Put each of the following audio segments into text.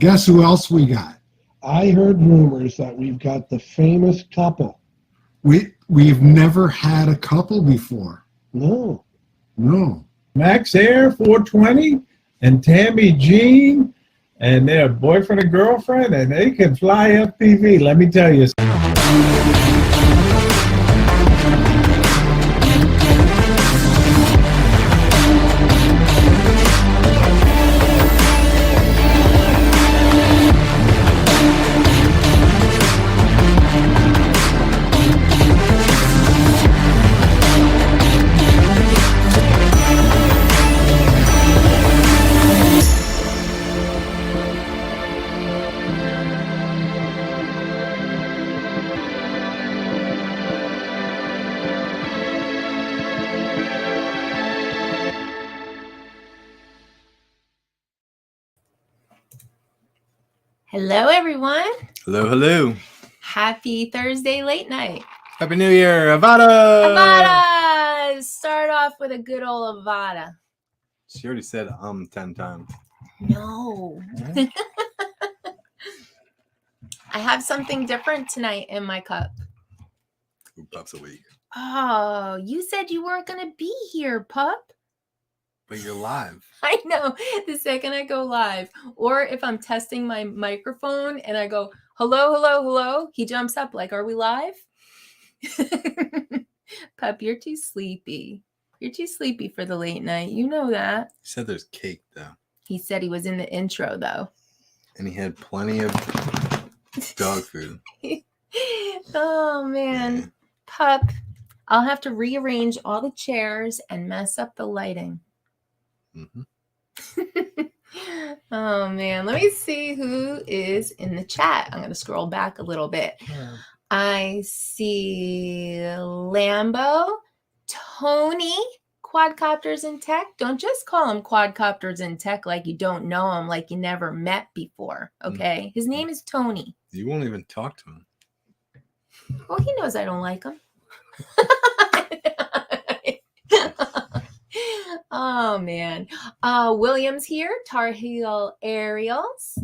Guess who else we got? I heard rumors that we've got the famous couple. We've never had a couple before. No. maxair420 and Tammie Jean and their boyfriend and girlfriend, and they can fly FPV. Let me tell you. Hello, everyone. Hello. Happy Thursday late night. Happy New Year, Avada! Avada! Start off with a good old Avada. She already said 10 times. No. Yeah. I have something different tonight in my cup. 2 puffs a week. Oh, you said you weren't going to be here, pup. But you're live. I know. The second I go live, or if I'm testing my microphone and I go, hello, he jumps up like, are we live? Pup, you're too sleepy. You're too sleepy for the late night. You know that. He said there's cake, though. He said he was in the intro, though. And he had plenty of dog food. Oh, man. Yeah. Pup, I'll have to rearrange all the chairs and mess up the lighting. Mm-hmm. Oh, man. Let me see who is in the chat. I'm going to scroll back a little bit. Yeah. I see Lambo, Tony, Quadcopters in Tech. Don't just call him Quadcopters in Tech like you don't know him, like you never met before, okay? His name is Tony. You won't even talk to him. Well, he knows I don't like him. Oh, man. William's here. Tar Heel Aerials.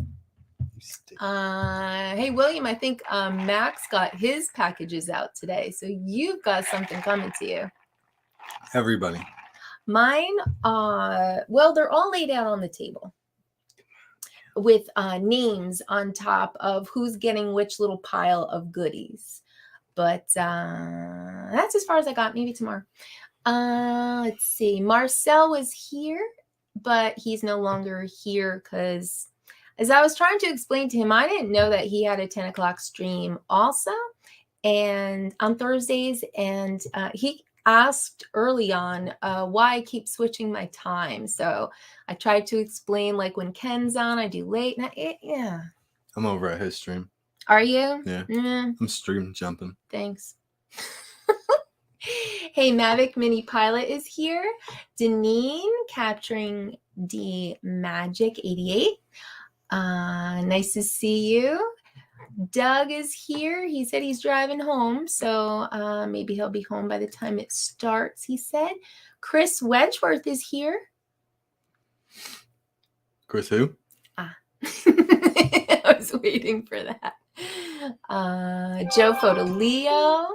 Hey, William, I think Max got his packages out today. So you've got something coming to you. Everybody. Mine, well, they're all laid out on the table with names on top of who's getting which little pile of goodies. But that's as far as I got. Maybe tomorrow. Let's see. Marcel was here, but he's no longer here because as I was trying to explain to him, I didn't know that he had a 10 o'clock stream also and on Thursdays. And he asked early on why I keep switching my time. So I tried to explain, like when Ken's on, I do late night. Yeah. I'm over at his stream. Are you? Yeah. I'm stream jumping. Thanks. Hey, Mavic Mini Pilot is here. Deneen capturing the Magic 88. Nice to see you. Doug is here. He said he's driving home, so maybe he'll be home by the time it starts, he said. Chris Wedgeworth is here. Chris who? I was waiting for that. Joe Fotoleo.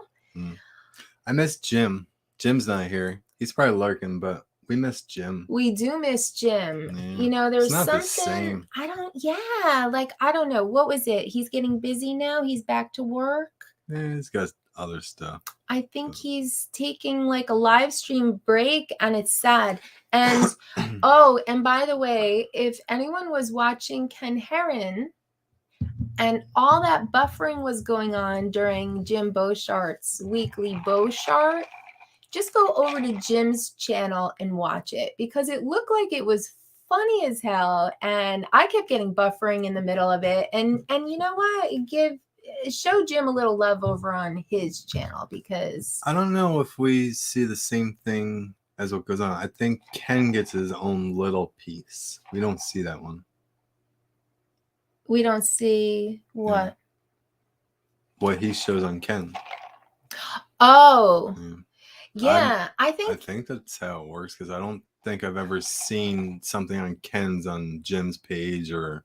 I miss Jim. Jim's not here. He's probably lurking, but we miss Jim. We do miss Jim. Yeah. You know, there's It's not something. the same. I don't know. What was it? He's getting busy now. He's back to work. Yeah, he's got other stuff. I think he's taking like a live stream break and it's sad. And oh, and by the way, if anyone was watching Ken Heron and all that buffering was going on during Jim Beauchart's weekly Beauchart, just go over to Jim's channel and watch it because it looked like it was funny as hell. And I kept getting buffering in the middle of it. And you know what? Show Jim a little love over on his channel because I don't know if we see the same thing as what goes on. I think Ken gets his own little piece. We don't see that one. we don't see what? Yeah. What he shows on Ken. Oh, Yeah. yeah. I I think think that's how it works because I don't think I've ever seen something on Ken's on Jim's page or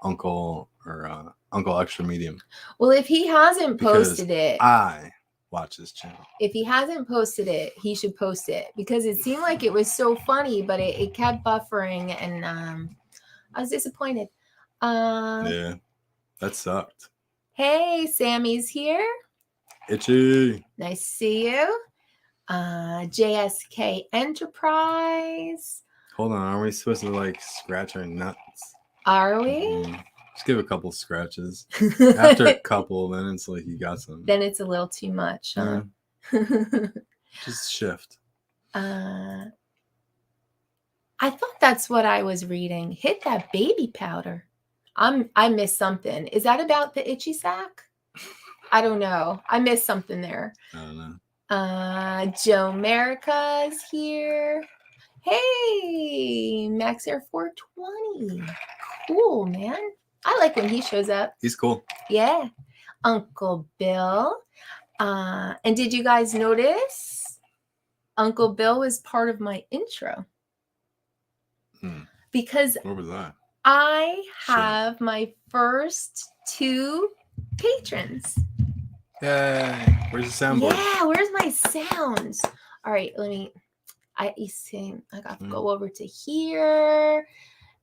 Uncle or Uncle Extra Medium. Well, if he hasn't Because posted it, I watch this channel. if he hasn't posted it, he should post it because it seemed like it was so funny, but it kept buffering and I was disappointed. Yeah, that sucked. Hey, Sammy's here. Itchy. Nice to see you. JSK Enterprise. Hold on, are we supposed to like scratch our nuts? Are we? Just give a couple scratches. After a couple, then it's like you got some. Then it's a little too much, huh? Just shift. I thought that's what I was reading. Hit that baby powder. I missed something. Is that about the itchy sack? I don't know. I missed something there. I don't know. Joe Merica's here. Hey, maxair420. Cool, man. I like when he shows up. He's cool. Yeah. Uncle Bill. And did you guys notice Uncle Bill was part of my intro? Because What was that? I have my first 2 patrons. Yay. Where's the soundboard? Yeah, where's my sounds? All right, I got to go over to here.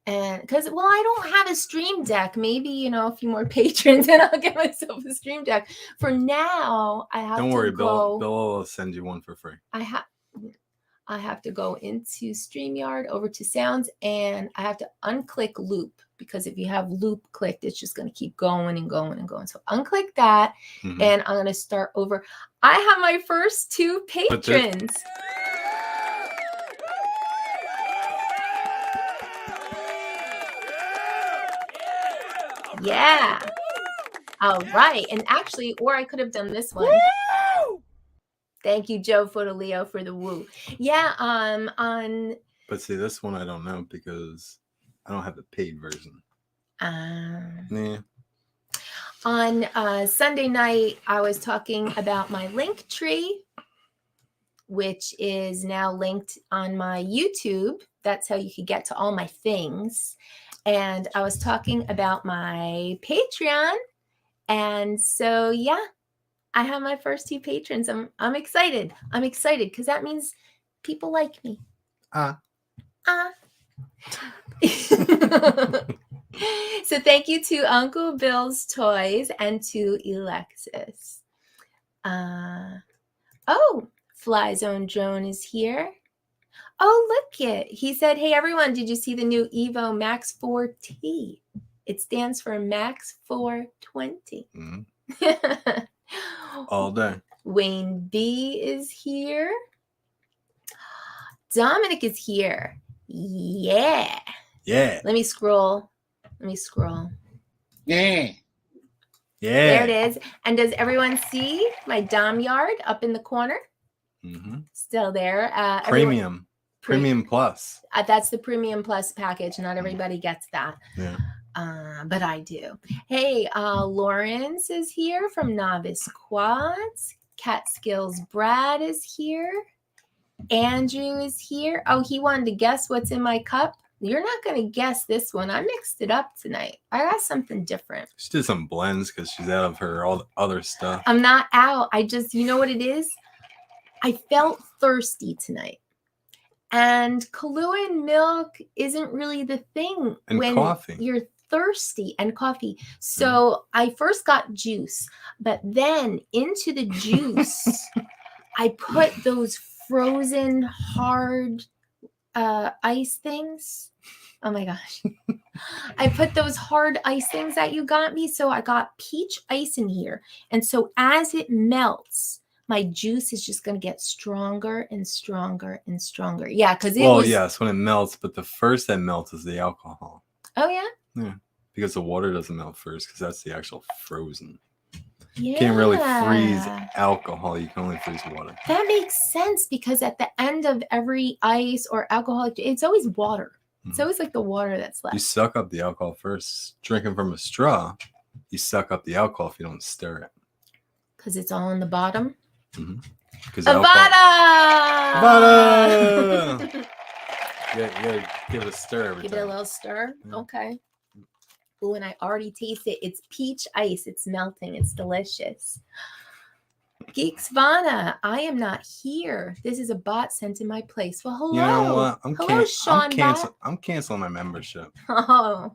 And because, well, I don't have a stream deck. Maybe, a few more patrons and I'll get myself a stream deck. For now, I have to go. Don't worry, Bill will send you one for free. I have to go into Streamyard, over to sounds, and I have to unclick loop because if you have loop clicked, it's just going to keep going and going and going. So unclick that, and I'm going to start over. I have my first 2 patrons. Yeah. All right. And actually, or I could have done this one. Woo! Thank you, Joe Fotoleo, for the woo. Yeah, But see, this one I don't know because I don't have the paid version. Yeah. On Sunday night, I was talking about my link tree, which is now linked on my YouTube. That's how you can get to all my things. And I was talking about my Patreon. And so, yeah. I have my first 2 patrons. I'm excited. I'm excited because that means people like me. So thank you to Uncle Bill's Toys and to Alexis. Fly Zone Drone is here. Oh, look it. He said, hey, everyone, did you see the new Evo Max 4T? It stands for Max 420. All day. Wayne B is here. Dominic is here. Yeah. Yeah. Let me scroll. Yeah. There it is. And does everyone see my Dom yard up in the corner? Still there. Premium. Premium Plus. That's the Premium Plus package. Not everybody gets that. Yeah. But I do. Hey, Lawrence is here from Novice Quads. Catskills Brad is here. Andrew is here. Oh, he wanted to guess what's in my cup. You're not going to guess this one. I mixed it up tonight. I got something different. She did some blends because she's out of her all the other stuff. I'm not out. I just, you know what it is? I felt thirsty tonight. And Kahlua and milk isn't really the thing and when coffee. You're thirsty, and coffee. So I first got juice, but then into the juice, I put those frozen hard ice things. Oh my gosh. I put those hard ice things that you got me. So I got peach ice in here. And so as it melts, my juice is just going to get stronger and stronger and stronger. Yeah, because yes, when it melts, but the first that melts is the alcohol. Oh, yeah? Yeah, because the water doesn't melt first because that's the actual frozen. Yeah. You can't really freeze alcohol. You can only freeze water. That makes sense because at the end of every ice or alcoholic, it's always water. It's always like the water that's left. You suck up the alcohol first. Drinking from a straw, you suck up the alcohol if you don't stir it. Because it's all in the bottom? Avada! You gotta give it a stir every time. Give it a little stir? Yeah. Okay. Oh, and I already taste it. It's peach ice. It's melting. It's delicious. Geeksvana, I am not here. This is a bot sent in my place. Well, hello. You know what? Hello, Sean bot. I'm canceling my membership. Oh.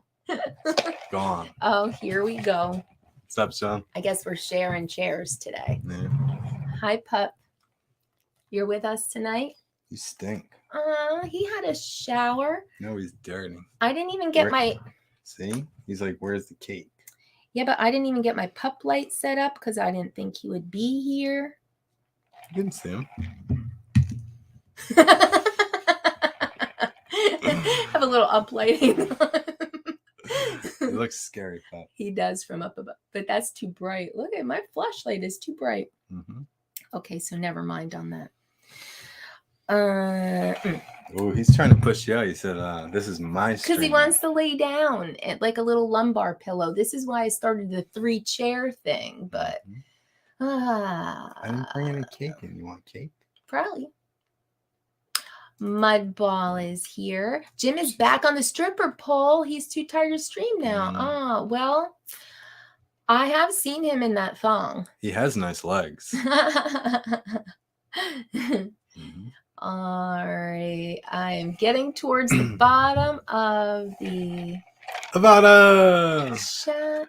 Gone. Oh, here we go. What's up, Sean? I guess we're sharing chairs today. Yeah. Hi, pup. You're with us tonight? You stink. He had a shower. No, he's dirty. I didn't even get my... See? He's like, where's the cake? Yeah, but I didn't even get my pup light set up because I didn't think he would be here. You didn't see him. Have a little uplighting. He looks scary, pup. He does from up above, but that's too bright. Look at my flashlight is too bright. Mm-hmm. Okay, so never mind on that. Oh, he's trying to push you out. He said, this is my stream. Because he wants to lay down at like a little lumbar pillow. This is why I started the 3-chair thing, but I didn't bring any cake in. You want cake? probably. Mudball is here. Jim is back on the stripper pole. He's too tired to stream now. Oh, well, I have seen him in that thong. He has nice legs. Mm-hmm. All right. I am getting towards the bottom of the chat.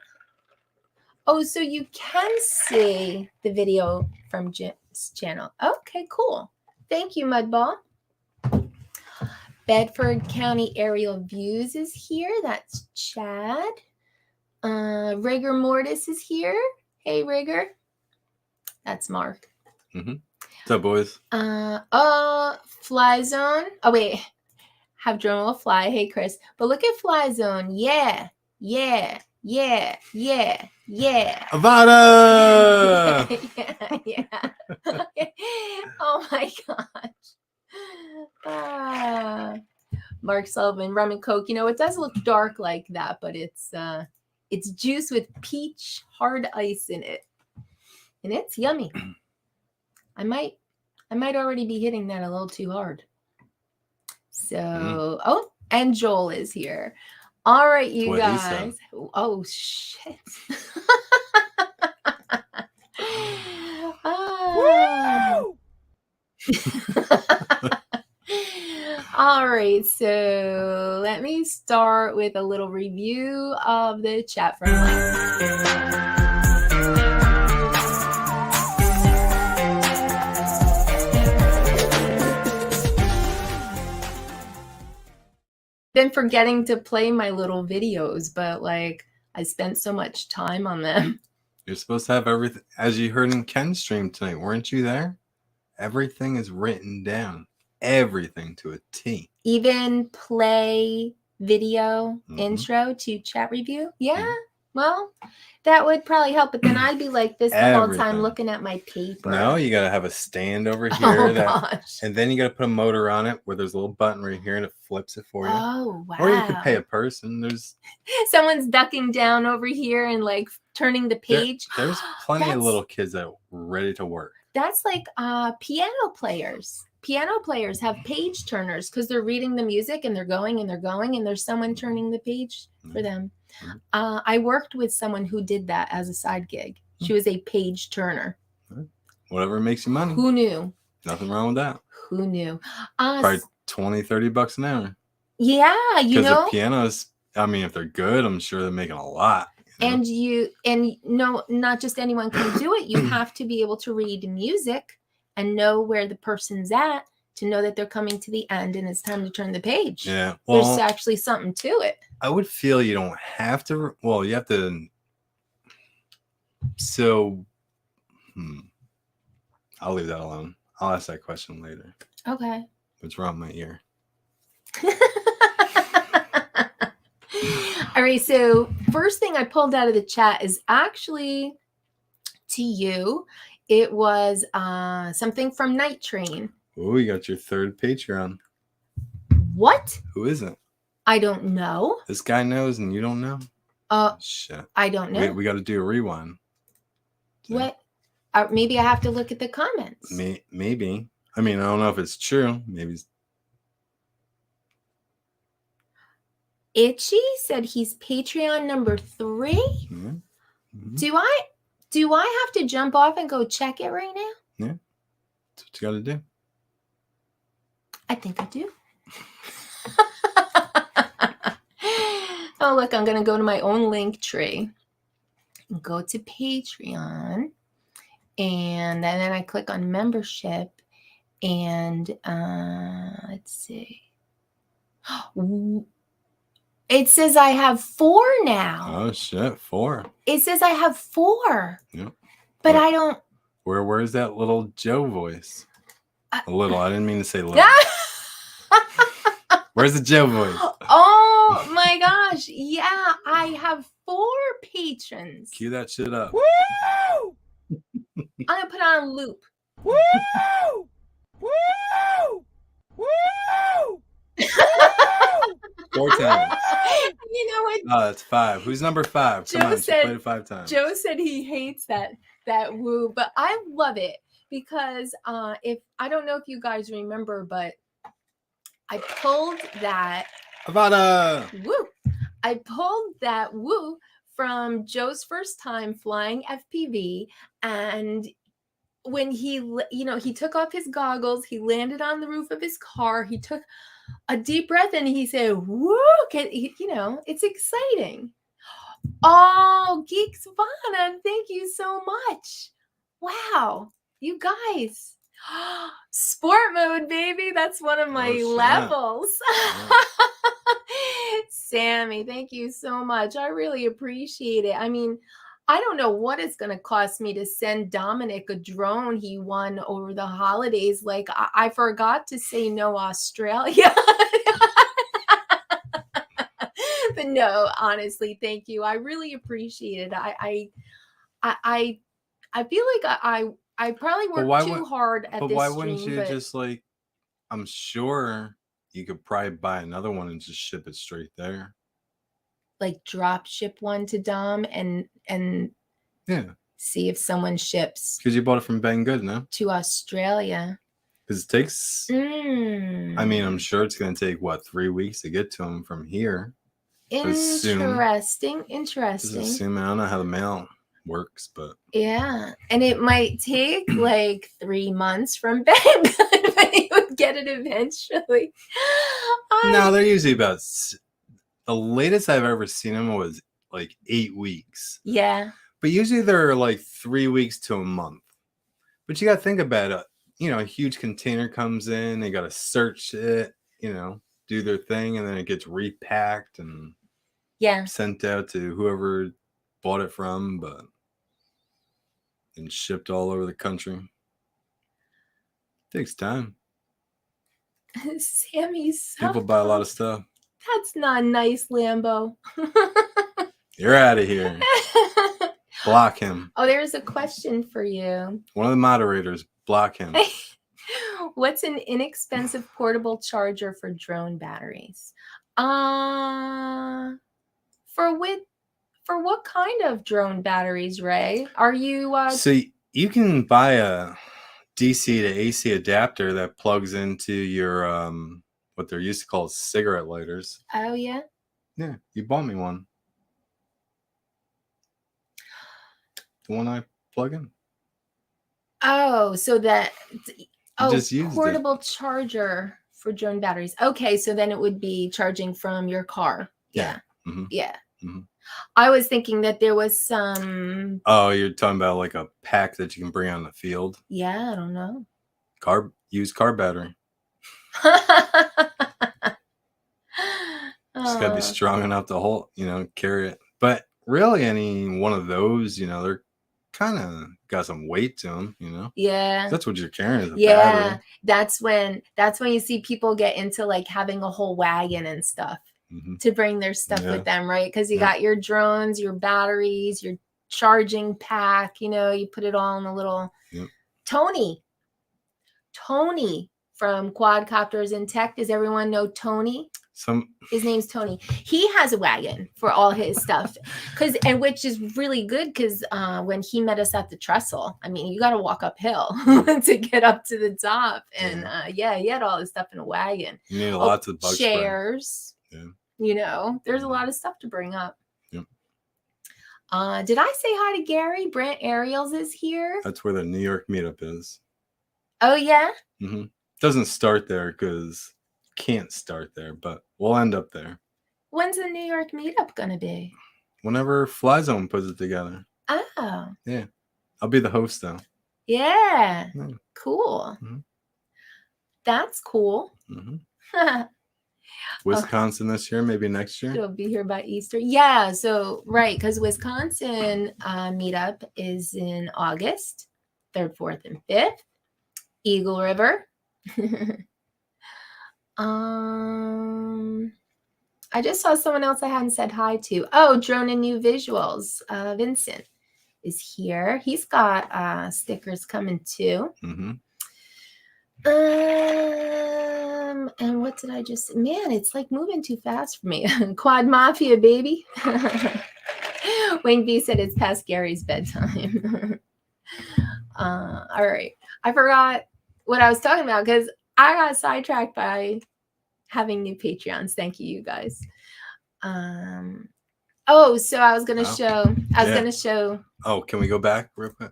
Oh, so you can see the video from Jim's channel. Okay, cool. Thank you, Mudball. Bedford County Aerial Views is here. That's Chad. Rigor Mortis is here. Hey, Rigor. That's Mark. Mm-hmm. What's up, boys? Fly Zone. Oh, wait. Have drone will fly. Hey, Chris. But look at Fly Zone. Yeah. Yeah. Yeah. Yeah. Yeah. Avada! yeah. Oh, my gosh. Mark Sullivan, rum and coke. You know, it does look dark like that, but it's juice with peach hard ice in it, and it's yummy. I might already be hitting that a little too hard. So, oh, and Joel is here. All right, you guys. Oh shit. Woo! All right, so let me start with a little review of the chat from been forgetting to play my little videos, but like I spent so much time on them. You're supposed to have everything, as you heard in Ken's stream tonight. Weren't you there? Everything is written down. Everything to a T. Even play video intro to chat review. Yeah. Well, that would probably help, but then I'd be like this the whole time looking at my paper. No, you gotta have a stand over here. Oh, gosh. And then you gotta put a motor on it where there's a little button right here and it flips it for you. Oh, wow. Or you could pay a person. There's someone's ducking down over here and like turning the page. There's plenty of little kids that are ready to work. That's like piano players. Piano players have page turners because they're reading the music and they're going and they're going and there's someone turning the page for them. I worked with someone who did that as a side gig. She was a page turner. Whatever makes you money. Who knew? Nothing wrong with that. Who knew? Probably $20-$30 an hour. Yeah, you know. Because the pianos, I mean, if they're good, I'm sure they're making a lot. You know? And not just anyone can do it. You have to be able to read music and know where the person's at to know that they're coming to the end and it's time to turn the page. Yeah. Well, there's actually something to it. I would feel you don't have to. Well, you have to. So, I'll leave that alone. I'll ask that question later. Okay. What's wrong with my ear? All right. So first thing I pulled out of the chat is actually to you. It was something from Night Train. Oh, you got your third Patreon. What? Who is it? I don't know. This guy knows and you don't know? Shit. I don't know. We got to do a rewind. So, what? Maybe I have to look at the comments. Maybe. I mean, I don't know if it's true. Maybe. Itchy said he's Patreon number 3. Mhm. Mhm. Do I have to jump off and go check it right now? Yeah, that's what you got to do. I think I do. Oh, look, I'm going to go to my own link tree. Go to Patreon. And then I click on membership. And let's see. It says I have 4 now. Oh shit, 4. It says I have 4. Yep. But What? I don't. Where's that little Joe voice? A little. I didn't mean to say little. Where's the Joe voice? Oh my gosh. Yeah, I have 4 patrons. Cue that shit up. Woo! I'm going to put on loop. Woo! Woo! Woo! 4 times. You know what? Oh, that's 5. Who's number 5? Come Joe on, she said- played it 5 times. Joe said he hates that woo, but I love it because if I don't know if you guys remember, but I pulled that About woo. I pulled that woo from Joe's first time flying FPV, and when he took off his goggles, he landed on the roof of his car, he took a deep breath and he said, woo, it's exciting. Oh, Geeks Vana, thank you so much. Wow, you guys. Sport mode, baby. That's one of my shit. levels. Sammy, thank you so much. I really appreciate it. I mean, I don't know what it's going to cost me to send Dominic a drone he won over the holidays. Like, I forgot to say no, Australia. But no, honestly, thank you. I really appreciate it. I feel like I probably worked too hard at But this why stream, wouldn't you but just like? I'm sure you could probably buy another one and just ship it straight there. like drop ship one to Dom and Yeah, see if someone ships because you bought it from Banggood, no? to Australia. Because it takes. I mean, I'm Mm. sure it's going to take 3 weeks to get to them from here. assume- Interesting. Just Interesting. assuming I don't know how the mail works, but Yeah. And it might take like 3 months from Banggood, but you would get it eventually. no, they're usually about. The latest I've ever seen them was like 8 weeks. Yeah. But usually they're like 3 weeks to a month. But you got to think about it. A huge container comes in, they got to search it, do their thing, and then it gets repacked and Yeah. sent out to whoever bought it from, and shipped all over the country. Takes time. Sammy's People buy a lot of stuff. That's not nice, Lambo. You're out of here. Block him. Oh, there's a question for you. One of the moderators, block him. What's an inexpensive portable charger for drone batteries? For what kind of drone batteries, Ray? Are you So you can buy a DC to AC adapter that plugs into your what they're used to call cigarette lighters. Oh yeah. Yeah, you bought me one. The one I plug in. Oh, so that just used it. portable charger for drone batteries. Okay, so then it would be charging from your car. Yeah. Mhm. Yeah. Mhm. I was thinking that there was some. Oh, you're talking about like a pack that you can bring out in the field. Yeah, I don't know. Used car battery. Just got to be strong enough to hold, carry it. But really, any one of those, they're kind of got some weight to them, Yeah. That's what you're carrying is a Yeah. battery. That's when you see people get into like having a whole wagon and stuff Mhm. to bring their stuff Yeah. with them, right? Because you Yeah. got your drones, your batteries, your charging pack, you put it all in a little. Yep. Tony from Quadcopters in Tech. Does everyone know Tony? His name's Tony. He has a wagon for all his stuff, which is really good because when he met us at the trestle, I mean, you got to walk uphill to get up to the top, and he had all his stuff in a wagon. You need lots of bug spray. chairs. Yeah. You know, there's a lot of stuff to bring up. Yep. Did I say hi to Gary? Brant Ariels is here. That's where the New York meetup is. Oh, yeah? Mm-hmm. Doesn't start there because can't start there, but we'll end up there. When's the New York meetup going to be? Whenever Fly Zone puts it together. Oh. Yeah. I'll be the host, though. Yeah. Yeah. Cool. Mhm. That's cool. Mm-hmm. Wisconsin this year, maybe next year. It'll be here by Easter. Yeah. So, right. Because Wisconsin meetup is in August, 3rd, 4th, and 5th. Eagle River. I just saw someone else I hadn't said hi to. Oh, Drone and New Visuals. Vincent is here. He's got stickers coming too. Mm-hmm. And what did I just? Man, it's like moving too fast for me. Quad Mafia, baby. Wayne B said it's past Gary's bedtime. All right. I forgot what I was talking about because I got sidetracked by having new Patreons. Thank you, you guys. Oh, so I was gonna show. Gonna show. Oh, can we go back real quick?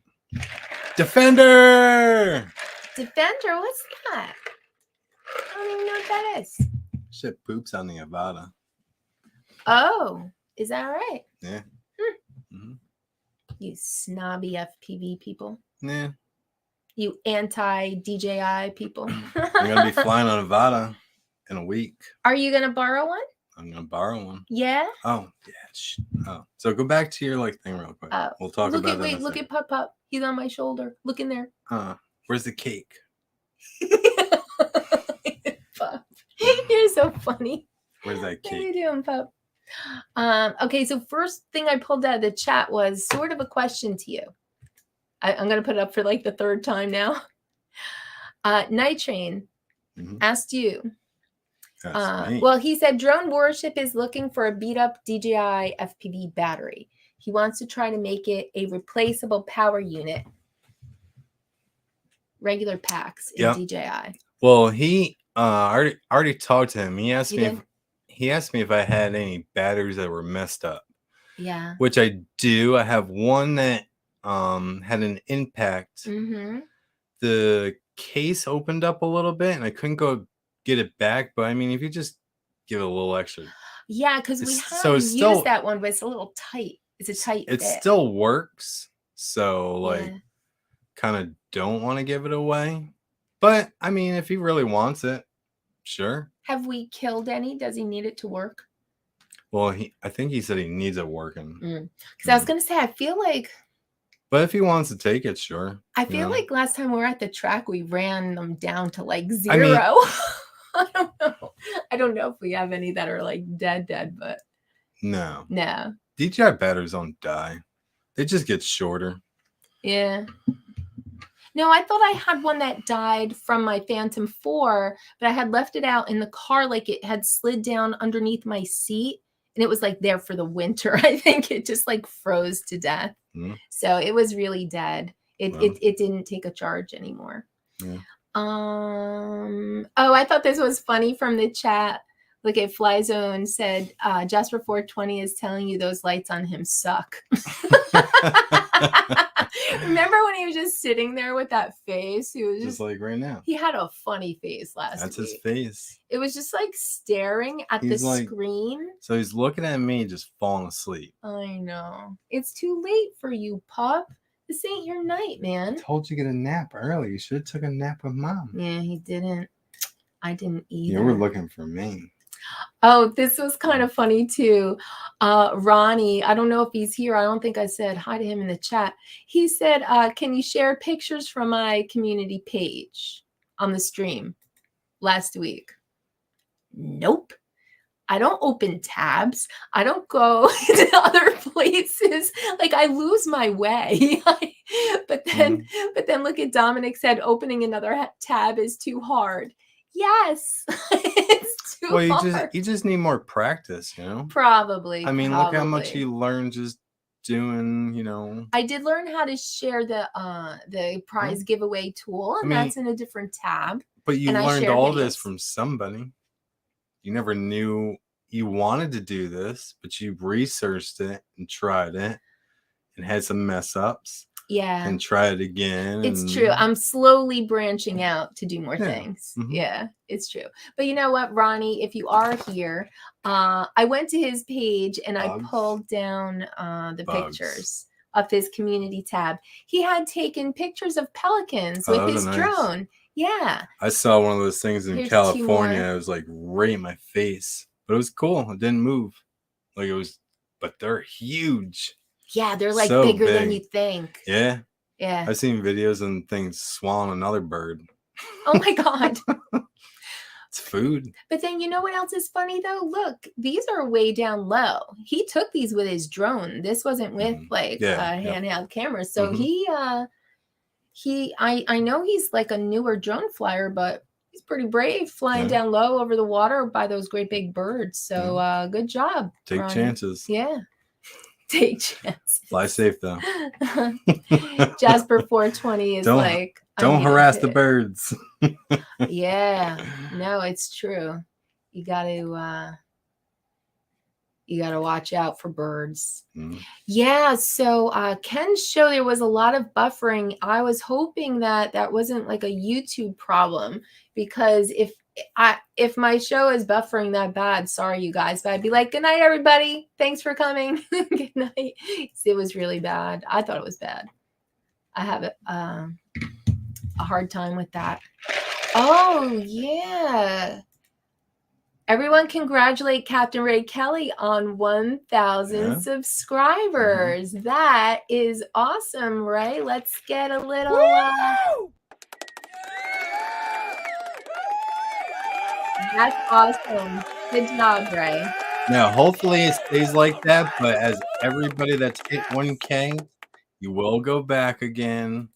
Defender. What's that? I don't even know what that is. Shit poops on the Avada. Oh, is that right? Yeah. Mm-hmm. You snobby FPV people. Yeah. You anti-DJI people. I'm gonna be flying on Avada in a week. Are you gonna borrow one? I'm gonna borrow one. Yeah. Oh, yeah. Oh, so go back to your thing real quick. We'll talk about that. Wait, look at Pup Pup. He's on my shoulder. Look in there. Where's the cake? Pup, you're so funny. Where's that What are you cake? doing, Pup? Okay, so first thing I pulled out of the chat was sort of a question to you. I'm gonna put it up for like the 3rd time now. Night Train asked you. Well, he said drone warship is looking for a beat up DJI FPV battery. He wants to try to make it a replaceable power unit. Regular packs in DJI. Well, he already talked to him. He asked me if I had any batteries that were messed up. Yeah. Which I do. I have one that had an impact. Mm-hmm. The case opened up a little bit and I couldn't go get it back, but I mean if you just give it a little extra. Yeah, because we have used that one, but it's a little tight. It's a tight it fit. Still works, so like kind of don't want to give it away, but I mean if he really wants it, sure. Have we killed any? Does he need it to work? Well, I think he said he needs it working. Because I was gonna say I feel like, but if he wants to take it, sure. I feel like last time we were at the track we ran them down to like 0. I don't know. I don't know if we have any that are like dead, but no. DJI batteries don't die. They just get shorter. Yeah. No, I thought I had one that died from my Phantom 4, but I had left it out in the car like it had slid down underneath my seat and it was like there for the winter. I think it just like froze to death. So it was really dead. It didn't take a charge anymore. Yeah. Oh, I thought this was funny from the chat. Look at Flyzone said, Jasper420 is telling you those lights on him suck. Remember when he was just sitting there with that face? He was just like right now. He had a funny face last week. That's his face. It was just like staring at the screen. So he's looking at me, just falling asleep. I know. It's too late for you, pup. This ain't your night, man. I told you to get a nap early. You should have took a nap with Mom. Yeah, he didn't. I didn't either. You were looking for me. Oh, this was kind of funny too. Ronnie, I don't know if he's here. I don't think I said hi to him in the chat. He said, can you share pictures from my community page on the stream last week? Nope. I don't open tabs. I don't go to other places. Like I lose my way. But then look at Dominic said opening another tab is too hard. Yes. It's too hard. You just need more practice, you know? Probably. I mean, look how much you learn just doing, you know. I did learn how to share the prize giveaway tool, and that's in a different tab. But you learned all this from somebody. You you wanted to do this, but you researched it and tried it and had some mess ups. Yeah. And try it again. It's true. I'm slowly branching out to do more things. Mhm. Yeah, it's true. But you know what, Ronnie, if you are here, I went to his page and I pulled down the pictures of his community tab. He had taken pictures of pelicans with his drone. Yeah. I saw one of those things in Here's California. It was like right in my face, but it was cool. It didn't move. Like it was, but they're huge. Yeah, they're like So bigger than big. you think. Yeah. Yeah. I've seen videos and things swallowing another bird. Oh my God. It's food. But then you know what else is funny though? Look, these are way down low. He took these with his drone. This wasn't with like handheld cameras. So I know he's like a newer drone flyer, but he's pretty brave flying down low over the water by those great big birds. So good job. Take Ronnie. chances. Yeah. Take chances. Fly safe though. Jasper420 is don't harass the birds. Yeah, no, it's true. You got to watch out for birds. Yeah, so Ken's show, there was a lot of buffering. I was hoping that wasn't like a YouTube problem, because if my show is buffering that bad, sorry you guys, but I'd be like, good night everybody, thanks for coming. Good night. It was really bad. I thought it was bad. I have a hard time with that. Oh yeah, everyone congratulate Captain Ray Kelly on 1,000 subscribers. That is awesome, right? Let's get a little that's awesome. Good job, Ray. Now, hopefully it stays like that, but as everybody that's hit 1K, you will go back again.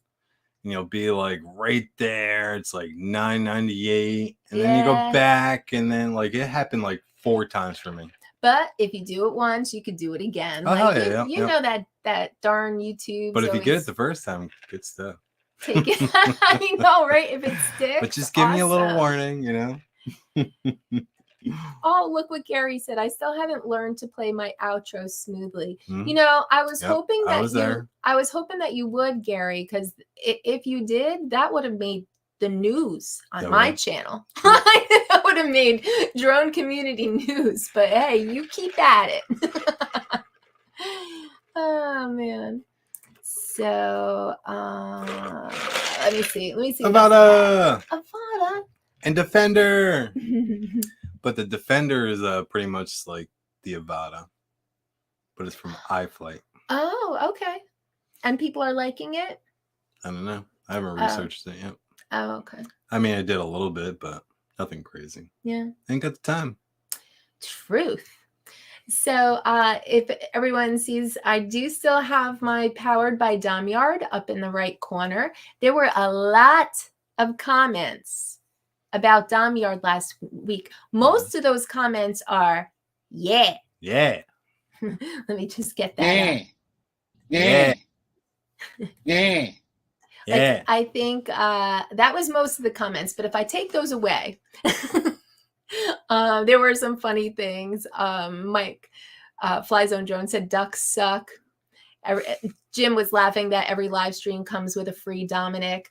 And you'll be like right there. It's like 998. And then you go back, and then like it happened like 4 times for me. But if you do it once, you could do it again. Oh, like you know that darn YouTube. But if you get it the first time, good stuff. Take it. I know, right? If it sticks. But just give me a little warning, you know. Oh, look what Gary said. I still haven't learned to play my outro smoothly. You know, I was hoping that I was hoping that you would, Gary, because if you did, that would have made the news on my channel. That would have made drone community news. But hey, you keep at it. Oh man. So let me see. Avada and Defender. But the Defender is pretty much like the Avada, but it's from iFlight. Oh, okay. And people are liking it? I don't know. I haven't researched it yet. Oh, okay. I mean, I did a little bit, but nothing crazy. Yeah. Ain't got the time. Truth. So if everyone sees, I do still have my Powered by Streamyard up in the right corner. There were a lot of comments about Streamyard last week. Most of those comments are, yeah. Yeah. Let me just get that. Yeah. Yeah. Yeah. I think that was most of the comments, but if I take those away, there were some funny things. Mike Flyzone Jones said ducks suck. Jim was laughing that every live stream comes with a free Dominic.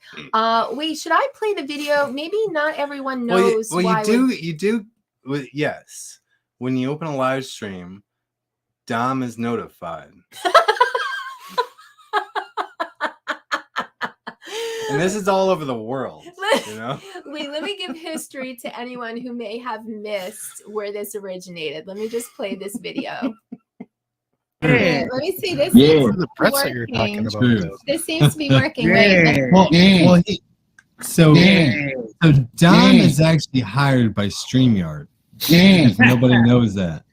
Wait, should I play the video? Maybe not everyone knows. Well, you do. Yes. When you open a live stream, Dom is notified. And this is all over the world, you know? Wait, let me give history to anyone who may have missed where this originated. Let me just play this video. Let me see. This seems the press that you're talking about. This seems to be working. Wait, So Dom is actually hired by Streamyard. If nobody knows that.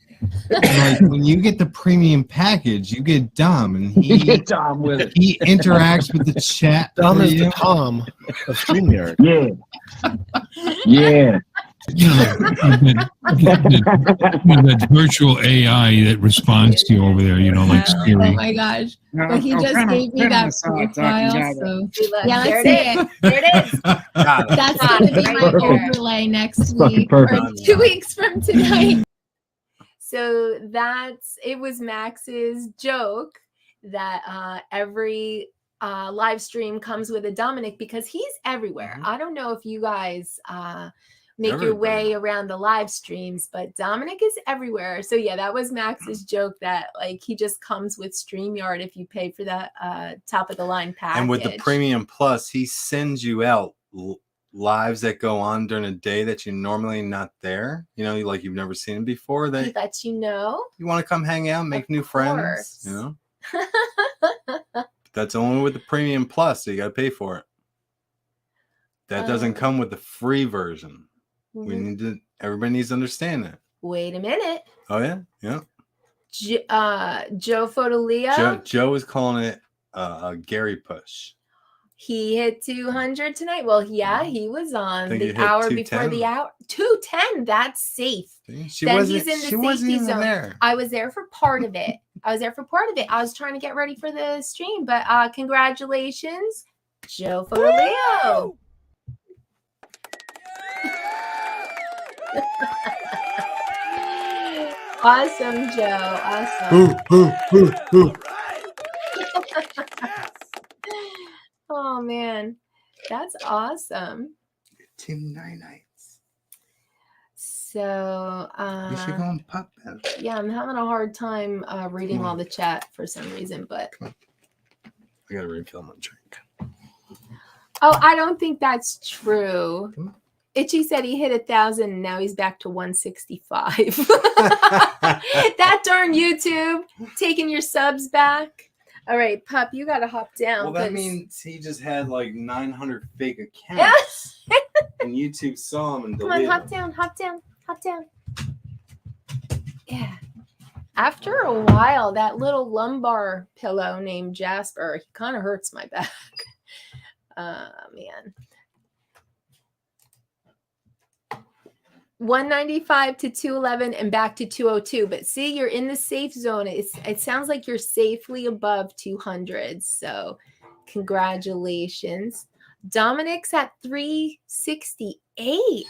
Like when you get the premium package, you get Dom, and he Dom with it. He interacts with the chat. Dom is the Tom of StreamYard. Yeah. That virtual AI that responds to you over there, you know, like Siri. oh my gosh. But he just gave me that profile. So yeah, let's see it. There it is. That's going to be my overlay next week or 2 weeks from tonight. So it was Max's joke that every live stream comes with a Dominic because he's everywhere. I don't know if you guys make your way around the live streams, but Dominic is everywhere. So yeah, that was Max's joke that like he just comes with StreamYard if you pay for that top of the line package. And with the Premium Plus, he sends you out lives that go on during a day that you're normally not there. You know, like you've never seen them before. He lets you know. You want to come hang out, make new friends. You know, that's only with the Premium Plus. So you got to pay for it. That doesn't come with the free version. Everybody needs to understand that. Wait a minute. Oh yeah, yeah. Joe Fotoleo. Joe is calling it a Gary push. He hit 200 tonight. Well, yeah, he was on the hour before the hour. 210. That's safe. She wasn't even zone. there. I was there for part of it. I was trying to get ready for the stream, but congratulations, Joe Fotoleo. Awesome, Joe. Awesome. Oh man, that's awesome. Team 9 nights. So you should go and pop that. Yeah, I'm having a hard time reading all the chat for some reason, but I gotta refill my drink. Oh, I don't think that's true. Itchy said he hit 1,000 and now he's back to 165. That darn YouTube taking your subs back. All right, Pup, you got to hop down. Well, that means he just had like 900 fake accounts. And YouTube saw him and deleted Come on, hop down. Yeah. After a while, that little lumbar pillow named Jasper, he kind of hurts my back. Man. 195 to 211 and back to 202. But see, you're in the safe zone. It sounds like you're safely above 200. So congratulations. Dominic's at 368.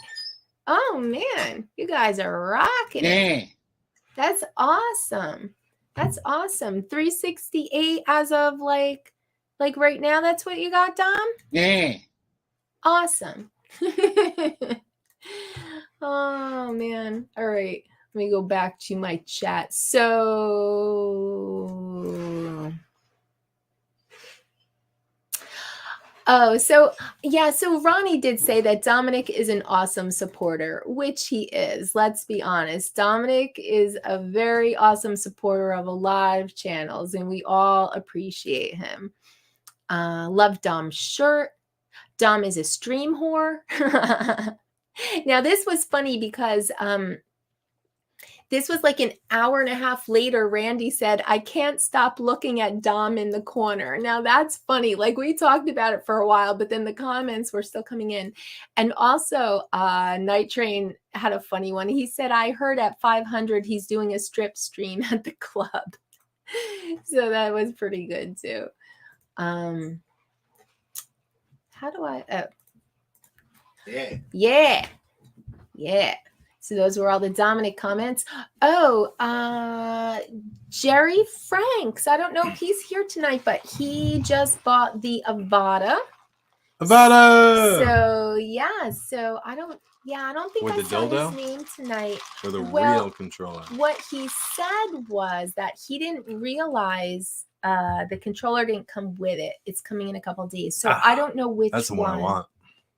Oh, man. You guys are rocking it. That's awesome. That's awesome. 368 as of like right now. That's what you got, Dom? Yeah. Awesome. Oh man. All right. Let me go back to my chat. So so Ronnie did say that Dominic is an awesome supporter, which he is. Let's be honest. Dominic is a very awesome supporter of a lot of channels, and we all appreciate him. Love Dom's shirt. Dom is a stream whore. Now, this was funny because this was like an hour and a half later. Randy said, I can't stop looking at Dom in the corner. Now, that's funny. Like, we talked about it for a while, but then the comments were still coming in. And also, Night Train had a funny one. He said, I heard at 500 he's doing a strip stream at the club. So that was pretty good, too. How do I... Yeah. So those were all the Dominic comments. Oh, Jerry Franks. I don't know if he's here tonight, but he just bought the Avada. So yeah. So I don't think with I saw his name tonight. Or the real controller. What he said was that he didn't realize the controller didn't come with it. It's coming in a couple days. So I don't know which one. That's the one I want.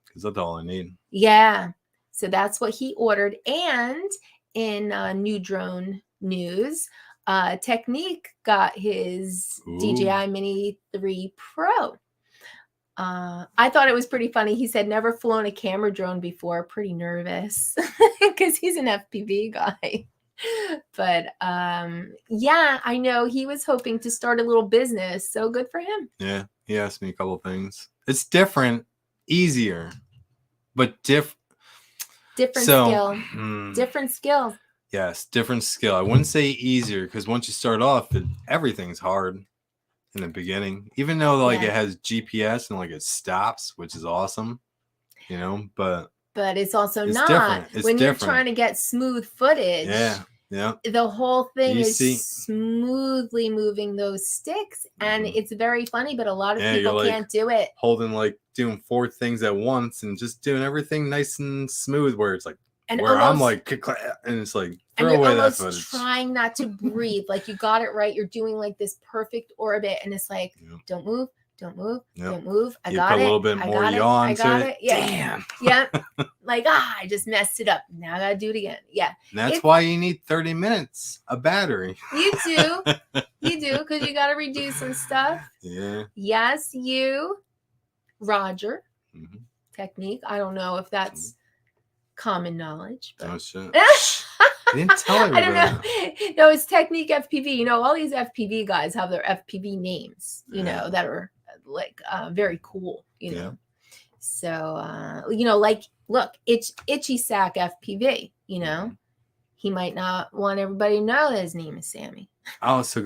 Because that's all I need. Yeah. So that's what he ordered. And in New Drone news, Technique got his DJI Mini 3 Pro. I thought it was pretty funny. He said, never flown a camera drone before. Pretty nervous because he's an FPV guy. But yeah, I know he was hoping to start a little business. So good for him. Yeah. He asked me a couple of things. It's different, easier, but different skill. Different skill. Yes, different skill. I wouldn't say easier because once you start off, everything's hard in the beginning. Even though it has GPS and it stops, which is awesome, but it's also it's not different. It's when different. You're trying to get smooth footage. Yeah, Yeah. The whole thing You is see- smoothly moving those sticks, and Mhm. it's very funny, but a lot of Yeah, people you're like- can't do it. Holding like doing 4 things at once and just doing everything nice and smooth. Where it's like And where I'm almost- like click-clack, and it's like And throw you're away that almost footage. trying not to breathe. Like you got it right. You're doing like this perfect orbit, and it's like, Yep. don't move, don't move, Yep. don't move. I You got put it. a little bit I more got it. yaw I into got it. it. Yeah. Damn. Yeah. Like, I just messed it up. Now I gotta do it again. Yeah. And that's It's- why you need 30 minutes a battery. You do. You do, because you gotta redo some stuff. Yeah. Yes, you, Roger. Mhm. Technique. I don't know if that's common knowledge, but Oh shit. You didn't tell I don't everybody. know. No, it's Technique FPV. You know, all these FPV guys have their FPV names, you Yeah. know, that are like very cool, you Yeah. know. So, you know, like, look, it's Itchy Sack FPV, you know. He might not want everybody to know that his name is Sammy. Oh, so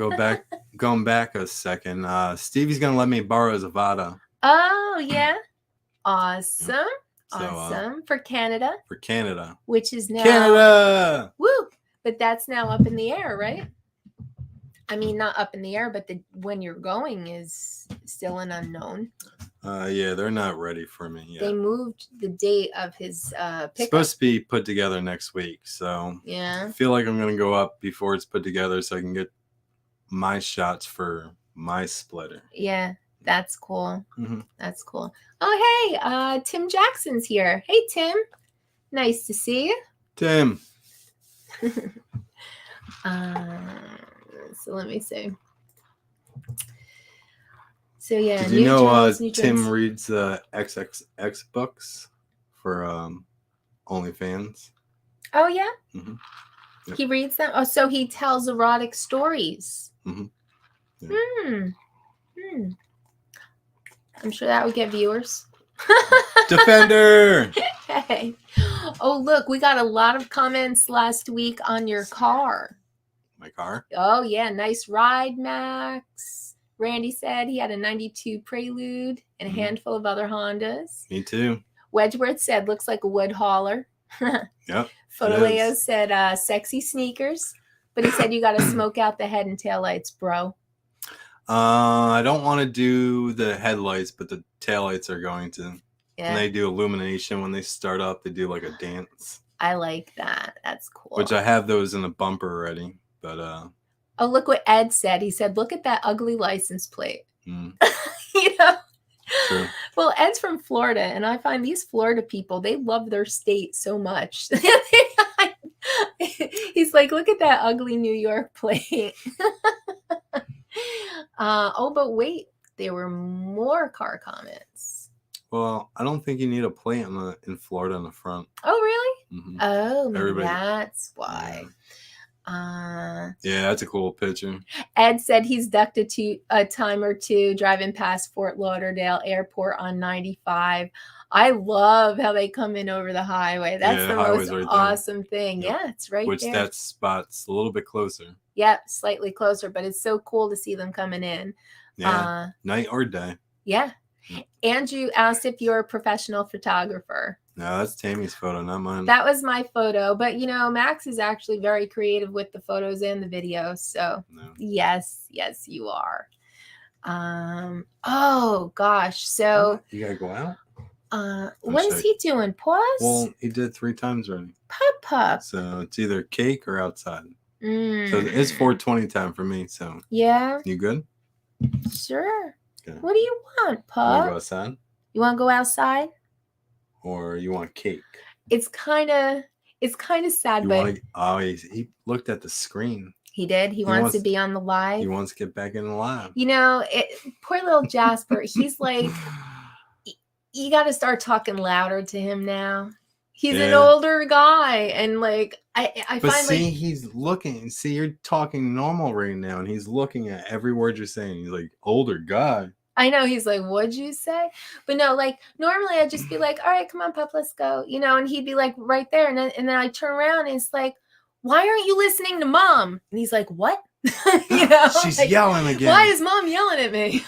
going back a second. Stevie's gonna let me borrow his Avada. Oh, yeah. Awesome. So Awesome. For Canada, for Canada. which is now Canada. woo, but that's now up in the air, right? I mean, not up in the air, but when you're going is still an unknown. Yeah, they're not ready for me yet. They moved the date of his It's pickup. supposed to be put together next week, so I Yeah. feel like I'm gonna go up before it's put together so I can get my shots for my splitter. Yeah. That's cool. Mhm. That's cool. Oh, hey, Tim Jackson's here. Hey, Tim. Nice to see you. Tim. So let me see. So yeah, Did you know journals, new Tim trends. reads XXX books for OnlyFans? Oh yeah, Mhm. Yep. he reads them. Oh, so he tells erotic stories. Mhm. Yeah. Hmm. I'm sure that would get viewers. Defender. Hey. Oh, look, we got a lot of comments last week on your car. My car. Oh, yeah. Nice ride, Max. Randy said he had a 92 Prelude and a Mhm. handful of other Hondas. Me too. Wedgeworth said, looks like a wood hauler. Yep. Photoleo is. said, sexy sneakers. But he said, you got to smoke out the head and taillights, bro. I don't want to do the headlights, but the taillights are going to. Yeah, And they do illumination when they start up. They do like a dance, I like that. That's cool. which I have those in the bumper already. But Oh, look what Ed said. He said, look at that ugly license plate. mm, You know? true. Well, Ed's from Florida, and I find these Florida people, they love their state so much. He's like, look at that ugly New York plate. Oh, but wait, there were more car comments. Well, I don't think you need a plate in Florida on the front. Oh, really? Mhm. Oh, maybe Everybody- that's why. Yeah, that's a cool picture. Ed said he's ducked a time or two driving past Fort Lauderdale Airport on 95. I love how they come in over the highway. That's Yeah, the highway's most right there. awesome thing. Yep. Yeah, it's right Which there. that spot's a little bit closer. Yep, slightly closer, but it's so cool to see them coming in. Yeah, night or day. Yeah. Yep. Andrew asked if you're a professional photographer. No, that's Tammie's photo, not mine. That was my photo, but you know, Max is actually very creative with the photos and the videos. So No. yes, you are. Oh gosh. So You gotta go out. what is he doing? Pause? Well, he did 3 times already. Pup. So it's either cake or outside. Mm. So it's 4:20 time for me. So Yeah, you good? sure. Okay. What do you want, You wanna Pup? go outside You want to go outside? or you want cake? It's kind of sad, You but want? Oh, he looked at the screen. he did. He wants to be on the live. He wants to get back in the live. You know, poor little Jasper. He's like, you got to start talking louder to him now. He's an Yeah. older guy, and like I But find see, like he's looking. See, you're talking normal right now, and he's looking at every word you're saying. He's like, older guy. I know he's like, what'd you say? But no, like normally I'd just be like, all right, come on, pup, let's go. You know, and he'd be like right there. And then I turn around and it's like, why aren't you listening to mom? And he's like, what? You know, She's like, yelling again. why is mom yelling at me?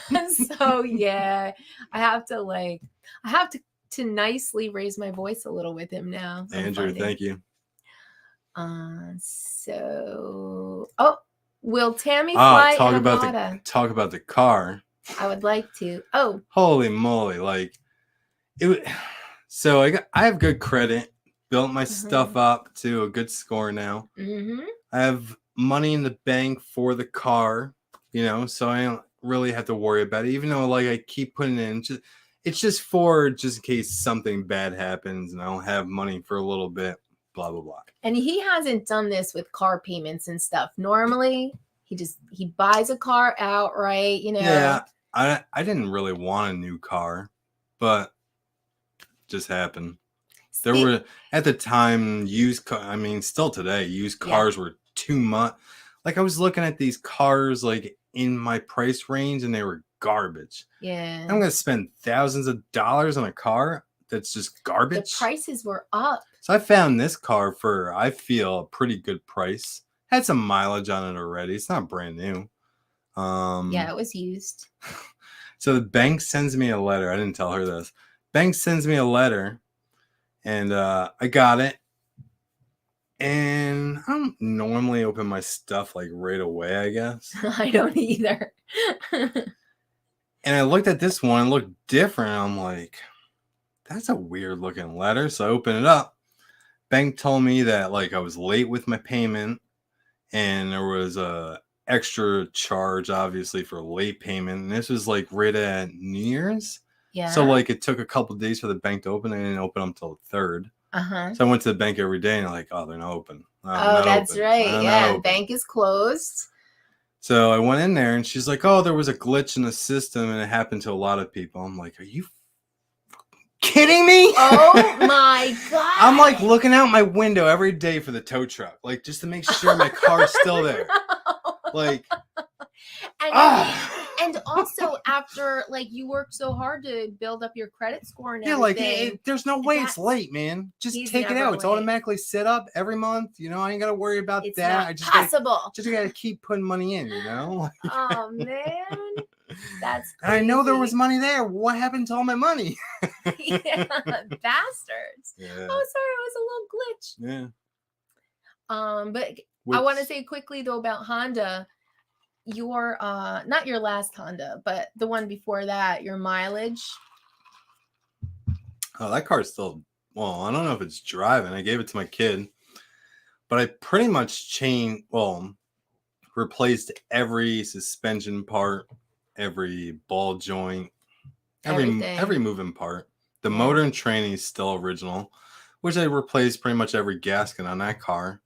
So yeah, I have to nicely raise my voice a little with him now. I'm Andrew, finding. thank you. Will Tammie fly talk in a about Honda? talk about the car. I would like to. Oh, Holy moly! Like it. So I have good credit. Built my stuff up to a good score now. I have money in the bank for the car, so I don't really have to worry about it. Even though like I keep putting in, it's just in case something bad happens and I don't have money for a little bit. Blah blah blah. And he hasn't done this with car payments and stuff. Normally, he buys a car outright. Yeah, I didn't really want a new car, but it just happened. There were at the time still today, used cars were too much. Like I was looking at these cars like in my price range and they were garbage. Yeah. I'm gonna spend thousands of dollars on a car that's just garbage. The prices were up. So I found this car for, I feel, a pretty good price. Had some mileage on it already. It's not brand new. Yeah, it was used. So the bank sends me a letter. I didn't tell her this. Bank sends me a letter. And I got it. And I don't normally open my stuff like right away, I guess. I don't either. And I looked at this one, it looked different. I'm like, that's a weird looking letter. So I open it up. Bank told me that like I was late with my payment. And there was a extra charge, obviously, for late payment. And this was like right at New Year's. Yeah. So like it took a couple of days for the bank to open. They didn't open until the 3rd. So I went to the bank every day and like, oh, they're not open. That's right. Yeah, bank is closed. So I went in there and she's like, oh, there was a glitch in the system and it happened to a lot of people. I'm like, are you kidding me? Oh my God. I'm like looking out my window every day for the tow truck, like just to make sure my car's still there. Like, and also after like you worked so hard to build up your credit score and everything. Like there's no way it's late, man. Just take it out. It's automatically set up every month. I ain't gotta worry about it's that. Not I just possible. gotta keep putting money in. Oh man, that's crazy. And I know there was money there. What happened to all my money? Yeah, bastards. Yeah. Oh, sorry, it was a little glitch. Yeah. But I want to say quickly though about Honda. Your not your last Honda, but the one before that, your mileage. Oh, that car's still, well, I don't know if it's driving. I gave it to my kid, but I pretty much replaced every suspension part, every ball joint, every moving part. The motor and training is still original, which I replaced pretty much every gasket on that car.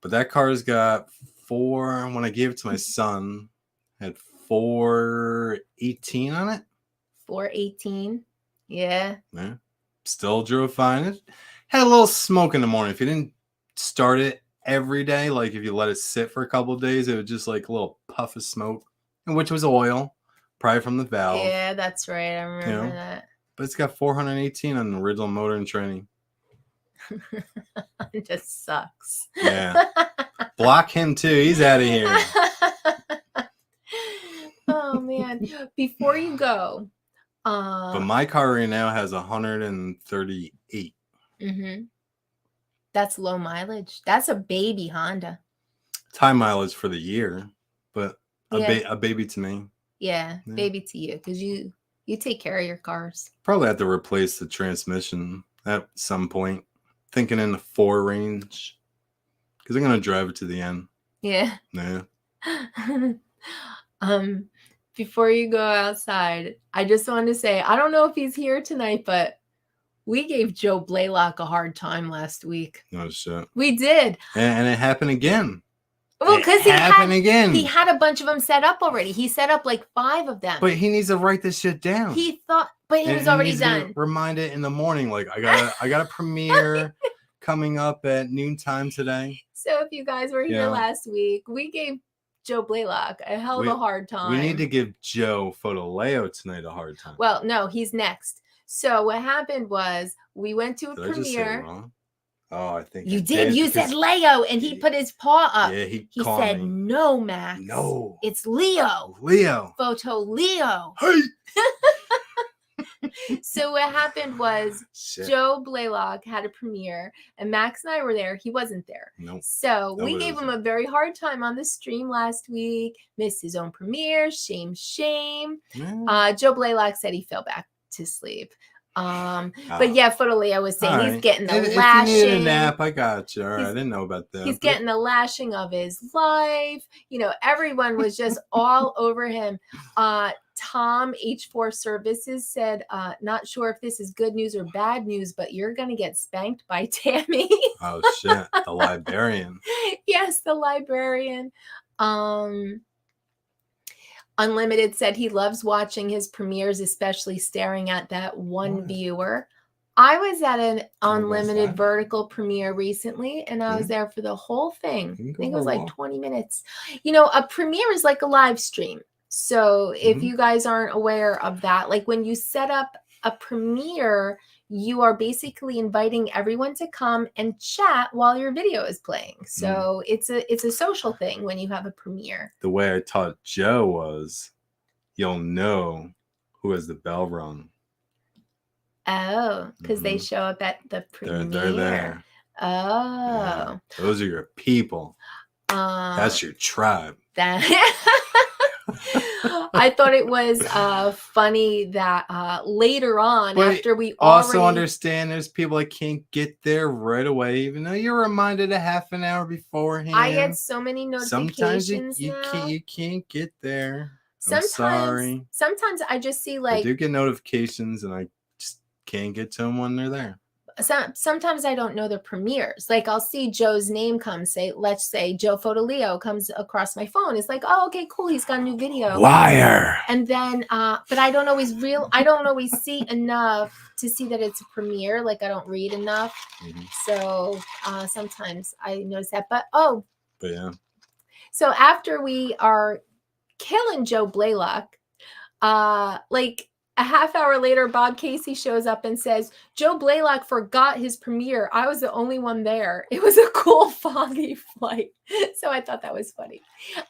But that car's got when I gave it to my son, had 418 on it. 418. Yeah. Still drove fine. It had a little smoke in the morning. If you didn't start it every day, like if you let it sit for a couple of days, it was just like a little puff of smoke, and which was oil, probably from the valve. Yeah, that's right. I remember that. But it's got 418 on the original motor and training. It just sucks. Yeah. Block him too. He's out of here. Oh man. Before you go. But my car right now has 138. That's low mileage. That's a baby Honda. It's high mileage for the year, but a baby to me. Yeah, baby to you, because you take care of your cars. Probably have to replace the transmission at some point. Thinking in the 4 range, because I'm gonna drive it to the end. Yeah. Yeah. Before you go outside, I just want to say I don't know if he's here tonight, but we gave Joe Blaylock a hard time last week. No shit. We did, and it happened again. Well, because he had a bunch of them set up already. He set up like 5 of them. But he needs to write this shit down. He thought, but it was already done. Remind it in the morning, like I got a premiere coming up at noontime today. So if you guys were here last week, we gave Joe Blaylock a hell of a hard time. We need to give Joe Fotoleo tonight a hard time. Well, no, he's next. So what happened was we went to a premiere. I just say it wrong? Oh, I think you did. You said Leo, and he put his paw up. Yeah, he said, me. "No, Max. No, it's Leo. Leo. Photo Leo." Hey. So what happened was Shit. Joe Blaylock had a premiere, and Max and I were there. He wasn't there. Nope. So we Nobody gave was him there. a very hard time on the stream last week. Missed his own premiere. Shame, shame. Yeah. Joe Blaylock said he fell back to sleep. Oh. But yeah, Leo was saying All he's right. getting the If lashing. you need a nap, I got you. All right. I He's- didn't know about that. He's but- getting the lashing of his life. You know, everyone was just all over him. Tom H4 Services said, not sure if this is good news or bad news, but you're going to get spanked by Tammie. Oh, shit. The librarian. Yes, the librarian. Unlimited said he loves watching his premieres, especially staring at that one What? viewer. I was at an Unlimited that? Vertical premiere recently, and I was there for the whole thing. You can I go think it for was a like walk. 20 minutes. You know, a premiere is like a live stream. So if Mhm. you guys aren't aware of that, like when you set up a premiere, you are basically inviting everyone to come and chat while your video is playing. So it's a social thing when you have a premiere. The way I taught Joe was, you'll know who has the bell rung. Oh, because they Mhm. show up at the premiere. They're there. Oh. Yeah. Those are your people. That's your tribe. That I thought it was funny that later on, But after we Also already understand there's people that can't get there right away, even though you're reminded a half an hour beforehand. I get so many Sometimes notifications you now. can't get there. I'm sorry. Sometimes I just see I like do get notifications and I just can't get to them when they're there. sometimes I don't know the premieres. Like I'll see Joe's name come, let's say Joe Fotoleo comes across my phone. It's like, oh, okay, cool. He's got a new video. Liar. And then, but I don't always see enough to see that it's a premiere. Like I don't read enough. Mhm. So sometimes I notice that. But yeah. so after we are killing Joe Blaylock, like a half hour later, Bob Casey shows up and says, Joe Blaylock forgot his premiere. I was the only one there. It was a cool, foggy flight. So I thought that was funny.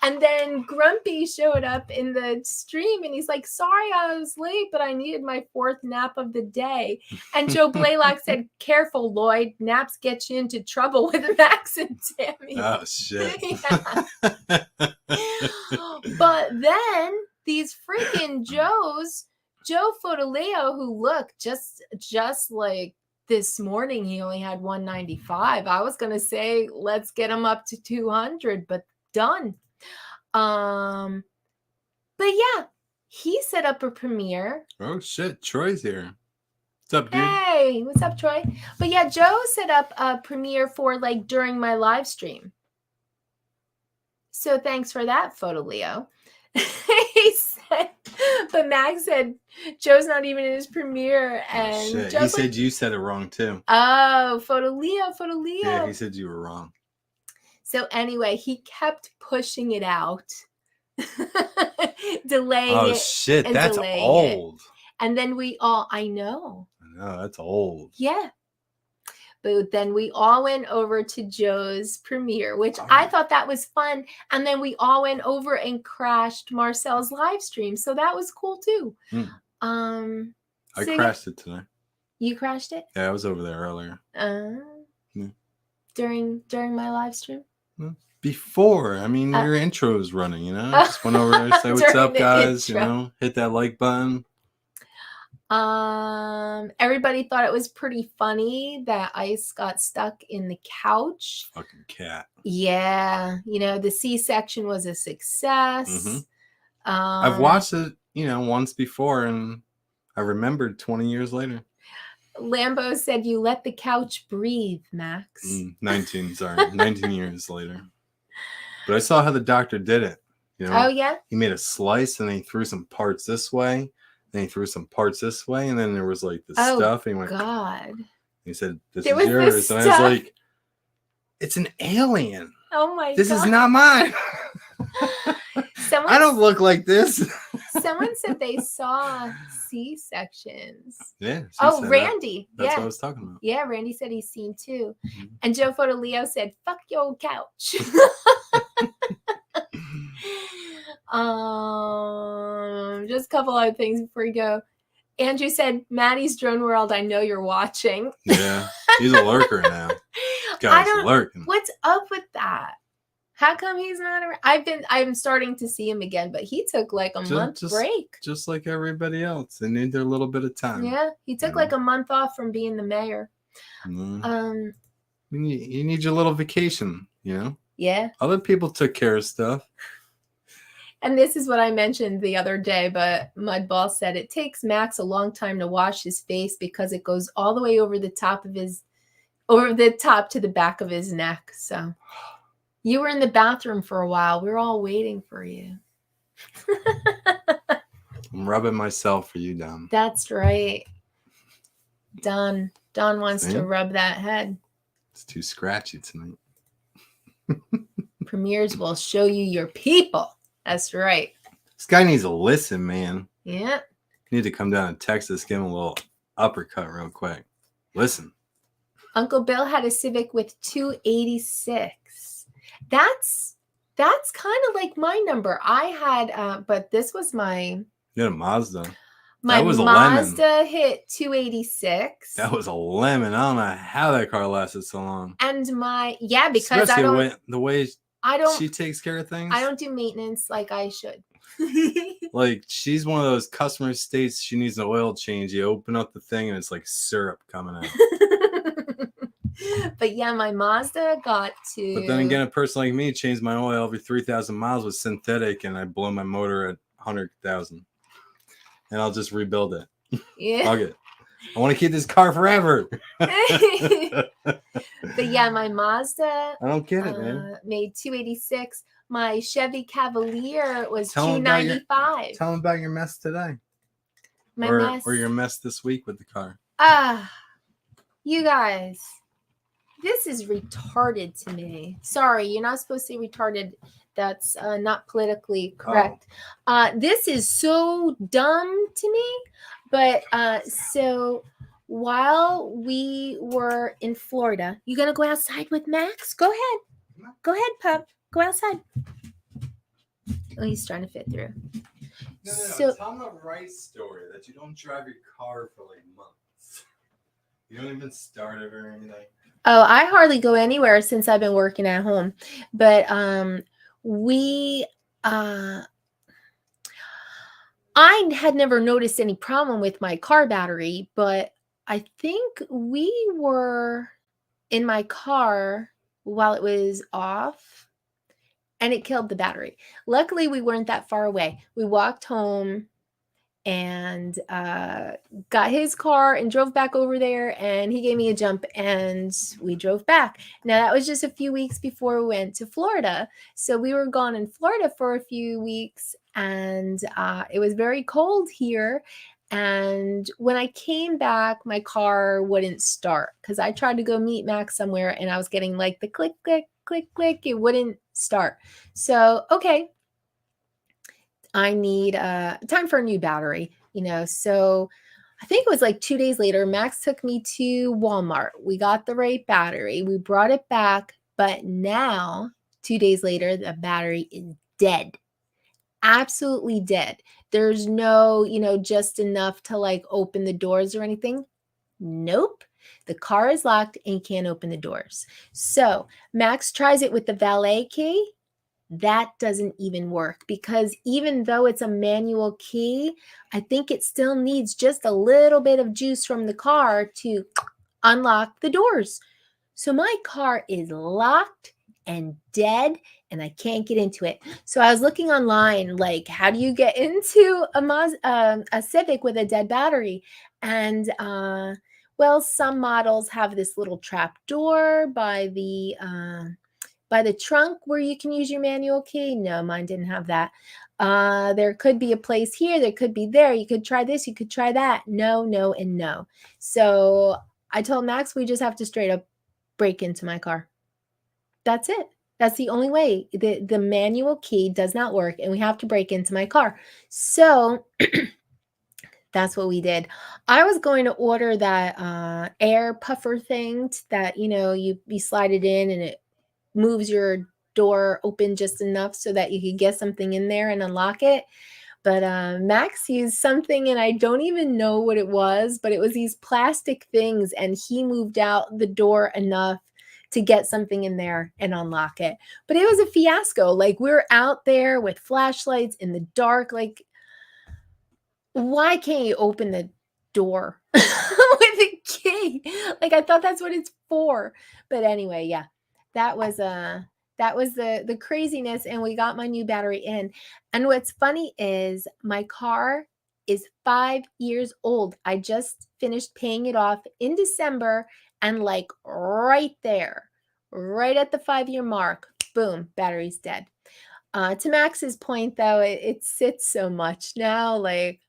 And then Grumpy showed up in the stream and he's like, sorry, I was late, but I needed my 4th nap of the day. And Joe Blaylock said, careful, Lloyd. Naps get you into trouble with Max and Tammie. Oh shit. Yeah. But then these freaking Joe Fotoleo, who look just like this morning, he only had 195. I was gonna say let's get him up to 200, but done. But yeah, he set up a premiere. Oh shit, Troy's here. What's up, dude? Hey, what's up, Troy? But yeah, Joe set up a premiere for like during my live stream. So thanks for that, Fotoleo. He said, but Max said Joe's not even in his premiere, and Shit. He Joe's said like, you said it wrong too. oh, Fotoleo. Yeah, he said you were wrong. So anyway, he kept pushing it out, delaying Oh it, shit, and that's delaying old. and then we all, I know, No, that's old. yeah. But then we all went over to Joe's premiere, which Oh. I thought that was fun. And then we all went over and crashed Marcel's live stream. So that was cool too. I So crashed it today. You crashed it? Yeah, I was over there earlier. Yeah. During my live stream? Before, I mean, your intro was running, you know? Just went over there to say what's During up, the guys, you intro. know? Hit that like button. Everybody thought it was pretty funny that Ice got stuck in the couch. Fucking cat. Yeah, you know, the C-section was a success. Mhm. I've watched it, you know, once before, and I remembered 20 years later. Lambo said you let the couch breathe, Max. 19 years later. But I saw how the doctor did it. You know, Oh yeah? he made a slice and then he threw some parts this way, then he threw some parts this way, and then there was like the Oh, stuff, and he went, God. he said, this There is was the yours. And I stuff. was like, it's an alien. Oh my This God. is not mine. I don't look like this. Someone said they saw C-sections. Yeah. she Oh, said that. Randy. That's what I Yeah. was talking about. Yeah, Randy said he's seen too. Mhm. And Joe Fotoleo said, fuck your couch. Just a couple other things before we go. Andrew said, Maddie's Drone World, I know you're watching. Yeah, he's a lurker now. Guy's lurking. What's up with that? How come he's not around? I'm starting to see him again, but he took like a month break. Just like everybody else. They need their little bit of time. Yeah, he took like a month off from being the mayor. You need your little vacation, you know? Yeah. Other people took care of stuff. And this is what I mentioned the other day, but Mudball said it takes Max a long time to wash his face because it goes all the way over the top to the back of his neck. So you were in the bathroom for a while. We were all waiting for you. I'm rubbing myself for you, Don. That's right. Don wants to rub that head. It's too scratchy tonight. Premieres will show you your people. That's right. This guy needs to listen, man. Yeah. You need to come down to Texas, give him a little uppercut real quick. Listen. Uncle Bill had a Civic with 286. That's kind of like my number. I had, but this was my. You had a Mazda. My that was Mazda a lemon. hit 286. That was a lemon. I don't know how that car lasted so long. And because especially the way she takes care of things. I don't do maintenance like I should. Like she's one of those customer states. She needs an oil change. You open up the thing and it's like syrup coming out. But yeah, my Mazda got to. But then again, a person like me changed my oil every 3,000 miles with synthetic, and I blow my motor at 100,000. And I'll just rebuild it. Yeah. I want to keep this car forever. But yeah, my Mazda. I don't get it, man. Made 286. My Chevy Cavalier was Tell 295. Tell them about your mess today. Or your mess this week with the car. You guys, this is retarded to me. Sorry, you're not supposed to say retarded. That's not politically correct. This is so dumb to me. But so while we were in Florida, you gonna go outside with Max? Go ahead. Go ahead, pup. Go outside. Oh, he's trying to fit through. No. So, tell them the right story that you don't drive your car for like months. You don't even start it or anything. Oh, I hardly go anywhere since I've been working at home. But I had never noticed any problem with my car battery, but I think we were in my car while it was off and it killed the battery. Luckily, we weren't that far away. We walked home and got his car and drove back over there, and he gave me a jump and we drove back. Now that was just a few weeks before we went to Florida. So we were gone in Florida for a few weeks, and it was very cold here. And when I came back, my car wouldn't start because I tried to go meet Max somewhere and I was getting like the click, click, click, click. It wouldn't start. So, okay. I need time for a new battery, so I think it was like 2 days later, Max took me to Walmart. We got the right battery. We brought it back, but now 2 days later, the battery is dead. Absolutely dead. There's no, just enough to like open the doors or anything. Nope. The car is locked and you can't open the doors. So Max tries it with the valet key. That doesn't even work because even though it's a manual key, I think it still needs just a little bit of juice from the car to unlock the doors. So my car is locked and dead and I can't get into it. So I was looking online, like, how do you get into a Civic with a dead battery? And well, some models have this little trap door by the trunk where you can use your manual key. No, mine didn't have that. There could be a place here. There could be there. You could try this. You could try that. No, no, and no. So I told Max we just have to straight up break into my car. That's it. That's the only way. The manual key does not work and we have to break into my car. So that's what we did. I was going to order that air puffer thing that, you slide it in and it moves your door open just enough so that you could get something in there and unlock it. But Max used something, and I don't even know what it was, but it was these plastic things, and he moved out the door enough to get something in there and unlock it. But it was a fiasco. Like, we were out there with flashlights in the dark. Like, why can't you open the door with a key? Like, I thought that's what it's for. But anyway, yeah, that was the craziness, and we got my new battery in. And what's funny is my car is 5 years old. I just finished paying it off in December, and like right there, right at the 5-year mark, boom, battery's dead. To Max's point, though, it sits so much now. Like,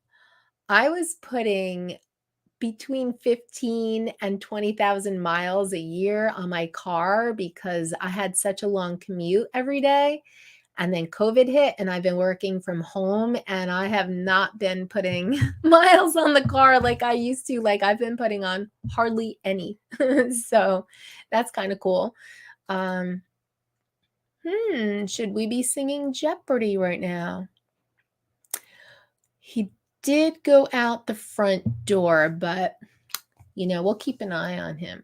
I was putting between 15 and 20,000 miles a year on my car because I had such a long commute every day. And then COVID hit, and I've been working from home, and I have not been putting miles on the car like I used to. Like, I've been putting on hardly any. So that's kind of cool. Should we be singing Jeopardy right now? He did go out the front door, but we'll keep an eye on him.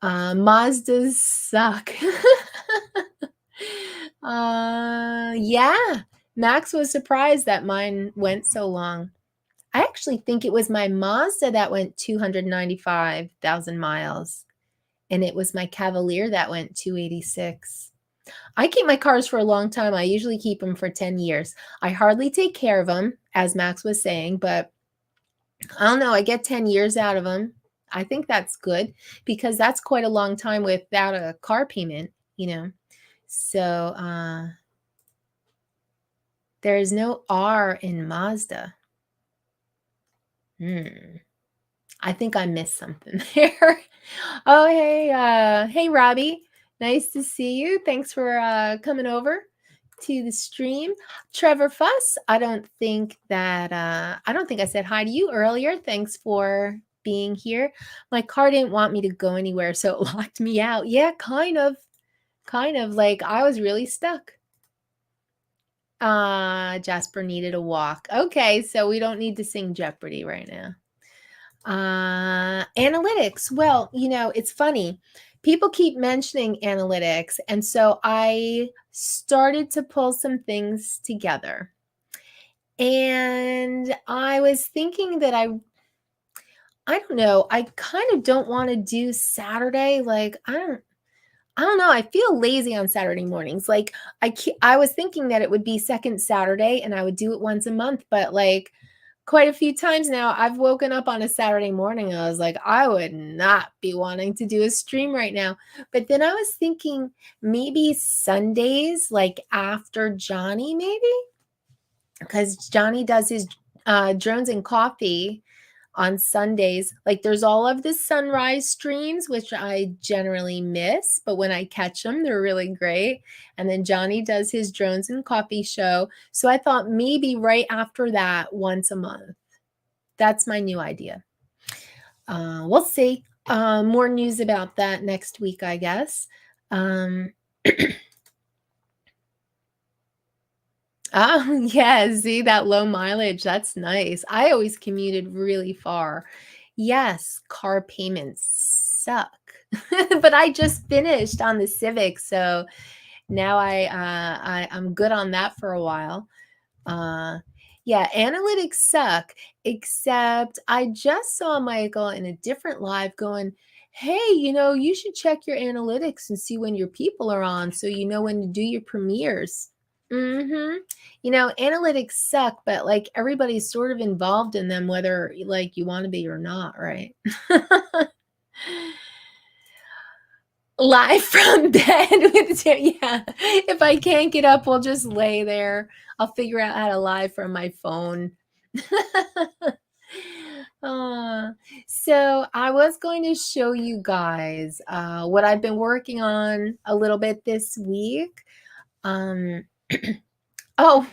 Mazdas suck. Yeah, Max was surprised that mine went so long. I actually think it was my Mazda that went 295,000 miles, and it was my Cavalier that went 286. I keep my cars for a long time. I usually keep them for 10 years. I hardly take care of them, as Max was saying, but I don't know. I get 10 years out of them. I think that's good because that's quite a long time without a car payment, So there is no R in Mazda. I think I missed something there. Oh, hey, Robbie. Nice to see you. Thanks for coming over to the stream. Trevor Fuss, I don't think I said hi to you earlier. Thanks for being here. My car didn't want me to go anywhere, so it locked me out. Yeah, kind of like I was really stuck. Jasper needed a walk. Okay, so we don't need to sing Jeopardy right now. Analytics. Well, it's funny. People keep mentioning analytics, and so I started to pull some things together. And I was thinking that I don't know, I kind of don't want to do Saturday. Like, I don't know. I feel lazy on Saturday mornings. Like, I was thinking that it would be second Saturday and I would do it once a month, but like quite a few times now I've woken up on a Saturday morning and I was like, I would not be wanting to do a stream right now. But then I was thinking maybe Sundays, like after Johnny, maybe, because Johnny does his drones and coffee on Sundays. Like, there's all of the sunrise streams, which I generally miss, but when I catch them, they're really great. And then Johnny does his drones and coffee show. So I thought maybe right after that, once a month. That's my new idea. We'll see. More news about that next week, I guess. Oh, yeah. See that low mileage? That's nice. I always commuted really far. Yes, car payments suck. But I just finished on the Civic, so now I'm good on that for a while. Yeah, analytics suck, except I just saw Michael in a different live going, hey, you should check your analytics and see when your people are on so you know when to do your premieres. Analytics suck, but like everybody's sort of involved in them, whether like you want to be or not, right? Live from bed with yeah. If I can't get up, we'll just lay there. I'll figure out how to live from my phone. So I was going to show you guys what I've been working on a little bit this week. Oh,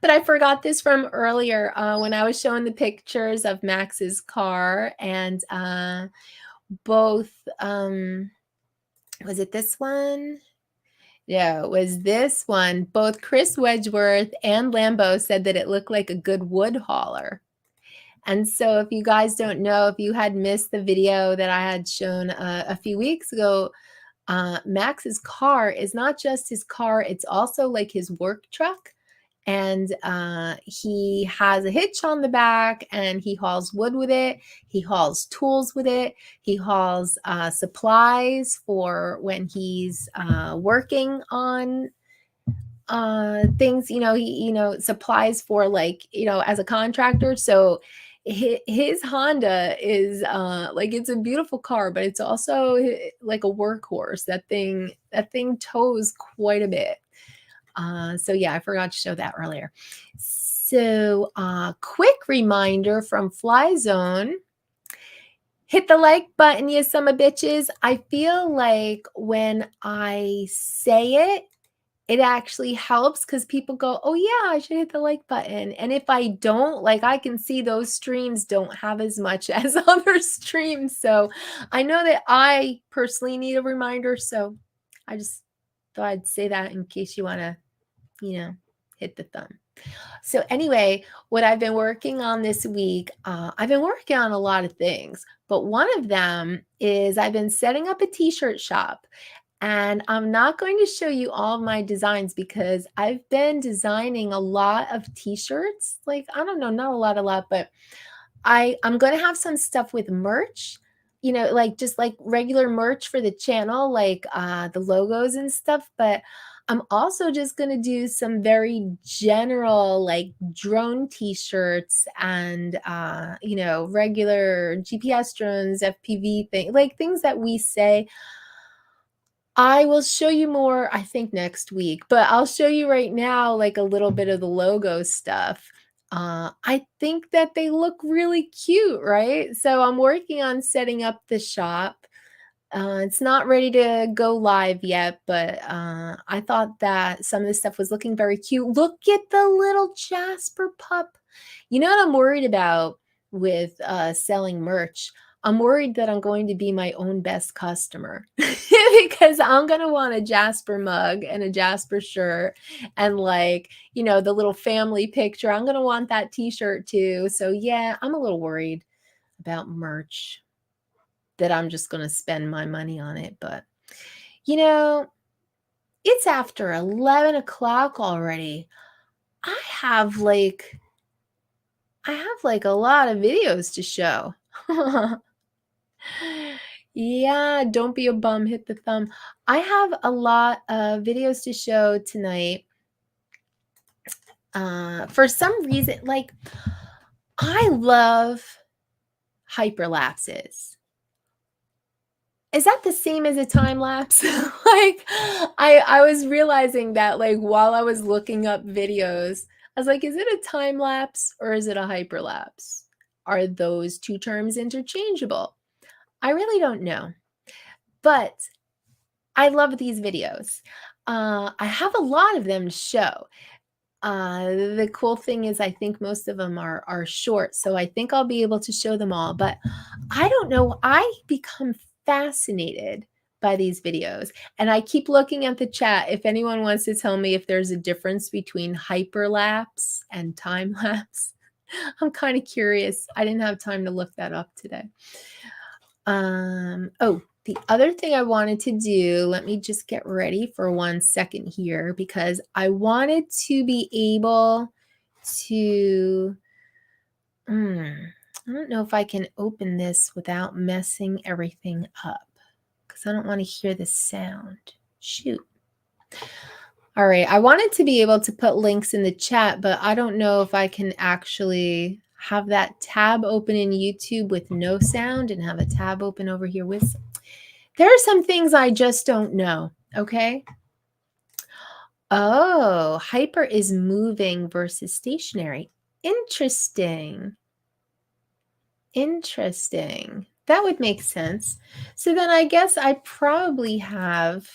but I forgot this from earlier when I was showing the pictures of Max's car, and both was it this one? Yeah, it was this one. Both Chris Wedgeworth and Lambeau said that it looked like a good wood hauler. And so if you guys don't know, if you had missed the video that I had shown a few weeks ago, Max's car is not just his car, it's also like his work truck. And he has a hitch on the back and he hauls wood with it. He hauls tools with it. He hauls supplies for when he's working on things, supplies for like, as a contractor. So his Honda is like, it's a beautiful car, but it's also like a workhorse. That thing tows quite a bit. So yeah, I forgot to show that earlier. So quick reminder from Fly Zone. Hit the like button, you summer bitches. I feel like when I say it, it actually helps because people go, oh yeah, I should hit the like button. And if I don't, like, I can see those streams don't have as much as other streams. So I know that I personally need a reminder. So I just thought I'd say that in case you want to, hit the thumb. So anyway, what I've been working on this week, I've been working on a lot of things, but one of them is I've been setting up a t-shirt shop. And I'm not going to show you all of my designs because I've been designing a lot of t-shirts. Like, I don't know, not a lot, but I'm going to have some stuff with merch, like just like regular merch for the channel, like the logos and stuff. But I'm also just going to do some very general, like drone t-shirts and, regular GPS drones, FPV thing, like things that we say. I will show you more, I think, next week, but I'll show you right now, like a little bit of the logo stuff. I think that they look really cute, right? So I'm working on setting up the shop. It's not ready to go live yet, but I thought that some of this stuff was looking very cute. Look at the little Jasper pup. You know what I'm worried about with selling merch? I'm worried that I'm going to be my own best customer because I'm going to want a Jasper mug and a Jasper shirt and like, the little family picture. I'm going to want that t-shirt too. So yeah, I'm a little worried about merch, that I'm just going to spend my money on it. But, it's after 11 o'clock already. I have like a lot of videos to show. Yeah, don't be a bum, hit the thumb. I have a lot of videos to show tonight. For some reason, like, I love hyperlapses. Is that the same as a time lapse? Like, I was realizing that, like, while I was looking up videos, I was like, is it a time lapse or is it a hyperlapse? Are those two terms interchangeable? I really don't know, but I love these videos. I have a lot of them to show. The cool thing is I think most of them are short, so I think I'll be able to show them all, but I don't know. I become fascinated by these videos, and I keep looking at the chat if anyone wants to tell me if there's a difference between hyperlapse and time lapse. I'm kind of curious. I didn't have time to look that up today. Oh, the other thing I wanted to do, let me just get ready for 1 second here because I wanted to be able to, I don't know if I can open this without messing everything up because I don't want to hear the sound. Shoot. All right. I wanted to be able to put links in the chat, but I don't know if I can actually have that tab open in YouTube with no sound and have a tab open over here with. There are some things I just don't know. Okay. Oh, hyper is moving versus stationary. Interesting. Interesting. That would make sense. So then I guess I probably have.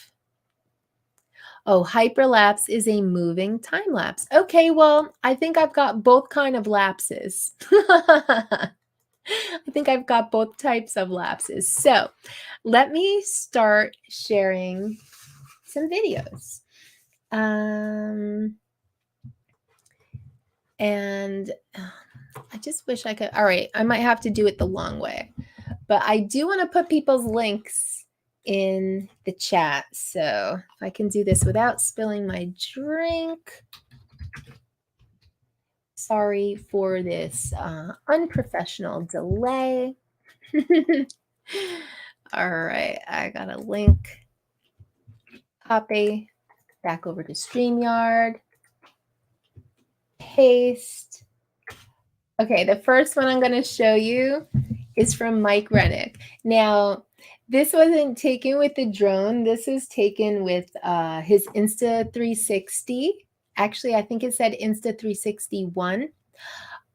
Oh, hyperlapse is a moving time lapse. Okay, well, I think I've got both kind of lapses. I think I've got both types of lapses. So let me start sharing some videos. And I just wish I could. All right, I might have to do it the long way, but I do want to put people's links in the chat. So if I can do this without spilling my drink. Sorry for this unprofessional delay. All right, I got a link. Copy. Back over to Streamyard. Paste. Okay, the first one I'm going to show you is from Mike Rennick. Now, this wasn't taken with the drone. This is taken with his Insta360. Actually, I think it said Insta360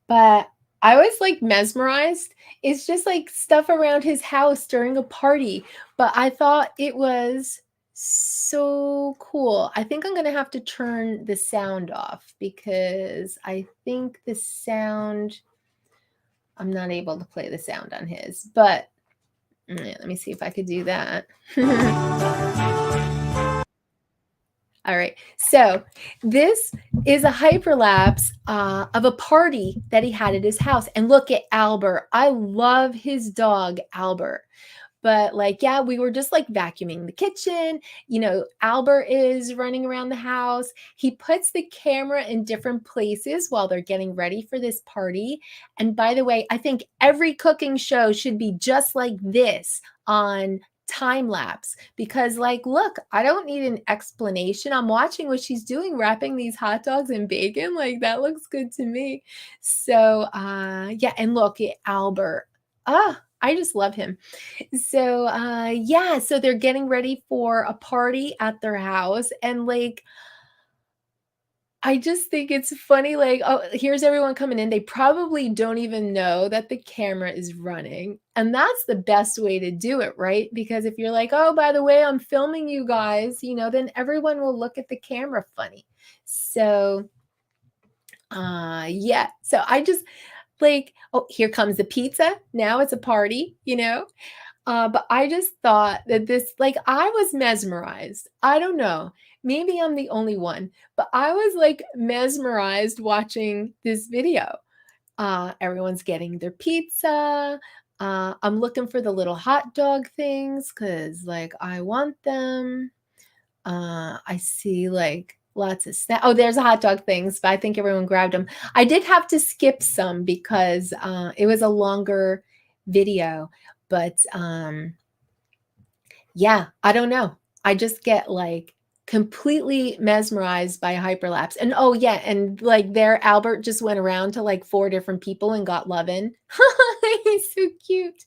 but I was like mesmerized. It's just like stuff around his house during a party, but I thought it was so cool. I think I'm going to have to turn the sound off because I think the sound, I'm not able to play the sound on his, but let me see if I could do that. All right, so this is a hyperlapse of a party that he had at his house. And look at Albert. I love his dog, Albert. But like, yeah, we were just like vacuuming the kitchen. You know, Albert is running around the house. He puts the camera in different places while they're getting ready for this party. And by the way, I think every cooking show should be just like this on time lapse, because like, look, I don't need an explanation. I'm watching what she's doing, wrapping these hot dogs in bacon. Like, that looks good to me. So yeah, and look at Albert. I just love him. So yeah, so they're getting ready for a party at their house, and like, I just think it's funny, like, oh, here's everyone coming in. They probably don't even know that the camera is running. And that's the best way to do it, right? Because if you're like, oh, by the way, I'm filming you guys, you know, then everyone will look at the camera funny. So, yeah. So I just like, oh, here comes the pizza. Now it's a party, you know? But I just thought that this, like, I was mesmerized. I don't know. Maybe I'm the only one, but I was like mesmerized watching this video. Everyone's getting their pizza. I'm looking for the little hot dog things because, like, I want them. I see like lots of snacks. Oh, there's a hot dog things, but I think everyone grabbed them. I did have to skip some because it was a longer video. But yeah, I don't know. I just get like completely mesmerized by hyperlapse. And oh yeah, and like there, Albert just went around to like 4 different people and got lovin'. He's so cute.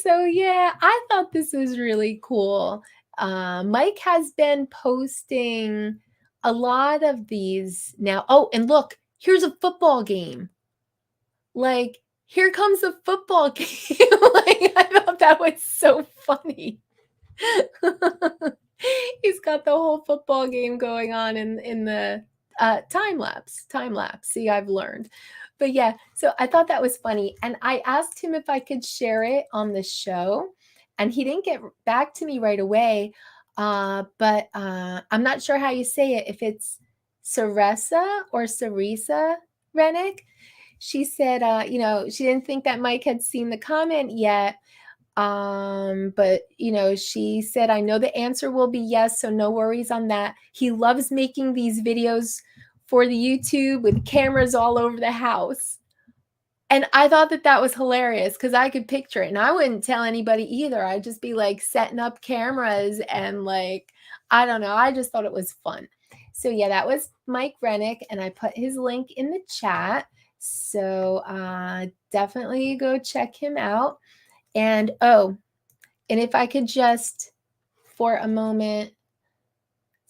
So yeah, I thought this was really cool. Mike has been posting a lot of these now. Oh, and look, here's a football game. Like, here comes a football game. Like, I thought that was so funny. He's got the whole football game going on in the time lapse. See, I've learned. But yeah, so I thought that was funny. And I asked him if I could share it on the show. And he didn't get back to me right away. But I'm not sure how you say it. If it's Saresa or Sarisa Rennick. She said, you know, she didn't think that Mike had seen the comment yet. But, you know, she said, I know the answer will be yes, so no worries on that. He loves making these videos for the YouTube with cameras all over the house. And I thought that that was hilarious because I could picture it. And I wouldn't tell anybody either. I'd just be like setting up cameras and like, I don't know. I just thought it was fun. So yeah, that was Mike Rennick. And I put his link in the chat. So definitely go check him out. And oh, and if I could just for a moment,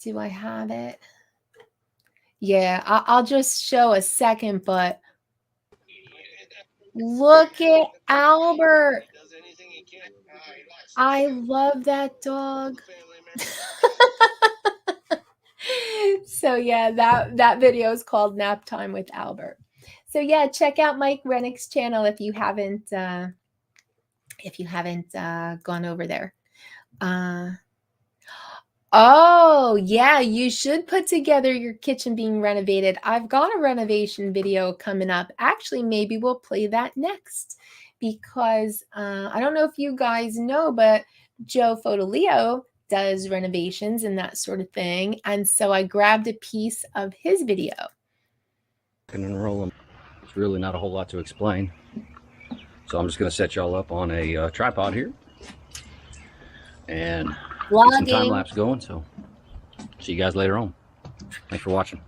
do I have it? Yeah, I'll just show a second, but look at Albert. I love that dog. So yeah, that video is called Nap Time with Albert. So yeah, check out Mike Rennick's channel if you haven't gone over there. Oh, yeah, you should put together your kitchen being renovated. I've got a renovation video coming up. Actually, maybe we'll play that next because I don't know if you guys know, but Joe Fotoleo does renovations and that sort of thing. And so I grabbed a piece of his video. And enroll them. It's really not a whole lot to explain. So I'm just going to set y'all up on a tripod here. And get some time lapse going. So see you guys later on. Thanks for watching.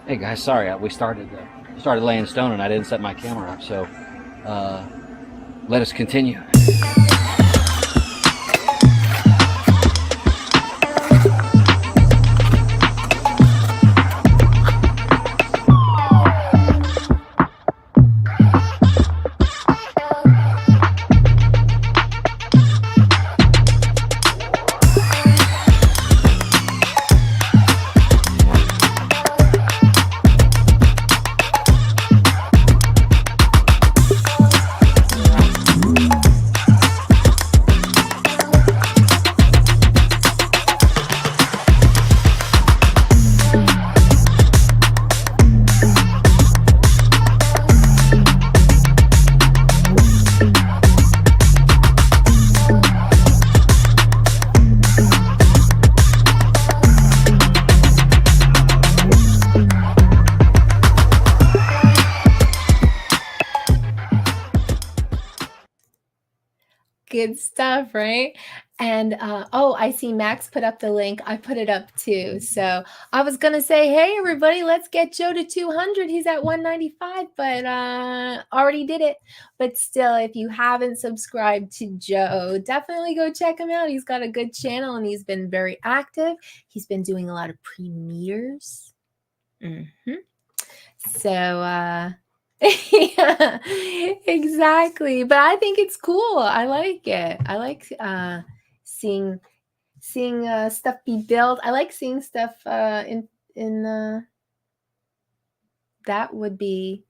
Hey guys, sorry, we started laying stone and I didn't set my camera up, so let us continue. Good stuff, right? And oh, I see Max put up the link. I put it up too. So I was gonna say, hey everybody, let's get Joe to 200. He's at 195, but already did it. But still, if you haven't subscribed to Joe, definitely go check him out. He's got a good channel and he's been very active. He's been doing a lot of premieres. So yeah, exactly. But I think it's cool. I like it. I like seeing stuff be built. I like seeing stuff in that would be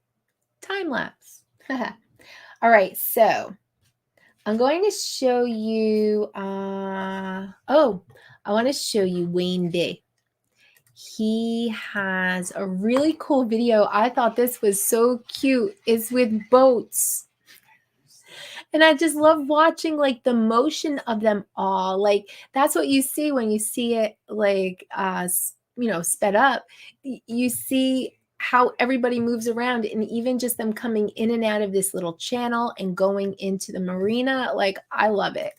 time lapse. All right, so I'm going to show you. Oh, I want to show you Wayne Day. He has a really cool video. I thought this was so cute. It's with boats. And I just love watching like the motion of them all. Like that's what you see when you see it like, you know, sped up. You see how everybody moves around and even just them coming in and out of this little channel and going into the marina. Like I love it.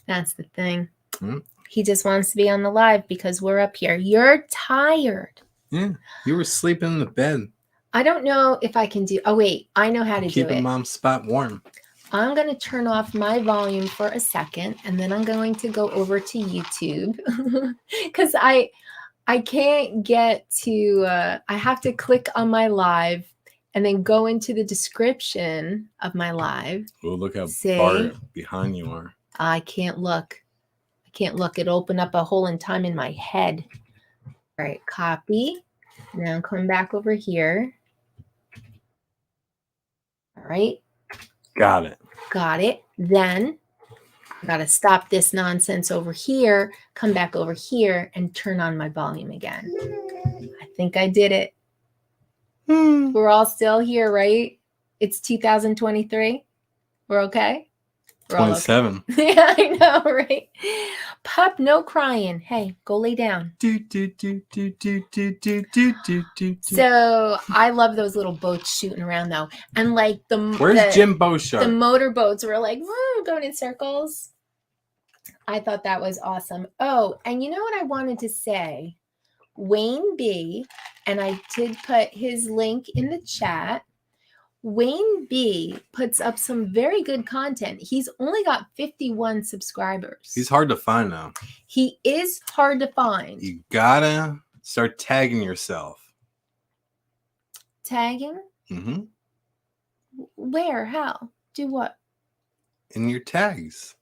That's the thing. He just wants to be on the live because we're up here. You're tired. Yeah, you were sleeping in the bed. I don't know if I can do. Oh wait, I know how to do Keeping it. mom's spot warm. I'm going to turn off my volume for a second, and then I'm going to go over to YouTube because I can't get to. I have to click on my live and then go into the description of my live. Oh, look how See? far behind you are. I can't look. I can't look. It'll open up a hole in time in my head. All right, copy. Now come back over here. All right. Got it. Got it. Then I got to stop this nonsense over here, come back over here, and turn on my volume again. I think I did it. We're all still here, right? It's 2023. We're okay? We're all okay. 27. Yeah, I know, right? Pup, no crying. Hey, go lay down. So I love those little boats shooting around though. And like Where's Jim Bouchard? The motor boats were like woo, going in circles. I thought that was awesome. Oh, and you know what I wanted to say? Wayne B, and I did put his link in the chat. Wayne B puts up some very good content. He's only got 51 subscribers. He's hard to find now. He is hard to find. You gotta start tagging yourself. Tagging? Mm-hmm. Where? How? Do what? In your tags.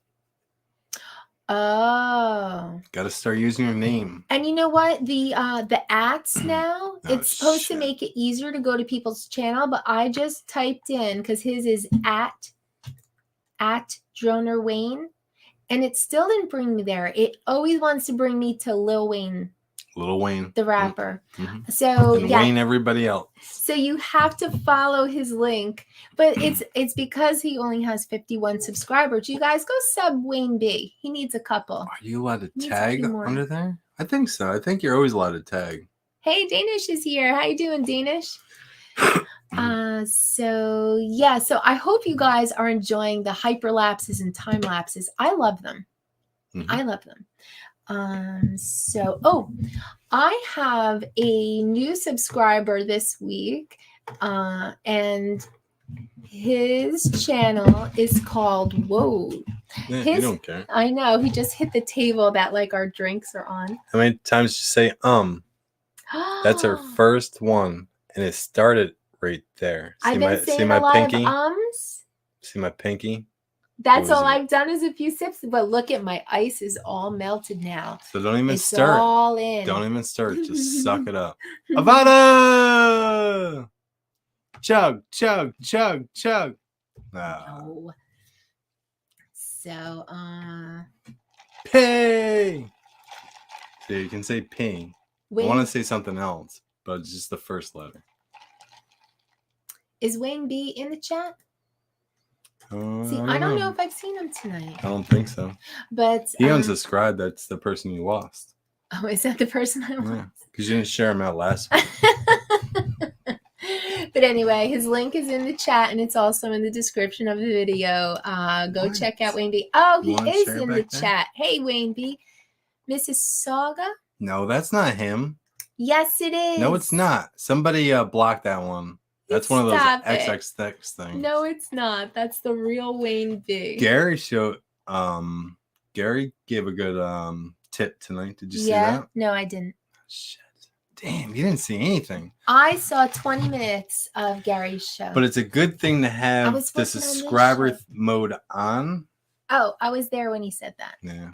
Oh. Gotta start using your name. And you know what? The ats now, it's supposed to make it easier to go to people's channel, but I just typed in because his is at Droner Wayne, and it still didn't bring me there. It always wants to bring me to Lil Wayne. Lil Wayne. The rapper. Mm-hmm. So and yeah. Wayne everybody else. So you have to follow his link, but it's because he only has 51 subscribers. You guys go sub Wayne B. He needs a couple. Are you allowed to tag under there? I think so. I think you're always allowed to tag. Hey, Danish is here. How you doing, Danish? So yeah, so I hope you guys are enjoying the hyperlapses and time lapses. I love them. Mm-hmm. I love them. I have a new subscriber this week, and his channel is called Whoa. Yeah, you don't care. I know, he just hit the table that like our drinks are on. How many times did you say That's our first one, and it started right there. See my pinky? See my pinky? That's all I've done is a few sips, but look at my ice is all melted now. So don't even stir. All in. Don't even stir. Just suck it up. Avada! Chug, chug, chug, chug. No. So, ping. So you can say ping. Wayne, I want to say something else, but it's just the first letter. Is Wayne B in the chat? See, I don't know if I've seen him tonight. I don't think so. But he unsubscribed. That's the person you lost. Oh, is that the person I lost? Yeah, because you didn't share him out last week. But anyway, his link is in the chat, and it's also in the description of the video. Go check out Wayne B. Oh, he is in the chat. Hey, Wayne B. Mrs. Saga? No, that's not him. Yes, it is. No, it's not. Somebody blocked that one. That's one of those XX things. No, it's not. That's the real Wayne B. Gary gave a good tip tonight. Did you see that? No, I didn't. Shit. Damn, you didn't see anything. I saw 20 minutes of Gary's show. But it's a good thing to have the subscriber mode on. Oh, I was there when he said that. Yeah.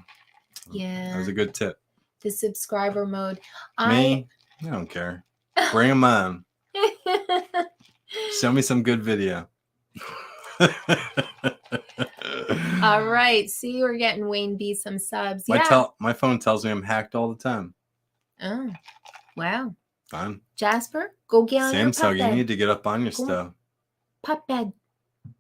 Yeah. That was a good tip. The subscriber mode. Me? I don't care. Bring them on. Show me some good video. All right. See, we're getting Wayne B some subs. My phone tells me I'm hacked all the time. Oh, wow. Fine. Jasper, go get on your pup bed. You need to get up on your stuff. Pup bed.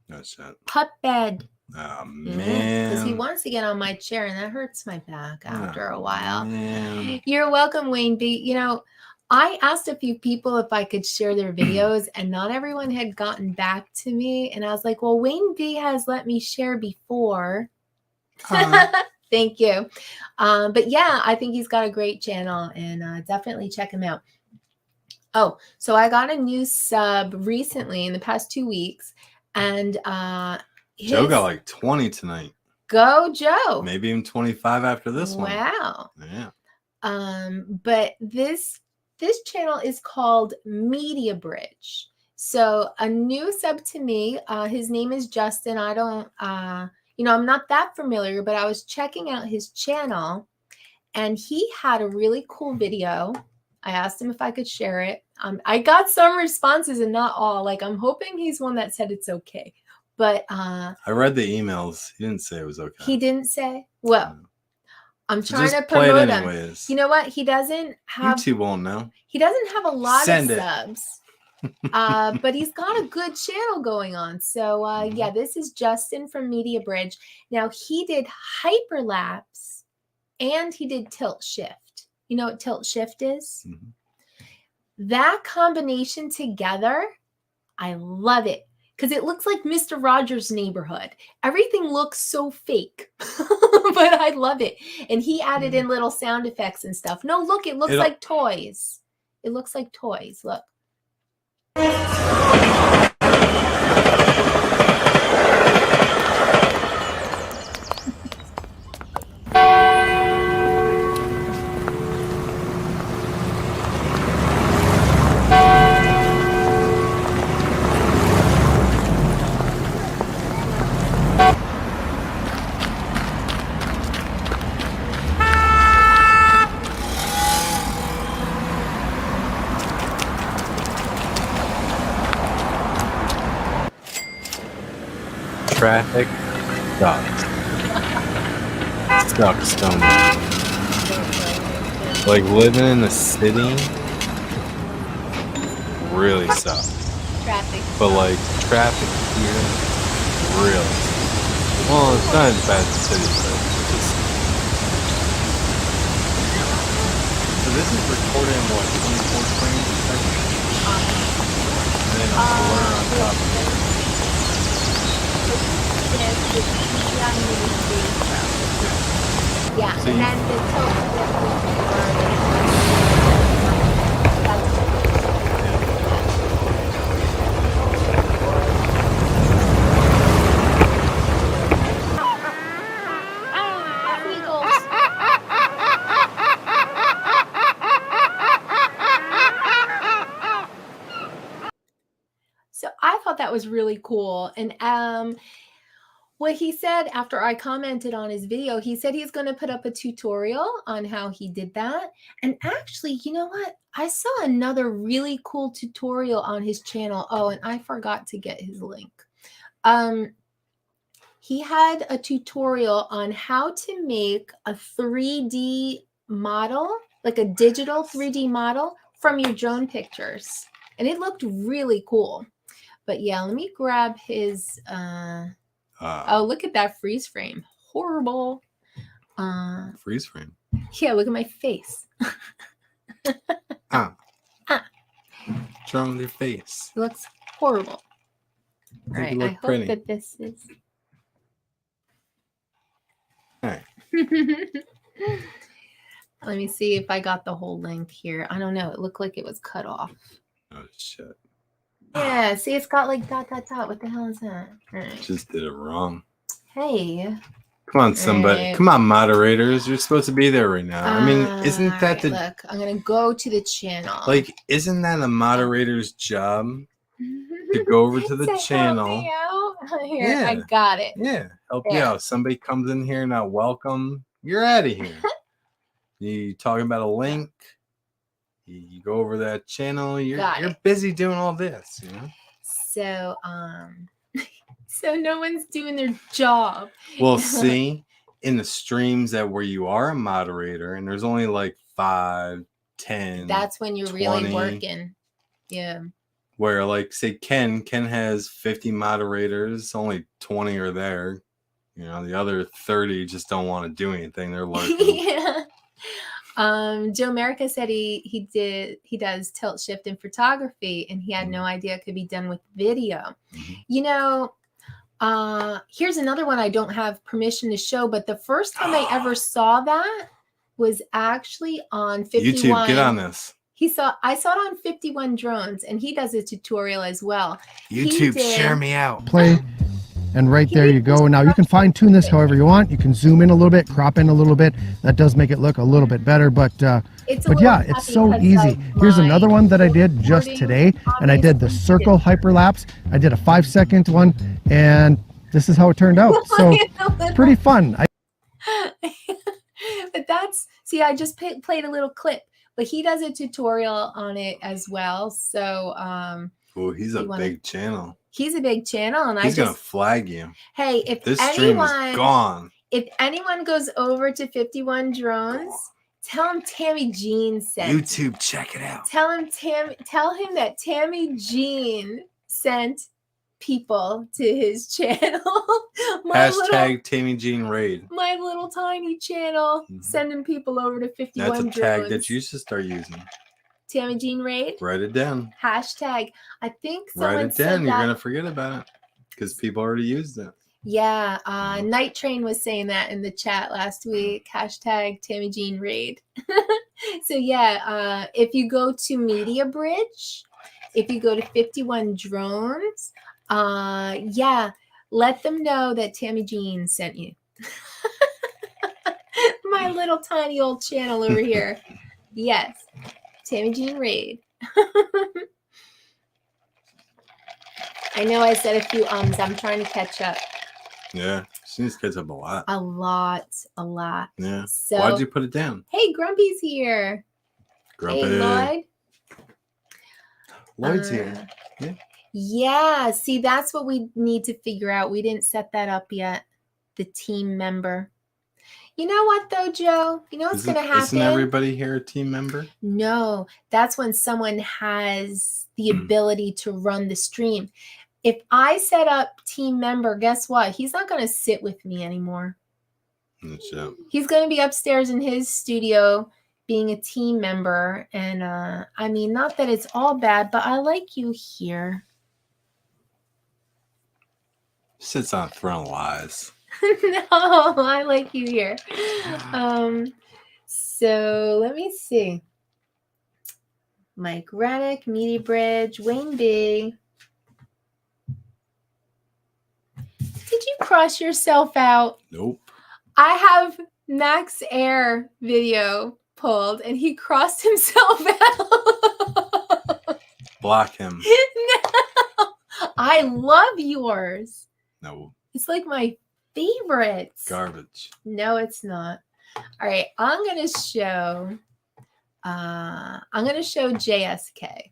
No shit. Pup bed. Oh, man. Because he wants to get on my chair, and that hurts my back after a while. Man. You're welcome, Wayne B. You know, I asked a few people if I could share their videos, and not everyone had gotten back to me. And I was like, well, Wayne B has let me share before. Thank you. But yeah, I think he's got a great channel, and definitely check him out. Oh, so I got a new sub recently in the past 2 weeks, and Joe got like 20 tonight. Go Joe. Maybe even 25 after this one. Wow. Yeah. But this channel is called Media Bridge. So a new sub to me, his name is Justin. I don't, I'm not that familiar, but I was checking out his channel, and he had a really cool video. I asked him if I could share it. I got some responses and not all. Like, I'm hoping he's one that said it's okay. But I read the emails. He didn't say it was okay. He didn't say? Well, I'm trying to play promote it him. anyways. You know what? He doesn't have YouTube won't know. He doesn't have a lot Send of it. subs. But he's got a good channel going on. So yeah, this is Justin from Media Bridge. Now he did hyperlapse and he did tilt shift. You know what tilt shift is? That combination together, I love it. Because it looks like Mr. Rogers' Neighborhood. Everything looks so fake, but I love it. And he added in little sound effects and stuff. No, look, it looks like toys. It looks like toys. Look. Traffic sucks so much. Like living in the city really sucks. Traffic. But like traffic here really sucks. Well, it's not as bad as the city, but it's just. So this is recorded in what, 24 frames a second? And then a blur on top of it. Yeah, So and then the tilt So I thought that was really cool. And what he said after I commented on his video, he said he's going to put up a tutorial on how he did that. And actually, you know what? I saw another really cool tutorial on his channel. Oh, and I forgot to get his link. He had a tutorial on how to make a 3D model, like a digital 3D model from your drone pictures. And it looked really cool. But yeah, let me grab his... oh, look at that freeze frame. Horrible. Freeze frame. Yeah, look at my face. What's wrong with your face? It looks horrible. All right, look I pretty. hope that this is... All right. Let me see if I got the whole link here. I don't know. It looked like it was cut off. Oh, shit. Yeah, see, it's got like ... What the hell is that? All right. Just did it wrong. Hey. Come on, somebody. Right. Come on, moderators. You're supposed to be there right now. I mean, isn't that right, the... Look, I'm going to go to the channel. Like, isn't that a moderator's job? To go over to the To channel. help me out? Here, Yeah. I got it. Yeah, help you Yeah. out. Somebody comes in here not welcome, you're out of here. You talking about a link, you go over that channel, you're busy doing all this, you know? So so no one's doing their job. Well, see, in the streams that where you are a moderator and there's only like 5, 10, that's when you're 20, really working. Yeah. Where like say Ken has 50 moderators, only 20 are there. You know, the other 30 just don't want to do anything. They're lurking. Yeah. Joe Merica said he does tilt shift in photography, and he had no idea it could be done with video. You know, here's another one I don't have permission to show, but the first time I ever saw that was actually on 51. YouTube, get on this. I saw it on 51 Drones, and he does a tutorial as well. YouTube, share me out. Play, and right there you go. Now you can fine tune this however you want. You can zoom in a little bit, crop in a little bit. That does make it look a little bit better, but yeah, it's so easy. Here's another one that I did just today, and I did the circle hyperlapse. I did a 5-second one, and this is how it turned out. So it's pretty fun. But see, I just played a little clip, but he does a tutorial on it as well. So, Oh, he's a big channel. He's a big channel, and he's gonna flag you. Hey, if this stream is gone, if anyone goes over to 51 Drones, tell him Tammie Jean sent. YouTube, check it out. Tell him that Tammie Jean sent people to his channel. Hashtag Tammie Jean raid. My little tiny channel, sending people over to 51 Drones. That's a tag that you should start using. Tammie Jean raid. Write it down. Hashtag. I think someone write it down. You're gonna forget about it because people already used it. Yeah, Night Train was saying that in the chat last week. Hashtag Tammie Jean raid. So yeah, if you go to Media Bridge, if you go to 51 Drones, yeah, let them know that Tammie Jean sent you. My little tiny old channel over here. Yes, Tammie Jean raid. I know I said a few ums. I'm trying to catch up. Yeah, she needs to catch up a lot. A lot. Yeah. So, why'd you put it down? Hey, Grumpy's here. Grumpy. Hey, Lloyd. Lloyd's here. Yeah. Yeah. See, that's what we need to figure out. We didn't set that up yet. The team member. You know what, though, Joe? You know what's going to happen? Isn't everybody here a team member? No. That's when someone has the ability to run the stream. If I set up team member, guess what? He's not going to sit with me anymore. He's going to be upstairs in his studio being a team member. And I mean, not that it's all bad, but I like you here. Sits on a throne of lies. No, I like you here. So let me see. Mike Rennick, Meaty Bridge, Wayne B. Did you cross yourself out? Nope. I have Max Air video pulled and he crossed himself out. Block him. No. I love yours. No. It's like my favorite. Garbage. No, it's not. All right, I'm gonna show JSK.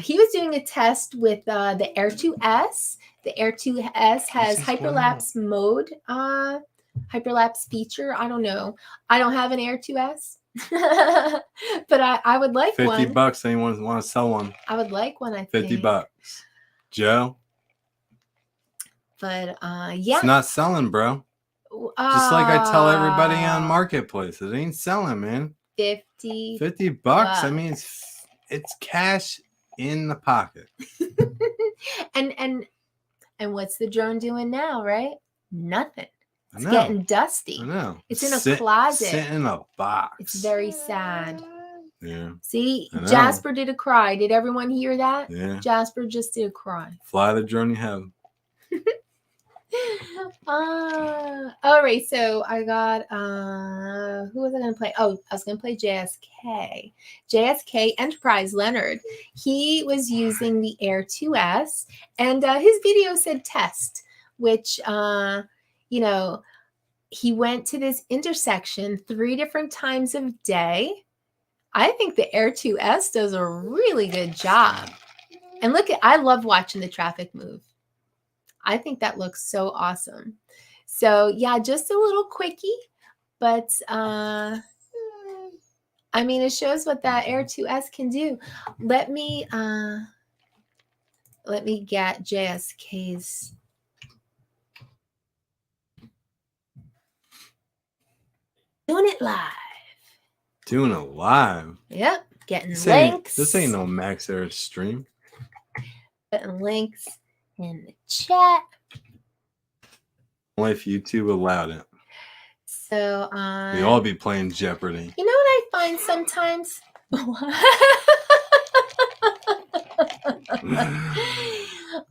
He was doing a test with the Air 2S. The Air 2S has hyperlapse mode, hyperlapse feature. I don't know. I don't have an Air 2S, but I would like one. $50. Anyone want to sell one? I would like one. I think $50. Joe. But yeah, it's not selling, bro. Just like I tell everybody on Marketplace, it ain't selling, man. $50. I mean, it's cash in the pocket. and what's the drone doing now, right? Nothing. It's getting dusty. I know. It's in a closet. Sitting in a box. It's very sad. Yeah. See, Jasper did a cry. Did everyone hear that? Yeah. Jasper just did a cry. Fly the drone you have. All right, so I got who was I gonna play? Oh, I was gonna play JSK Enterprise Leonard. He was using the Air 2S, and his video said test, which you know, he went to this intersection 3 different times of day. I think the Air 2S does a really good job. And look I love watching the traffic move. I think that looks so awesome. So yeah, just a little quickie, but I mean, it shows what that Air 2S can do. Let me get JSK's. Doing it live. Doing it live. Yep, getting links. This ain't no maxair stream. Putting links in the chat. Only if YouTube allowed it. So we all be playing Jeopardy. You know what I find sometimes?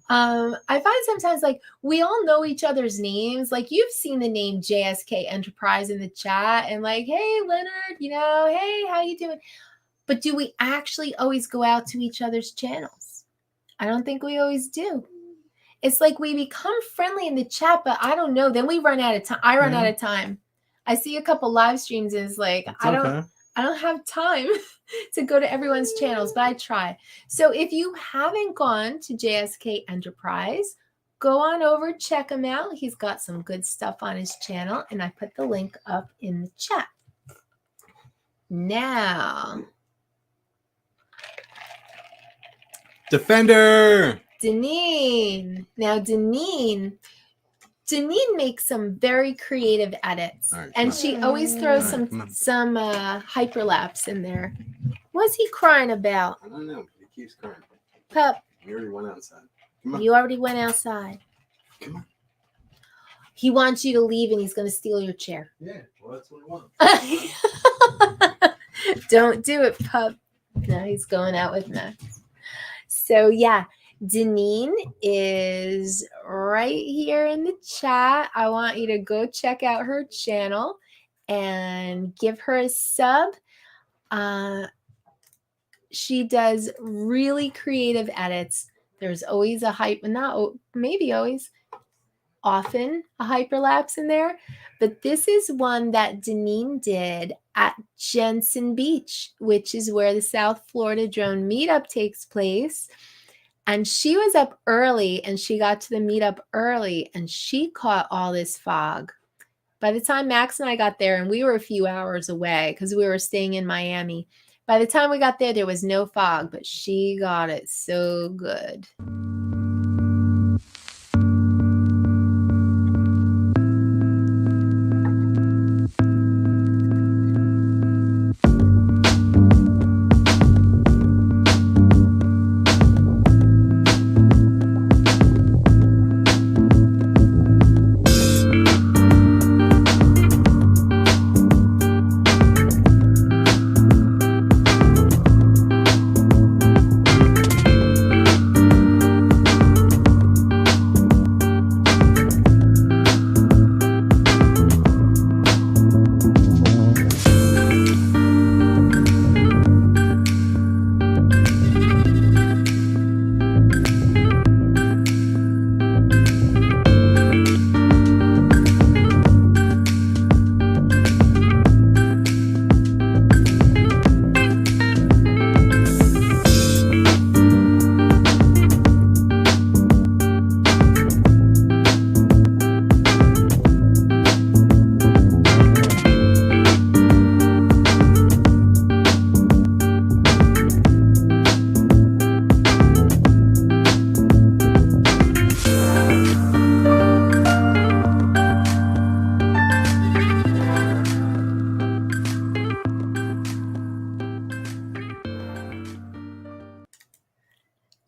I find sometimes like we all know each other's names. Like you've seen the name JSK Enterprise in the chat and like, hey, Leonard, you know, hey, how you doing? But do we actually always go out to each other's channels? I don't think we always do. It's like we become friendly in the chat, but I don't know. Then we run out of time. I run out of time. I see a couple live streams and it's like, I don't have time to go to everyone's channels, but I try. So if you haven't gone to JSK Enterprise, go on over, check him out. He's got some good stuff on his channel, and I put the link up in the chat. Now, Defender. Deneen. Now, Deneen makes some very creative edits, right, and she always throws some hyperlapse in there. What's he crying about? I don't know. He keeps crying. Pup, You already went outside. Come on. you already went outside. Come on. He wants you to leave, and he's going to steal your chair. Yeah, well, that's what I want. Don't do it, pup. No, he's going out with Max. So, yeah. Deneen is right here in the chat. I want you to go check out her channel and give her a sub. She does really creative edits. There's always a often a hyperlapse in there. But this is one that Deneen did at Jensen Beach, which is where the South Florida Drone Meetup takes place. And she was up early and she got to the meetup early and she caught all this fog. By the time Max and I got there, and we were a few hours away because we were staying in Miami. By the time we got there was no fog, but she got it so good.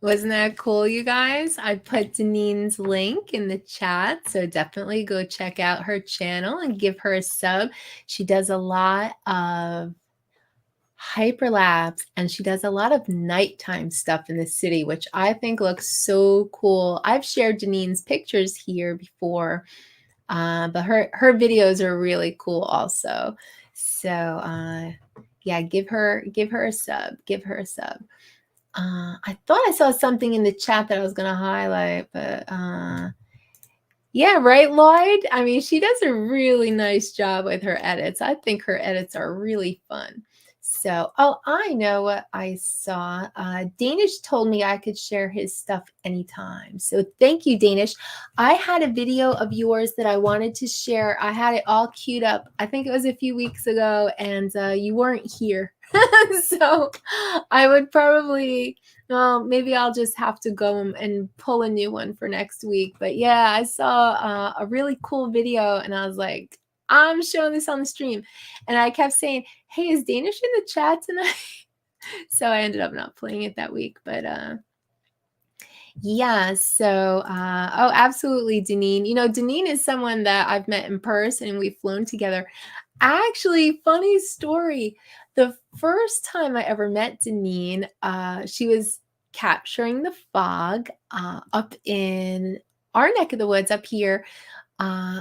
Wasn't that cool, you guys? I put Deneen's link in the chat, so definitely go check out her channel and give her a sub. She does a lot of hyperlapse and she does a lot of nighttime stuff in the city, which I think looks so cool. I've shared Deneen's pictures here before, but her videos are really cool also. So yeah, give her a sub. Give her a sub. I thought I saw something in the chat that I was going to highlight, but yeah, right, Lloyd? I mean, she does a really nice job with her edits. I think her edits are really fun. So, oh, I know what I saw. Danish told me I could share his stuff anytime. So thank you, Danish. I had a video of yours that I wanted to share. I had it all queued up. I think it was a few weeks ago, and you weren't here. So I would probably, well, maybe I'll just have to go and pull a new one for next week. But yeah, I saw a really cool video and I was like, I'm showing this on the stream. And I kept saying, hey, is Danish in the chat tonight? So I ended up not playing it that week. But yeah, so, oh, absolutely, Deneen. You know, Deneen is someone that I've met in person and we've flown together. Actually, funny story. the first time I ever met Deneen, she was capturing the fog up in our neck of the woods up here.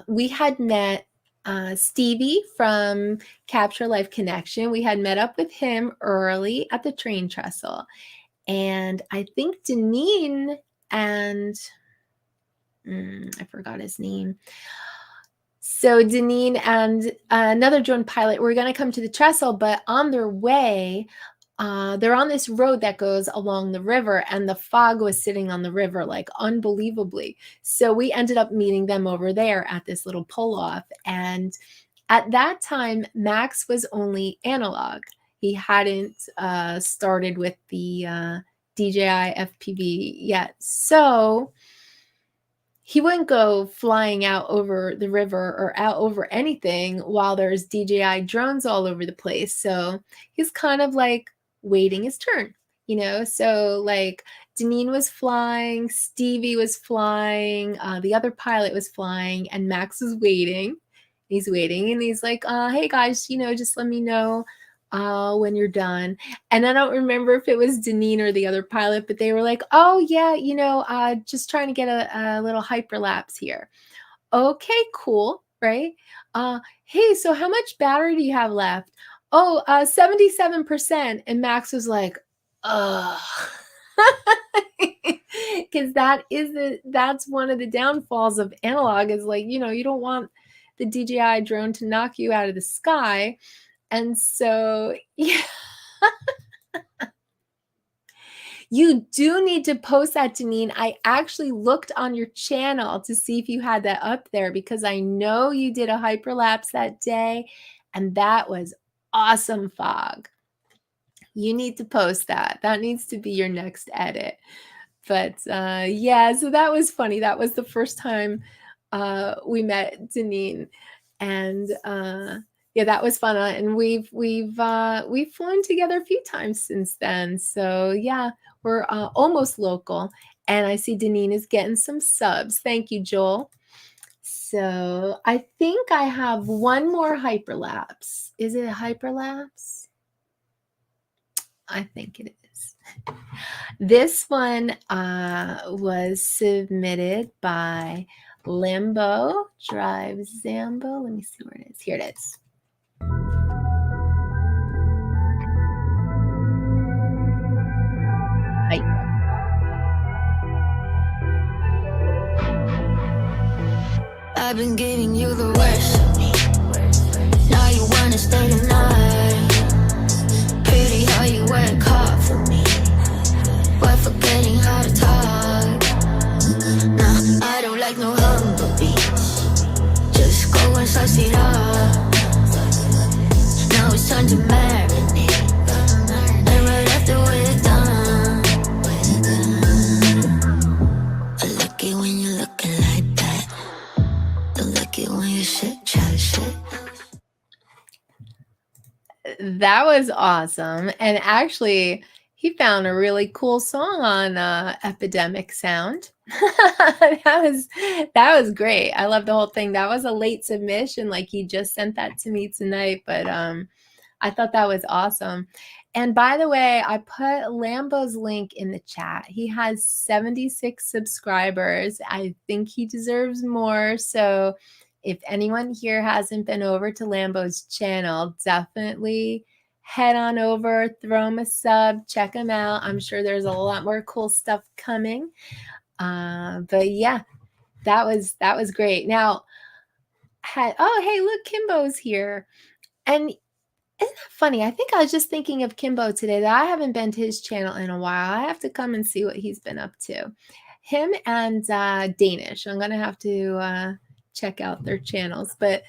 We had met Stevie from Capture Life Connection. We had met up with him early at the train trestle. And I think Deneen and I forgot his name. So Deneen and another drone pilot were going to come to the trestle, but on their way, they're on this road that goes along the river, and the fog was sitting on the river like unbelievably. So we ended up meeting them over there at this little pull-off. And at that time, Max was only analog. He hadn't started with the DJI FPV yet. So he wouldn't go flying out over the river or out over anything while there's DJI drones all over the place. So he's kind of like waiting his turn, you know? So like Deneen was flying, Stevie was flying, the other pilot was flying, and Max was waiting. He's waiting and he's like, hey guys, you know, just let me know when you're done. And I don't remember if it was Deneen or the other pilot, but they were like, oh yeah, you know, just trying to get a little hyperlapse here. Okay, cool, right? Hey, so how much battery do you have left? Oh, 77%. And Max was like, ugh. Because that's one of the downfalls of analog is like, you know, you don't want the DJI drone to knock you out of the sky. And so, yeah, you do need to post that, Deneen. I actually looked on your channel to see if you had that up there because I know you did a hyperlapse that day, and that was awesome fog. You need to post that. That needs to be your next edit. But yeah, so that was funny. That was the first time we met Deneen, and yeah, that was fun. And we've flown together a few times since then. So yeah, we're almost local. And I see Deneen is getting some subs. Thank you, Joel. So I think I have one more hyperlapse. Is it a hyperlapse? I think it is. This one was submitted by Limbo Drive Zambo. Let me see where it is. Here it is. I've been giving you the worst of me. Now you wanna stay tonight. Pretty how you work hard for me. We're forgetting how to talk. Nah, I don't like no humble beats. Just go and suss it up. Now it's time to marinate. And right after we're done, I like it when you're looking like that. Don't like it when you shit, try to shit. That was awesome. And actually, he found a really cool song on Epidemic Sound. that was great. I love the whole thing. That was a late submission. Like he just sent that to me tonight, but I thought that was awesome. And by the way, I put Lambo's link in the chat. He has 76 subscribers. I think he deserves more. So if anyone here hasn't been over to Lambo's channel, definitely head on over, throw him a sub, check him out. I'm sure there's a lot more cool stuff coming. But yeah, that was great. Now, oh, hey, look, Kimbo's here. And isn't that funny? I think I was just thinking of Kimbo today that I haven't been to his channel in a while. I have to come and see what he's been up to. Him and Danish. I'm going to have to check out their channels. But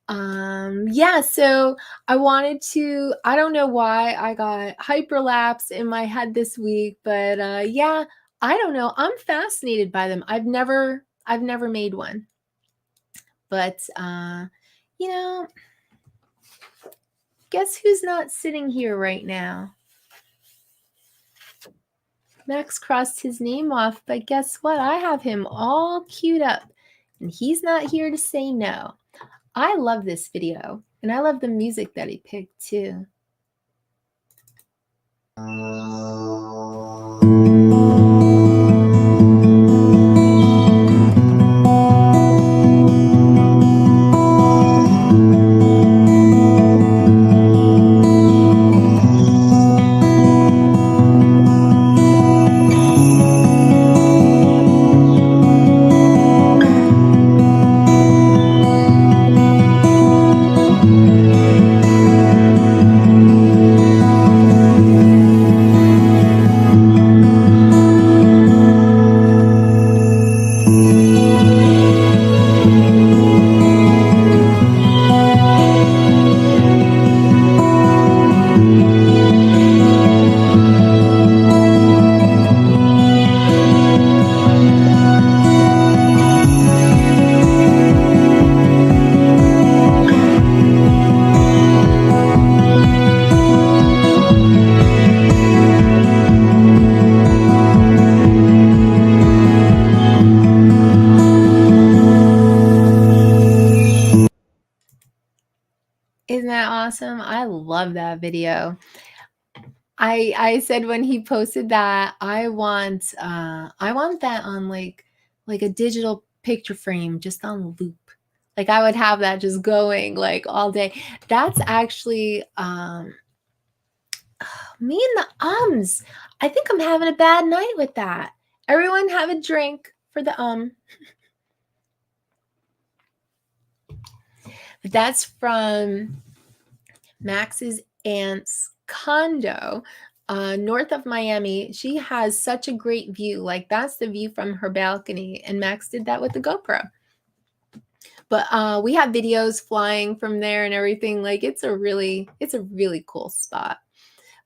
yeah, so I wanted to, I don't know why I got hyperlapse in my head this week, but yeah, I don't know. I'm fascinated by them. I've never made one. But you know, guess who's not sitting here right now? Max crossed his name off, but guess what? I have him all queued up, and he's not here to say no. I love this video, and I love the music that he picked too. Isn't that awesome? I love that video. I said when he posted that, I want that on like a digital picture frame just on loop. Like I would have that just going like all day. That's actually me and the ums. I think I'm having a bad night with that. Everyone have a drink for the But that's from Max's aunt's condo north of Miami. She has such a great view. Like that's the view from her balcony. And Max did that with the GoPro. But we have videos flying from there and everything. Like it's a really cool spot.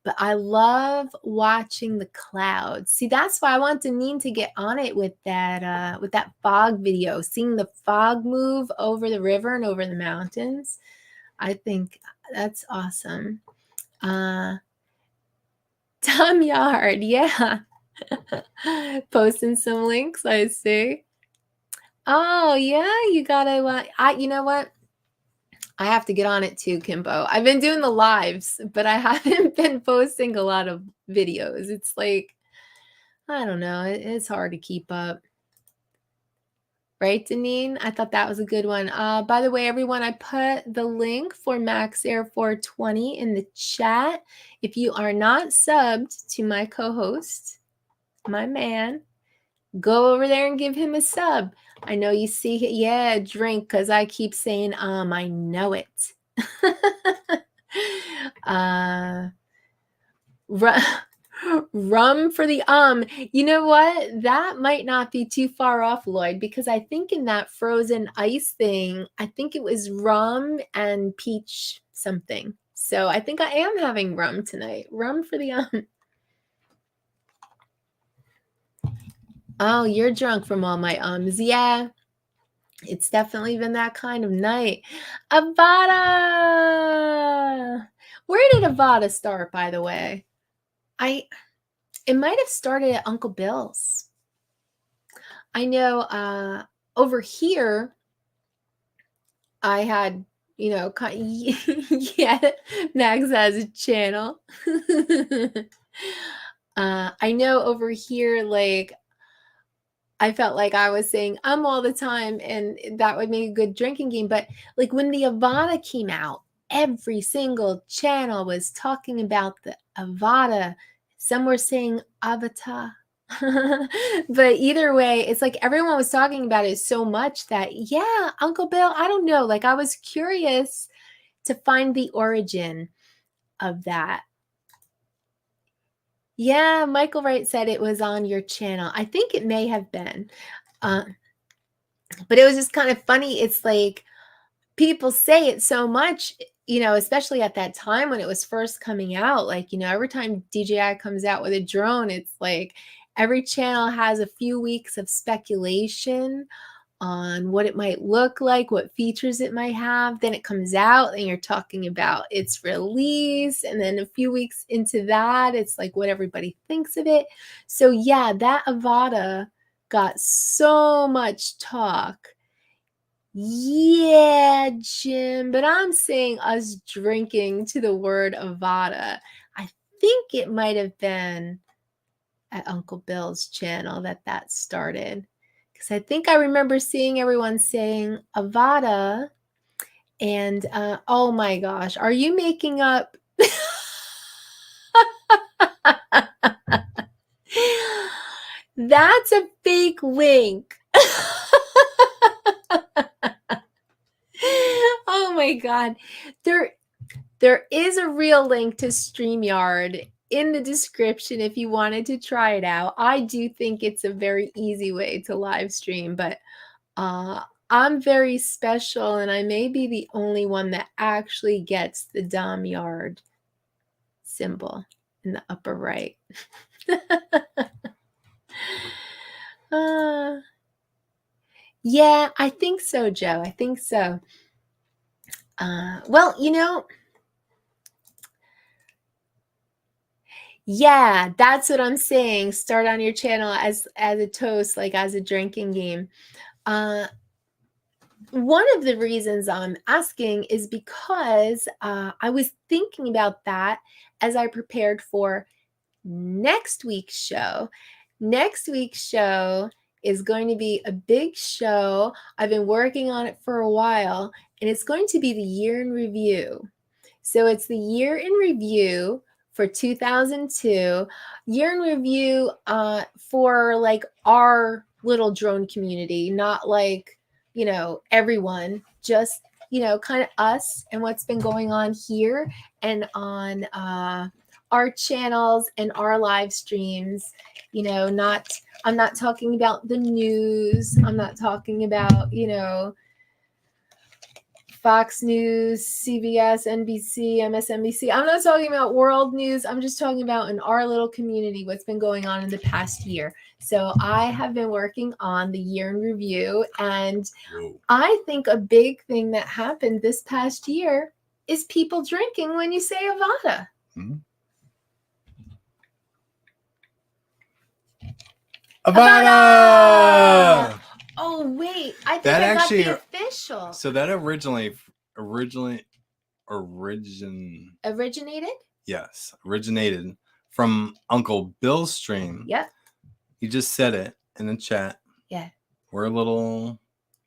But I love watching the clouds. See, that's why I want Deneen to get on it with that fog video, seeing the fog move over the river and over the mountains. I think that's awesome. Tammie, yeah. Posting some links, I see. Oh, yeah, you gotta, you know what? I have to get on it too, Kimbo. I've been doing the lives, but I haven't been posting a lot of videos. It's like, I don't know. It's hard to keep up. Right, Deneen? I thought that was a good one. By the way, everyone, I put the link for maxair420 in the chat. If you are not subbed to my co-host, my man, go over there and give him a sub. I know you see it. Yeah, drink, because I keep saying, I know it. Rum for the You know what? That might not be too far off, Lloyd, because I think in that frozen ice thing, I think it was rum and peach something. So I think I am having rum tonight. Rum for the Oh, you're drunk from all my ums. Yeah, it's definitely been that kind of night. Avada! Where did Avada start, by the way? It might have started at Uncle Bill's. I know over here, I had, yeah, Max has a channel. I know over here, like, I felt like I was saying all the time, and that would make a good drinking game. But like when the Avada came out, every single channel was talking about the Avada. Some were saying Avatar. But either way, it's like everyone was talking about it so much that, yeah, Uncle Bill, I don't know. Like I was curious to find the origin of that. Yeah, Michael Wright said it was on your channel. I think it may have been. But it was just kind of funny. It's like people say it so much, especially at that time when it was first coming out. Like, every time DJI comes out with a drone, it's like every channel has a few weeks of speculation on what it might look like, what features it might have. Then it comes out and you're talking about its release. And then a few weeks into that, it's like what everybody thinks of it. So yeah, that Avada got so much talk. Yeah, Jim, but I'm saying us drinking to the word Avada. I think it might have been at Uncle Bill's channel that started. Because I think I remember seeing everyone saying Avada. And oh my gosh, are you making up? That's a fake link. Oh my God. There is a real link to StreamYard in the description if you wanted to try it out. I do think it's a very easy way to live stream, but I'm very special and I may be the only one that actually gets the Streamyard symbol in the upper right. Yeah, I think so, Joe. I think so. Well, you know, yeah, that's what I'm saying. Start on your channel as a toast, like as a drinking game. One of the reasons I'm asking is because I was thinking about that as I prepared for next week's show. Next week's show is going to be a big show. I've been working on it for a while, and it's going to be the year in review. So it's the year in review for 2002, year in review for like our little drone community, not like, you know, everyone, just, you know, kind of us and what's been going on here and on our channels and our live streams. You know, I'm not talking about the news. I'm not talking about, you know, Fox News, CBS, NBC, MSNBC. I'm not talking about world news. I'm just talking about in our little community what's been going on in the past year. So I have been working on the year in review, and I think a big thing that happened this past year is people drinking when you say Avada. Mm-hmm. Avada! Oh wait, I think that I actually got the official. So that originated? Yes, originated from Uncle Bill's stream. Yep. He just said it in the chat. Yeah. We're a little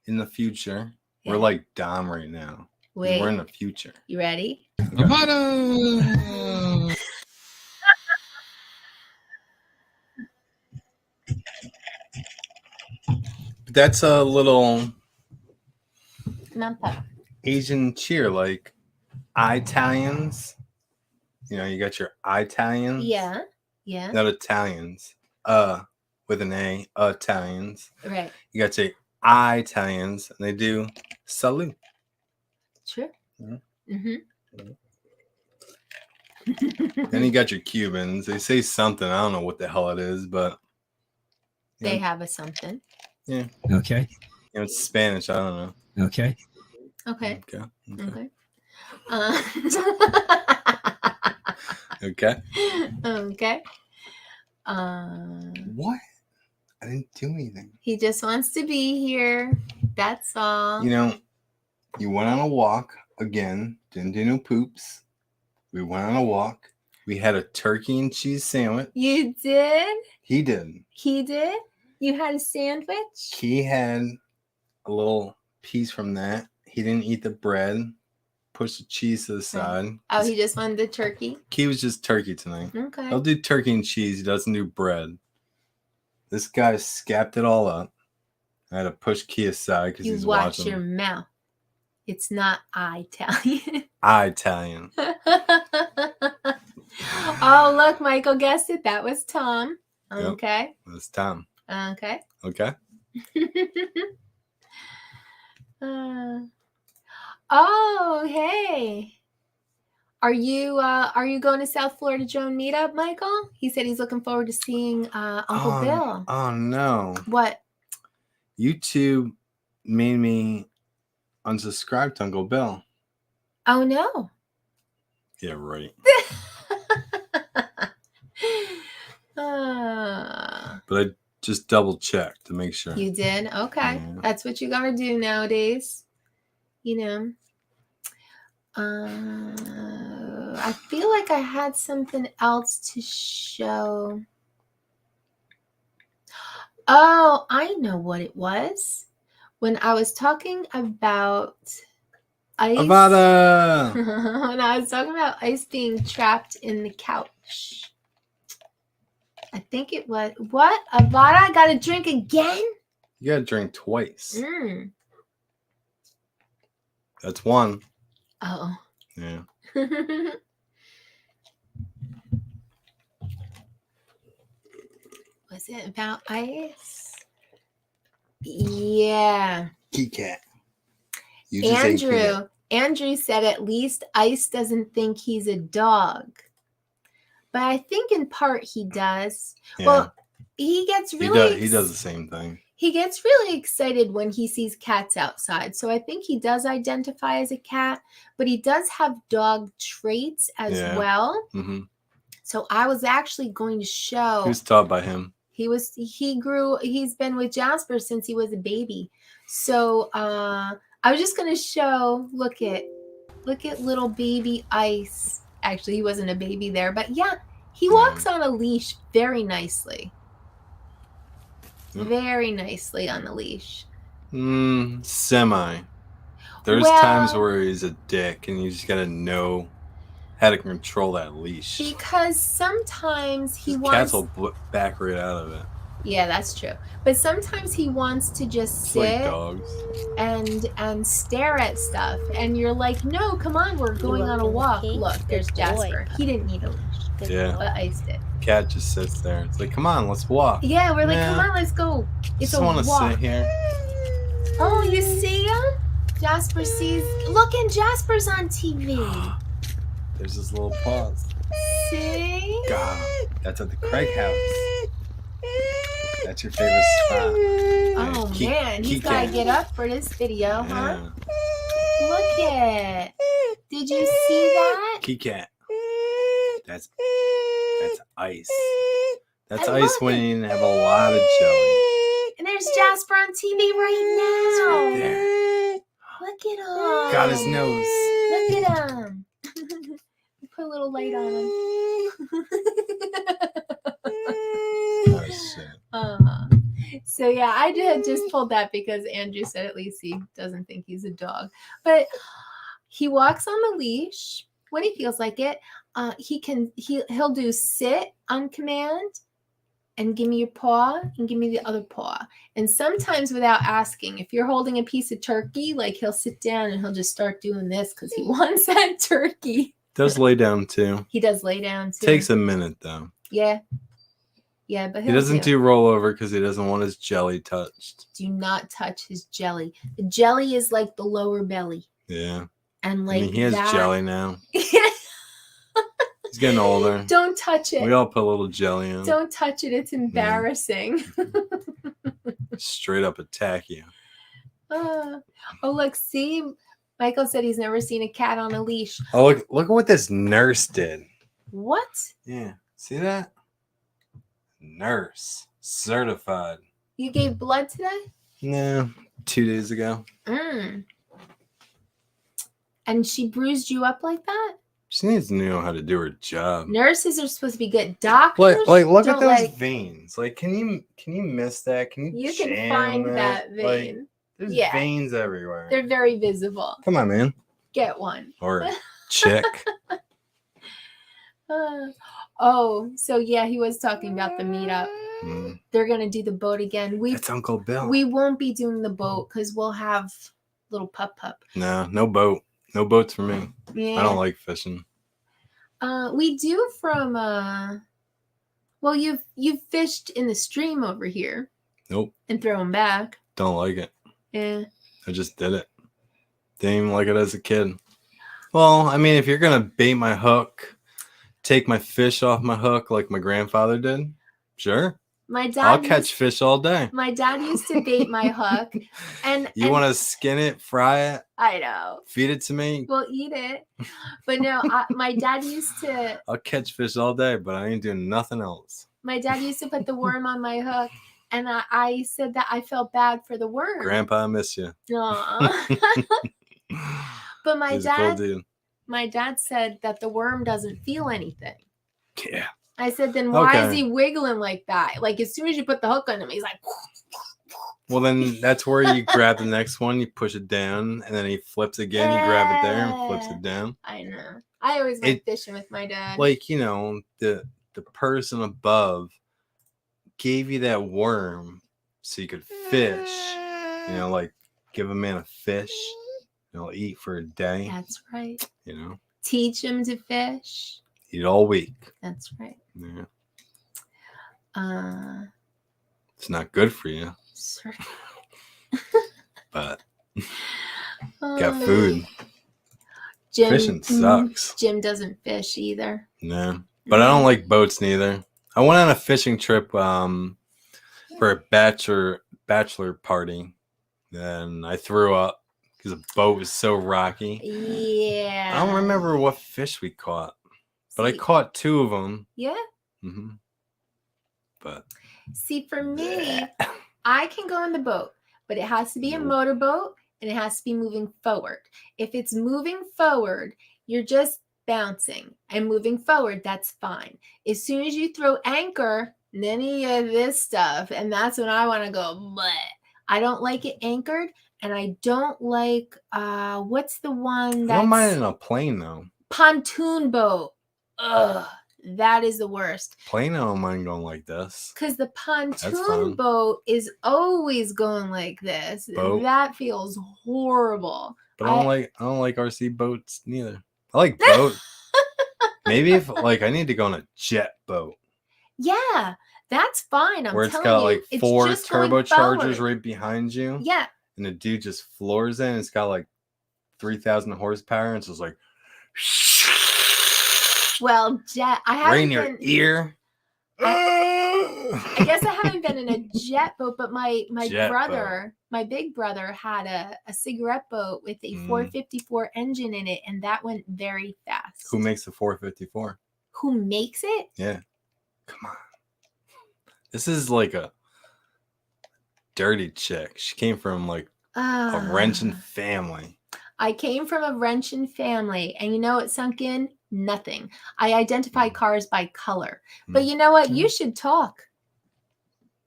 in the future. Yeah. We're like Dom right now. Wait. We're in the future. You ready? Avada! That's a little Nampa. Asian cheer, like Italians. You know, you got your Italians. Yeah. Yeah. Not Italians. With an A, Italians. Right. You got your Italians, and they do salute. True. Mm-hmm. Then you got your Cubans. They say something. I don't know what the hell it is, but they have a something. Yeah. Okay. You know, it's Spanish. I don't know. Okay. Okay. Okay. Okay. Okay. Okay. What? I didn't do anything. He just wants to be here. That's all. You know, you went on a walk again. Didn't do no poops. We went on a walk. We had a turkey and cheese sandwich. You did? He did. He did? You had a sandwich? He had a little piece from that. He didn't eat the bread. Pushed the cheese to the side. Oh, he just wanted the turkey? He was just turkey tonight. Okay. He'll do turkey and cheese. He doesn't do bread. This guy scapped it all up. I had to push Key aside because he's watching. You watch your mouth. It's not Italian. Italian. Oh, look, Michael guessed it. That was Tom. Okay. Yep, that's Tom. Okay. Okay. Oh, hey. Are you going to South Florida Drone Meetup, Michael? He said he's looking forward to seeing Uncle Bill. Oh no. What? YouTube made me unsubscribe to Uncle Bill. Oh no. Yeah, right. But I just double checked to make sure. You did? Okay. Yeah. That's what you gotta do nowadays. You know. I feel like I had something else to show. Oh, I know what it was. When I was talking about ice. Avada! When I was talking about ice being trapped in the couch. I think it was what? Avada? I gotta drink again? You gotta drink twice. Mm. That's one. Oh. Yeah. Was it about ice? Yeah. Key cat. You just ate Kit Kat. Andrew said at least Ice doesn't think he's a dog. But I think in part he does. Yeah. Well, he gets really he does the same thing. He gets really excited when he sees cats outside. So I think he does identify as a cat, but he does have dog traits as well. Mm-hmm. So I was actually going to show. Who's taught by him? He's been with Jasper since he was a baby. So I was just going to show, look at little baby Ice. Actually, he wasn't a baby there, but yeah, he walks on a leash very nicely. Very nicely on the leash. Semi. There's times where he's a dick and you just gotta know how to control that leash. Because sometimes he cats will back right out of it. Yeah, that's true. But sometimes he wants to just sit like dogs. and stare at stuff. And you're like, no, come on, we're going on a walk. Look, there's Jasper. He didn't need a leash. Yeah. But Ice did. Cat just sits there. It's like, come on, let's walk. Yeah, we're like, come on, let's go. It's just want to sit here. Oh, you see him? Jasper sees. Look, and Jasper's on TV. There's his little paws. See? God, that's at the Craig house. That's your favorite spot. Oh, man. He's got to get up for this video, huh? Look at. Did you see that? Key cat. That's Ice. That's Ice when you didn't have a lot of jelly. And there's Jasper on TV right now. Right there. Look at him. Got his nose. Look at him. Put a little light on him. Oh, shit. So yeah, I did just pulled that because Andrew said at least he doesn't think he's a dog. But he walks on the leash when he feels like it. He'll do sit on command and give me your paw and give me the other paw. And sometimes without asking, if you're holding a piece of turkey, like he'll sit down and he'll just start doing this because he wants that turkey. Does lay down too. He does lay down too. Takes a minute though. Yeah. Yeah, but he doesn't do rollover because he doesn't want his jelly touched. Do not touch his jelly. The jelly is like the lower belly. Yeah. And like he has jelly now. He's getting older. Don't touch it. We all put a little jelly in. Don't touch it. It's embarrassing. Straight up attack you. Oh, look, see? Michael said he's never seen a cat on a leash. Oh, look at what this nurse did. What? Yeah. See that? Nurse. Certified. You gave blood today? No. 2 days ago. And she bruised you up like that? She needs to know how to do her job. Nurses are supposed to be good. Doctors, like look at those veins. Like, can you miss that? Can you can find that vein? Like, there's veins everywhere. They're very visible. Come on, man. Get one. Or chick. So yeah, he was talking about the meetup. They're gonna do the boat again. It's Uncle Bill. We won't be doing the boat because we'll have little pup. No boat. No boats for me. Yeah. I don't like fishing. We do from well, you've fished in the stream over here. Nope. And throw them back. Don't like it. Yeah. I just did it. Didn't even like it as a kid. Well, I mean, if you're gonna bait my hook, take my fish off my hook like my grandfather did, sure. I'll catch fish all day. My dad used to bait my hook, and you want to skin it, fry it? I know. Feed it to me. We'll eat it, but no. My dad used to. I'll catch fish all day, but I ain't doing nothing else. My dad used to put the worm on my hook, and I said that I felt bad for the worm. Grandpa, I miss you. Aww. But my dad. my dad said that the worm doesn't feel anything. Yeah. I said, then why is Okay. he wiggling like that? Like as soon as you put the hook on him, he's like. Well, then that's where you grab the next one, you push it down, and then he flips again. You grab it there and flips it down. I know. I always went fishing with my dad. Like, you know, the person above gave you that worm so you could fish. You know, like give a man a fish, and he'll eat for a day. That's right. You know, teach him to fish. Eat all week. That's right. Yeah. It's not good for you. Sorry. But got food. Jim, Fishing sucks. Jim doesn't fish either. No, but I don't like boats neither. I went on a fishing trip for a bachelor party, and I threw up because the boat was so rocky. Yeah. I don't remember what fish we caught, but I caught 2 of them. Yeah. Mm-hmm. But see, for me, I can go in the boat, but it has to be a motorboat and it has to be moving forward. If it's moving forward, you're just bouncing, and moving forward, that's fine. As soon as you throw anchor, any of this stuff, and that's when I want to go, bleh. I don't like it anchored, and I don't like, what's the one that's... I don't mind in a plane, though. Pontoon boat. Ugh. That is the worst. Plane, I don't mind going like this. Because the pontoon boat is always going like this. Boat. That feels horrible. But I don't like RC boats neither. I like boat. Maybe if I need to go on a jet boat. Yeah, that's fine. Where it's got like 4 turbochargers right behind you. Yeah. And the dude just floors in. It's got like 3,000 horsepower, and it's just like. Well, jet. I haven't right in your ear. I guess I haven't been in a jet boat, but my brother, my big brother, had a cigarette boat with a 454 engine in it, and that went very fast. Who makes the 454? Who makes it? Yeah. Come on. This is like a dirty chick. She came from like a wrenching family. I came from a wrenching family, and you know what sunk in? Nothing. I identify cars by color. But you know what? You should talk.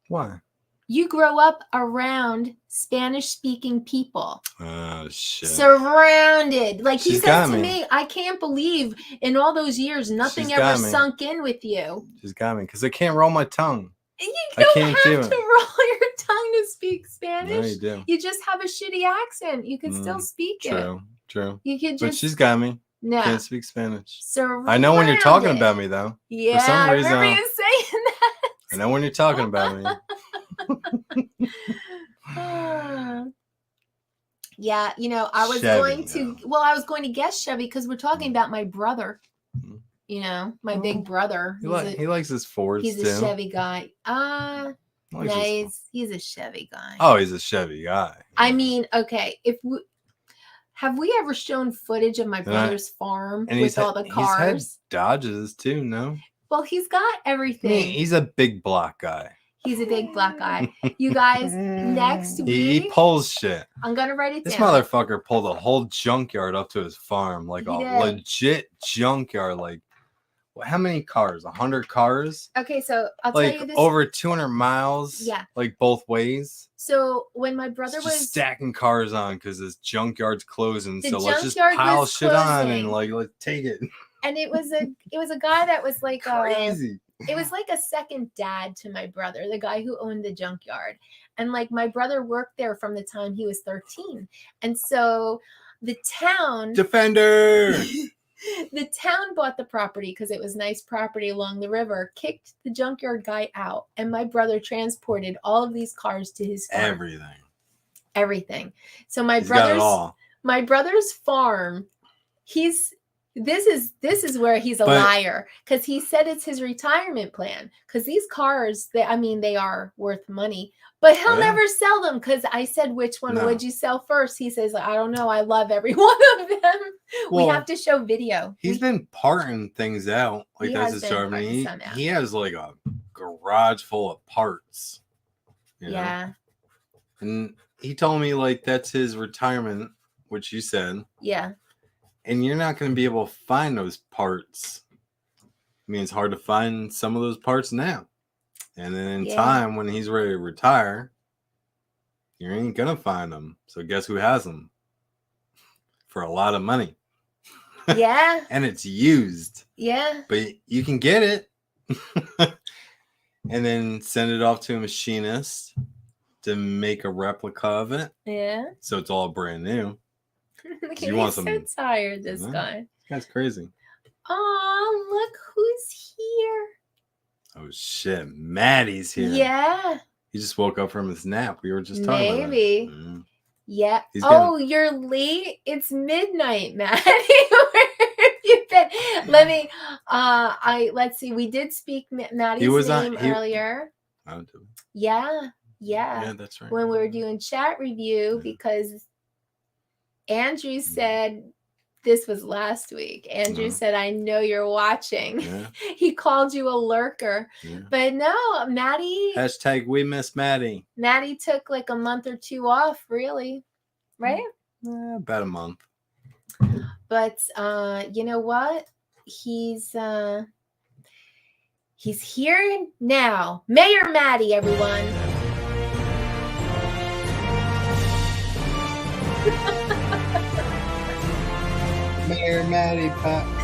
Why? You grow up around Spanish-speaking people. Oh, shit. Surrounded. Like he She's says to me, I can't believe in all those years nothing ever sunk in with you. She's got me because I can't roll my tongue. You don't have to roll your tongue to speak Spanish. No, you do. You just have a shitty accent. You can still speak it. True. You could just. But she's got me. No. Can't speak Spanish. Surrounded. I know when you're talking about me, though. Yeah, for some reason, I remember you saying that. I know when you're talking about me. Yeah, you know, I was Chevy, I was going to guess Chevy because we're talking about my brother. You know, my big brother. He likes his Fords too. He's a Chevy guy. He's a Chevy guy. Oh, he's a Chevy guy. I mean, okay, have we ever shown footage of my brother's farm with all the cars? He's had Dodges too, no? Well, he's got everything. He's a big block guy. He's a big black guy. You guys, next week. He pulls shit. I'm going to write it this down. This motherfucker pulled a whole junkyard up to his farm. Like a legit junkyard. Like, how many cars? 100 cars? Okay, so I'll tell you this. Over 200 miles? Yeah. Like both ways? So when my brother was stacking cars on because his junkyard's closing. So let's just pile shit on and let's take it. And it was a guy that was like crazy. It was like a second dad to my brother, the guy who owned the junkyard. And like my brother worked there from the time he was 13. And so the town Defender. The town bought the property because it was nice property along the river, kicked the junkyard guy out, and my brother transported all of these cars to his farm. Everything. So my brother's farm, this is where he's a liar, because he said it's his retirement plan, because these cars, they are worth money, but he'll never sell them. Because I said, which one would you sell first? He says, I don't know, I love every one of them. Well, we have to show video. He's been parting things out, like that's his job. He has like a garage full of parts, you know? And he told me like that's his retirement, which you said. Yeah. And you're not going to be able to find those parts. I mean, it's hard to find some of those parts now. And then in time, when he's ready to retire, you ain't going to find them. So guess who has them? For a lot of money. Yeah. And it's used. Yeah. But you can get it. And then send it off to a machinist to make a replica of it. Yeah. So it's all brand new. You want so tired, this guy. This guy's crazy. Oh, look who's here. Oh shit, Maddie's here. Yeah. He just woke up from his nap. We were just talking about Maybe. it. Mm. Yeah. You're late. It's midnight, Maddie. Where have you been? Let me. Let's see. We did speak Maddie's name earlier. Oh, did we? Yeah. Yeah, that's right. When we were doing chat review, because Andrew said. This was last week. Andrew said, I know you're watching. Yeah. He called you a lurker. Yeah. But no, Maddie. Hashtag we miss Maddie. Maddie took like a month or two off, really. Right? About a month. But you know what? He's here now. Mayor Maddie, everyone. Mayor Maddie Pucks.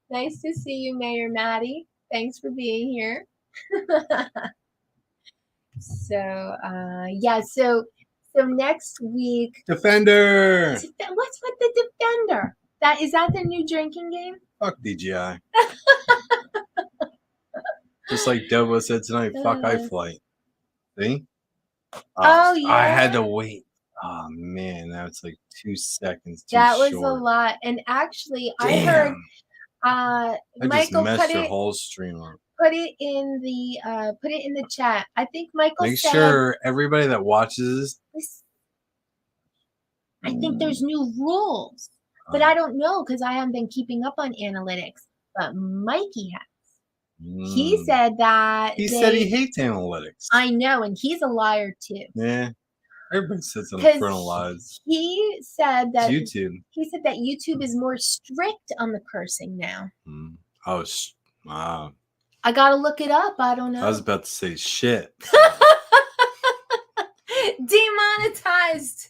Nice to see you, Mayor Maddie. Thanks for being here. So next week. Defender. What's with the Defender? Is that the new drinking game? Fuck DJI. Just like Deborah said tonight, fuck iFlight. See? Oh yeah. I had to wait. Oh man, that was like 2 seconds too That was short. a lot. And actually, Damn. I heard Michael messed your whole stream up. Put it in the chat. I think Michael Make said, sure everybody that watches this. I think there's new rules, but I don't know because I haven't been keeping up on analytics. But Mikey has. He said that he said he hates analytics. I know, and he's a liar too. Yeah. Everybody sits on the frontal lies. He said that it's YouTube. He said that YouTube is more strict on the cursing now. Oh, wow. I gotta look it up. I don't know. I was about to say shit. Demonetized.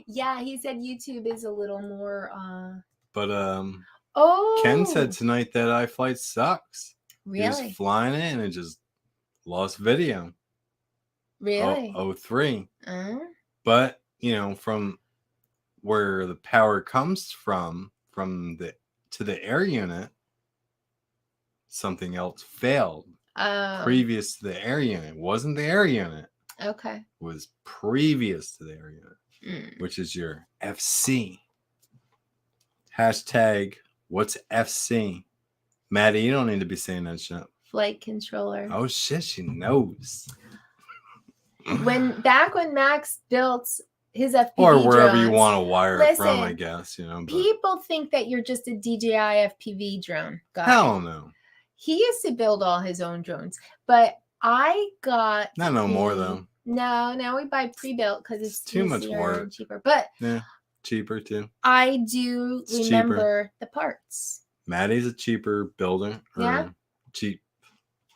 Yeah, he said YouTube is a little more. But Ken said tonight that iFlight sucks. Really? He was flying it and it just lost video. Really? 03. But, from where the power comes from to the air unit, something else failed. Previous to the air unit. It wasn't the air unit. Okay. It was previous to the air unit, which is your FC. Hashtag, what's FC? Maddie, you don't need to be saying that shit. Flight controller. Oh, shit, she knows. Back when Max built his FPV or wherever drones, you want to wire it from, I guess, But people think that you're just a DJI FPV drone guy. Hell no. He used to build all his own drones, but I got not no more though. No, now we buy pre-built because it's too much work and cheaper. But yeah, cheaper too. I do remember the parts. Maddie's a cheaper builder. Yeah. Cheap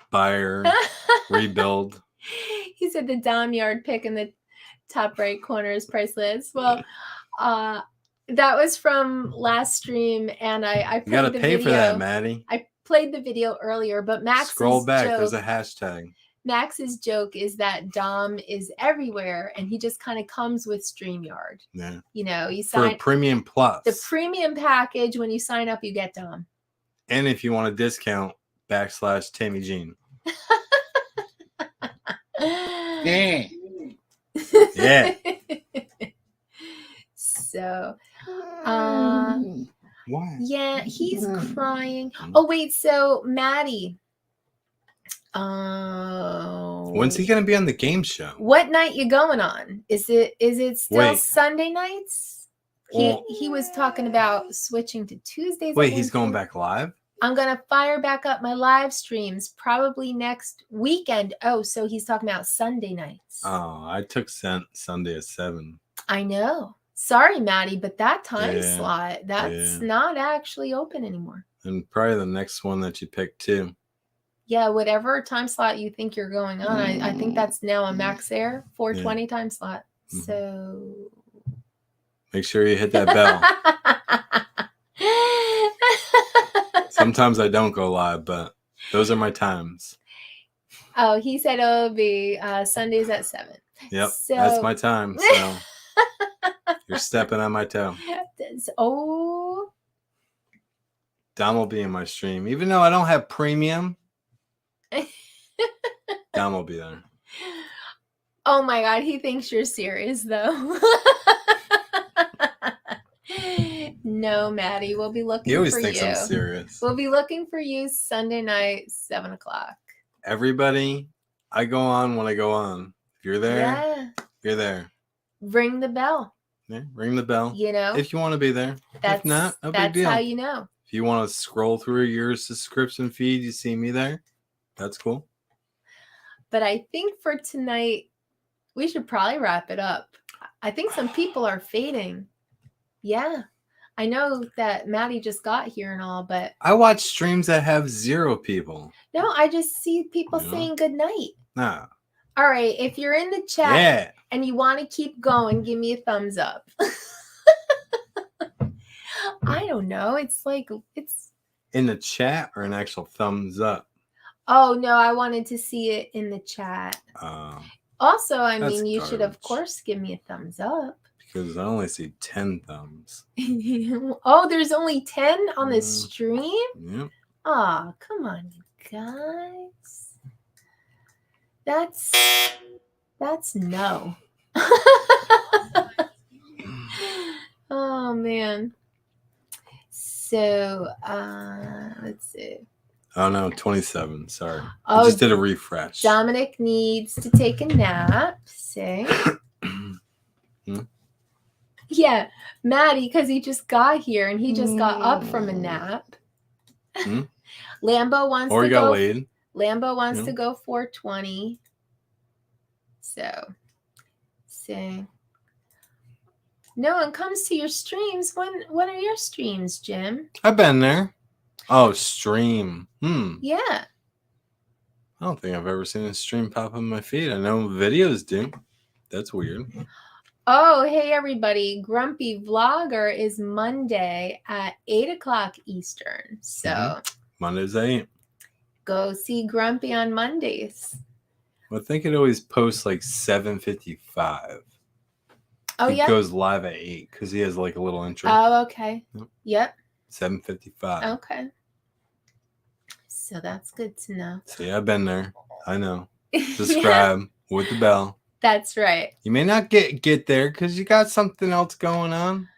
buyer, rebuild. He said the Streamyard pick in the top right corner is priceless. Well, that was from last stream, and I played you gotta the pay video. For that, Maddie. I played the video earlier, but Max's scroll back. Joke, there's a hashtag. Max's joke is that Dom is everywhere, and he just kind of comes with Streamyard. Yeah, you sign for a premium plus. The premium package. When you sign up, you get Dom. And if you want a discount, /Tammie Jean. Yeah. Yeah. So, why? Yeah, he's crying. Oh wait, so Maddie. When's he gonna be on the game show? What night you going on? Is it still Sunday nights? He was talking about switching to Tuesdays. Wait, he's going back live? I'm gonna fire back up my live streams probably next weekend. Oh, so he's talking about Sunday nights. Oh, I took Sunday at 7. I know. Sorry, Maddie, but that time Yeah, slot, that's not actually open anymore. And probably the next one that you pick too. Yeah, whatever time slot you think you're going on, I think that's now a maxair420 time slot. So make sure you hit that bell. Sometimes I don't go live, but those are my times. Oh, he said it'll be Sundays at 7. Yep, So... that's my time. So you're stepping on my toe. Oh. Dom will be in my stream. Even though I don't have premium, Dom will be there. Oh my God, he thinks you're serious though. No, Maddie, we'll be looking for you. He always thinks I'm serious. We'll be looking for you Sunday night, 7 o'clock. Everybody, I go on when I go on. If you're there, you're there. Ring the bell. Yeah, ring the bell. You know, if you want to be there. If not, no big deal. That's how you know. If you want to scroll through your subscription feed, you see me there. That's cool. But I think for tonight, we should probably wrap it up. I think some people are fading. Yeah. I know that Maddie just got here and all, but I watch streams that have 0 people. No, I just see people saying good night. Nah. All right, if you're in the chat and you want to keep going, give me a thumbs up. I don't know. It's in the chat or an actual thumbs up. Oh no, I wanted to see it in the chat. Also, I mean, you should of course give me a thumbs up. Because I only see 10 thumbs. Oh, there's only 10 on the stream? Yep. Oh, come on, you guys. That's no. Oh man. So let's see. Oh no, 27. Sorry. I just did a refresh. Dominic needs to take a nap. See? Yeah, Maddie, because he just got here and he just got up from a nap. Lambo wants or to got go. laid. Lambo wants to go 420. So, see. No one comes to your streams. When are your streams, Jim? I've been there. Oh, stream. Yeah. I don't think I've ever seen a stream pop up on my feed. I know videos do. That's weird. Oh, hey, everybody. Grumpy Vlogger is Monday at 8 o'clock Eastern. So Mondays 8. Go see Grumpy on Mondays. I think it always posts like 7:55. Oh, It goes live at 8 because he has like a little intro. Oh, okay. Yep. 7:55. Okay. So that's good to know. See, I've been there. I know. Subscribe with the bell. That's right. You may not get there because you got something else going on.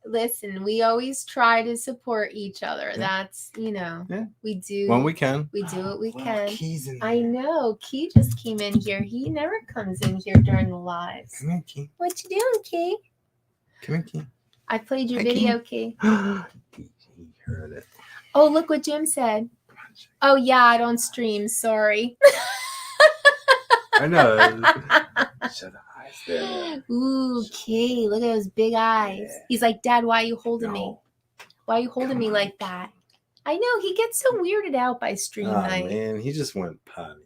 Listen, we always try to support each other. That's, we do. When we can. We do what we can. Key's in there. I know. Key just came in here. He never comes in here during the lives. Come here, Key. What you doing, Key? Come here, Key. I played your video, Key. He heard it. Oh, look what Jim said. Oh, yeah, I don't stream. Sorry. I know. Shut the eyes there. Ooh, Key, look at those big eyes. Yeah. He's like, Dad, why are you holding me? Why are you holding me like that? I know, he gets so weirded out by stream night. Man, he just went potty.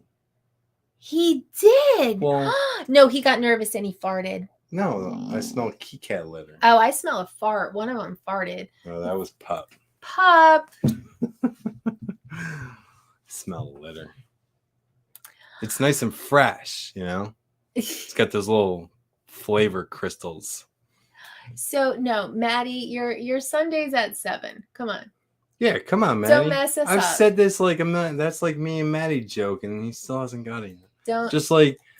He did. Well, no, he got nervous and he farted. No, I smell key cat litter. Oh, I smell a fart. One of them farted. Oh, that was Pup. Pup. Smell litter. It's nice and fresh, It's got those little flavor crystals. So no, Maddie, your Sunday's at 7. Come on. Yeah, come on, Maddie. Don't mess us up. I've said this like a million. That's like me and Maddie joking, and he still hasn't got it yet.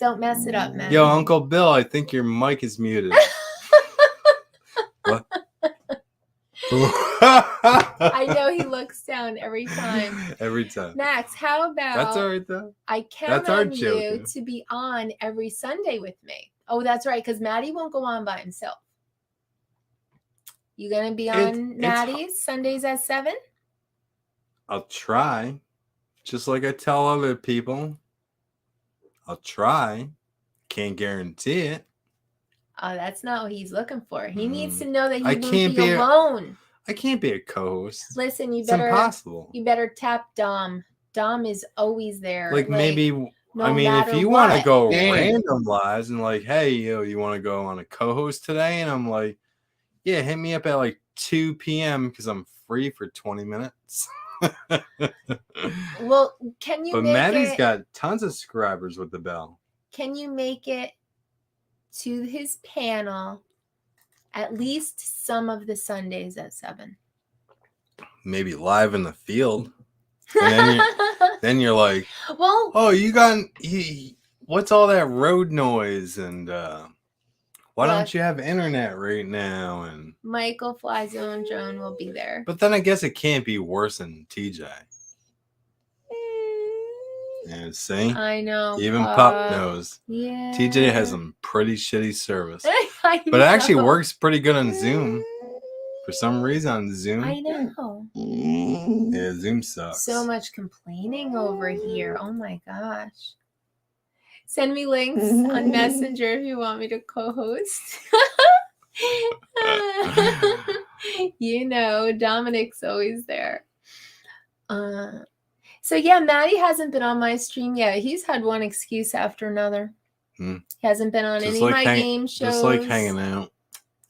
Don't mess it up, Maddie. Yo, Uncle Bill, I think your mic is muted. What? I know he looks down every time. Every time. Max, how about that's all right though. I count on you to be on every Sunday with me. Oh, that's right, because Maddie won't go on by himself. You gonna be on Maddie's Sundays at 7? I'll try. Just like I tell other people. I'll try. Can't guarantee it. Oh, that's not what he's looking for. He needs to know that he I won't can't be be alone. I can't be a co-host. Listen, It's impossible. You better tap Dom. Dom is always there. Like maybe no I mean, if matter you want to what. go randomize and like, hey, you want to go on a co-host today? And I'm like, yeah, hit me up at like 2 p.m. because I'm free for 20 minutes. Well, can you But make Maddie's it, got tons of subscribers with the bell. can you make it to his panel at least some of the Sundays at 7? Maybe live in the field. And then you're like, Well, oh, what's all that road noise? And why don't you have internet right now? And Michael Fly's own drone will be there. but then I guess it can't be worse than TJ. Yeah, see? I know. Even Pup knows. Yeah. TJ has some pretty shitty service. I But it actually know. works pretty good on Zoom. For some reason on Zoom. I know. Yeah, Zoom sucks. So much complaining over here. Oh my gosh. Send me links on Messenger if you want me to co-host. You know, Dominic's always there. So yeah, Maddie hasn't been on my stream yet. He's had one excuse after another. He hasn't been on any of my game shows. Just like hanging out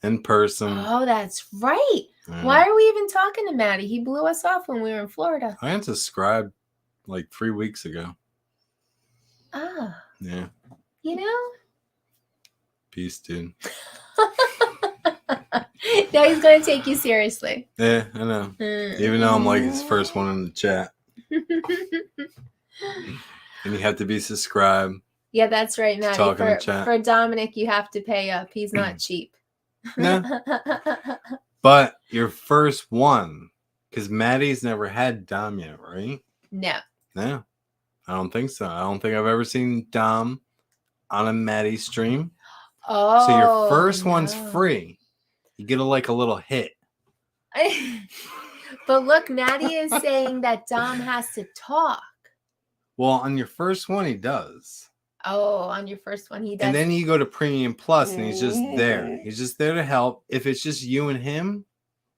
in person. Oh, that's right. Yeah. Why are we even talking to Maddie? He blew us off when we were in Florida. I unsubscribed like 3 weeks ago. Ah. Yeah. You know? Peace, dude. Now he's going to take you seriously. Yeah, I know. Even though I'm like his first one in the chat. And you have to be subscribed. Yeah, that's right, Maddie. Talking in chat. For Dominic, you have to pay up. He's not cheap. No. But your first one, because Maddie's never had Dom yet, right? No. No. I don't think so. I don't think I've ever seen Dom on a Maddie stream. Oh. So your first one's free. You get a little hit. But look, Maddie is saying that Dom has to talk. Well, on your first one, he does. Oh, on your first one, he does. And then you go to Premium Plus, and he's just there. He's just there to help. If it's just you and him,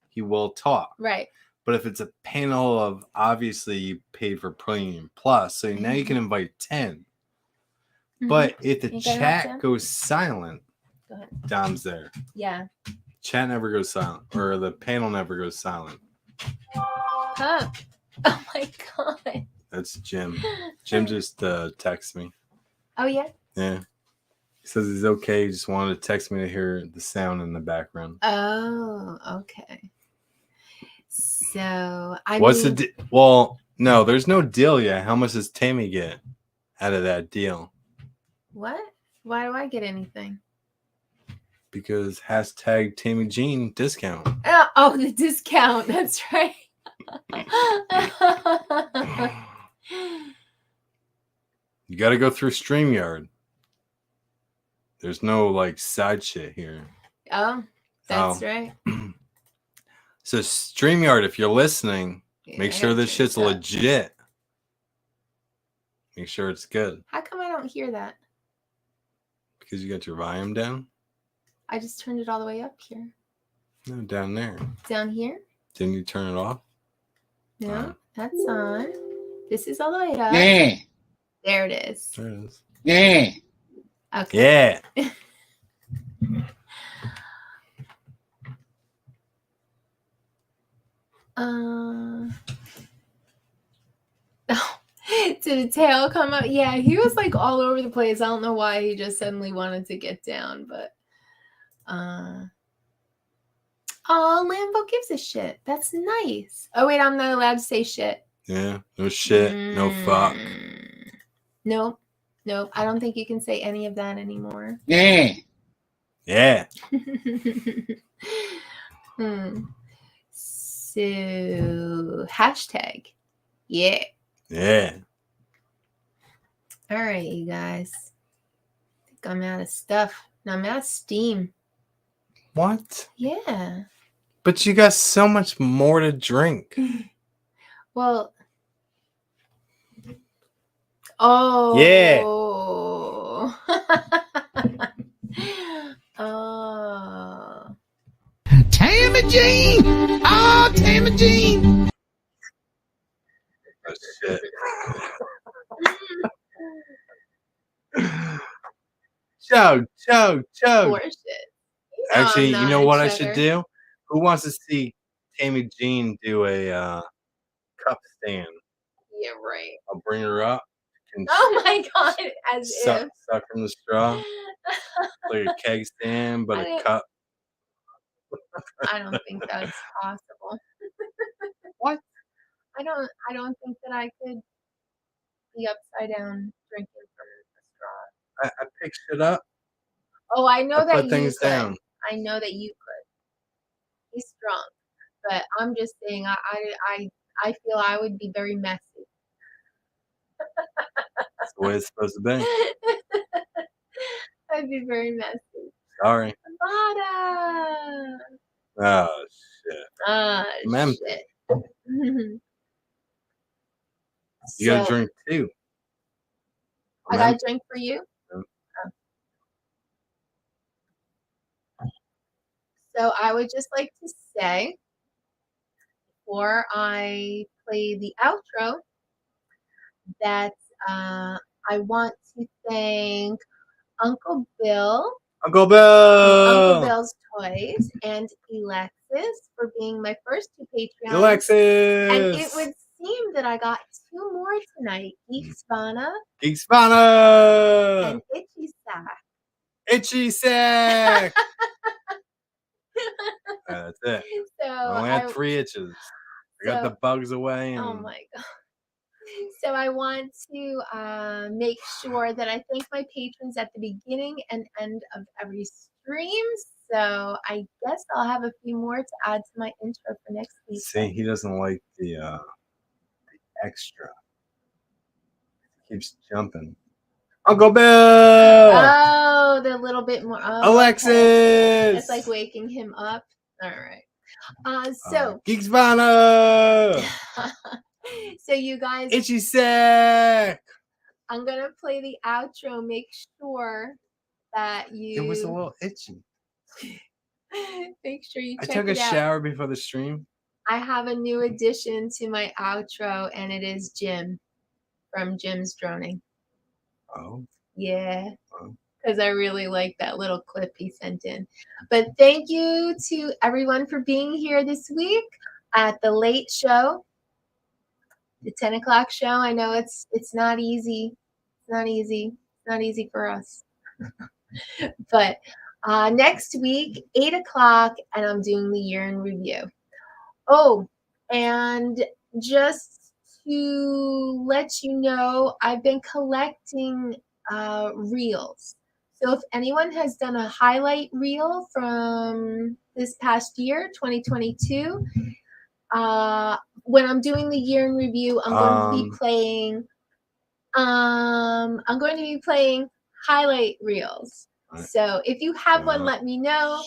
he will talk. Right. But if it's a panel of, obviously, you paid for Premium Plus, so now you can invite 10. But if the chat goes silent, Go ahead. Dom's there. Yeah. Chat never goes silent, or the panel never goes silent. Huh. Oh my god. That's Jim. Jim just texted me. Oh yeah. Yeah. He says he's okay. He just wanted to text me to hear the sound in the background. Oh, okay. So well, no, there's no deal yet. How much does Tammie get out of that deal? What? Why do I get anything? Because hashtag Tammie Jean discount. Oh, the discount. That's right. You got to go through StreamYard. There's no side shit here. Oh, that's right. So StreamYard, if you're listening, make sure this shit's legit. Make sure it's good. How come I don't hear that? Because you got your volume down? I just turned it all the way up here. No, down there. Down here? Didn't you turn it off? No, that's on. This is all the way up. Yeah. There it is. There it is. Yeah. Okay. Yeah. Did a tail come up? Yeah, he was all over the place. I don't know why he just suddenly wanted to get down, but oh, Lambo gives a shit. That's nice. Oh wait, I'm not allowed to say shit. Yeah, no shit, no fuck. Nope. I don't think you can say any of that anymore. Yeah. Yeah. So hashtag. Yeah. Yeah. All right, you guys. I think I'm out of stuff. No, I'm out of steam. What? Yeah. But you got so much more to drink. Well. Oh. Yeah. Oh. Jean! Oh, Tammie Jean! Oh, shit. Chug. Bullshit. Actually, I'm you know not, what I sugar. should do? Who wants to see Tammie Jean do a cup stand? Yeah, right. I'll bring her up. Can Oh my god, as suck if. from the straw. Like a keg stand, but a cup. I don't think that's possible. What? I don't think that I could be upside down drinking from a straw. I pick shit up. Oh, I know I that put you things could. down. I know that you could. He's drunk, but I'm just saying. I feel I would be very messy. That's the way it's supposed to be. I'd be very messy. Sorry. Bada. Oh shit. I'm empty. Shit. You gotta drink too. I gotta drink for you? Yeah. Oh. So I would just like to say, before I play the outro, that I want to thank Uncle Bill. Uncle Bill! Uncle Bill's Toys and Alexis for being my first 2 Patreons. Alexis! And it would seem that I got 2 more tonight. Geeksvana. And Itchy Sack. Itchy Sack! That's it. So I only had 3 itches. I got the bugs away. And... Oh my god. So I want to make sure that I thank my patrons at the beginning and end of every stream. So I guess I'll have a few more to add to my intro for next week. See, he doesn't like the extra. He keeps jumping. Uncle Bill! Oh, the little bit more. Oh, Alexis! Okay. It's like waking him up. All right. So Geeksvana! So you guys, Itchy Sack! I'm gonna play the outro. Make sure that you. It was a little itchy. Make sure you I check took a it out. shower before the stream. I have a new addition to my outro, and it is Jim from Jim's Droning. Oh. Yeah. Oh. Because I really like that little clip he sent in. But thank you to everyone for being here this week at the late show, the 10 o'clock show. I know it's not easy. It's not easy. It's not easy for us. But next week, 8 o'clock, and I'm doing the year in review. Oh, and just to let you know, I've been collecting reels. So if anyone has done a highlight reel from this past year, 2022, when I'm doing the year in review, I'm going to be playing. I'm going to be playing highlight reels. Right. So if you have one, let me know.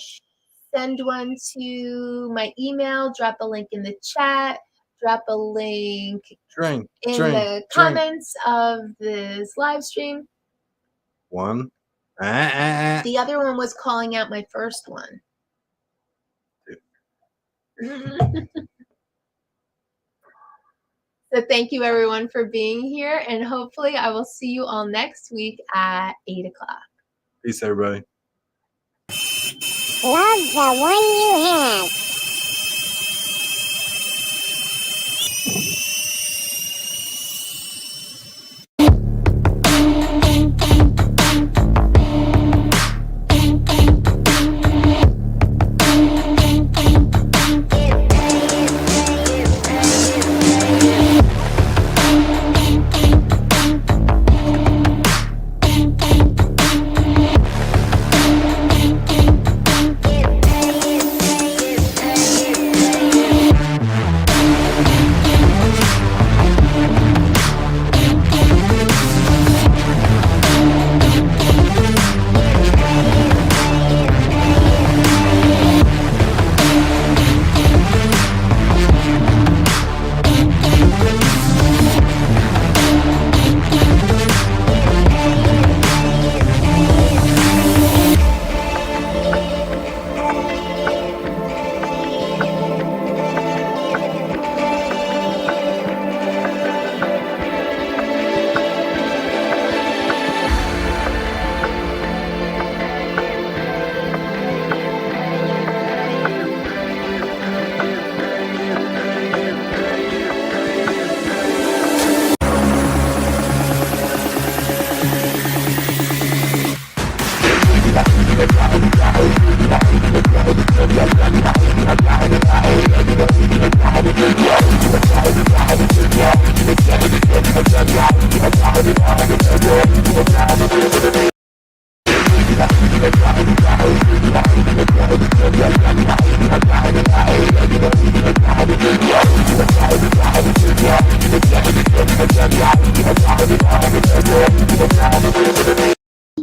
Send one to my email. Drop a link in the chat. Drop a link in the comments of this live stream. One. The other one was calling out my first one. So thank you everyone for being here, and hopefully I will see you all next week at 8 o'clock. Peace, everybody. Love the one you have.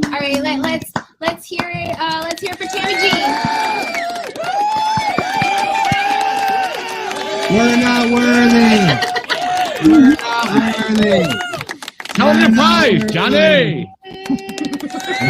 All right, let's hear it. Let's hear it for Tammie Jean. We're not worthy. We're not worthy. Tell him your prize, Johnny.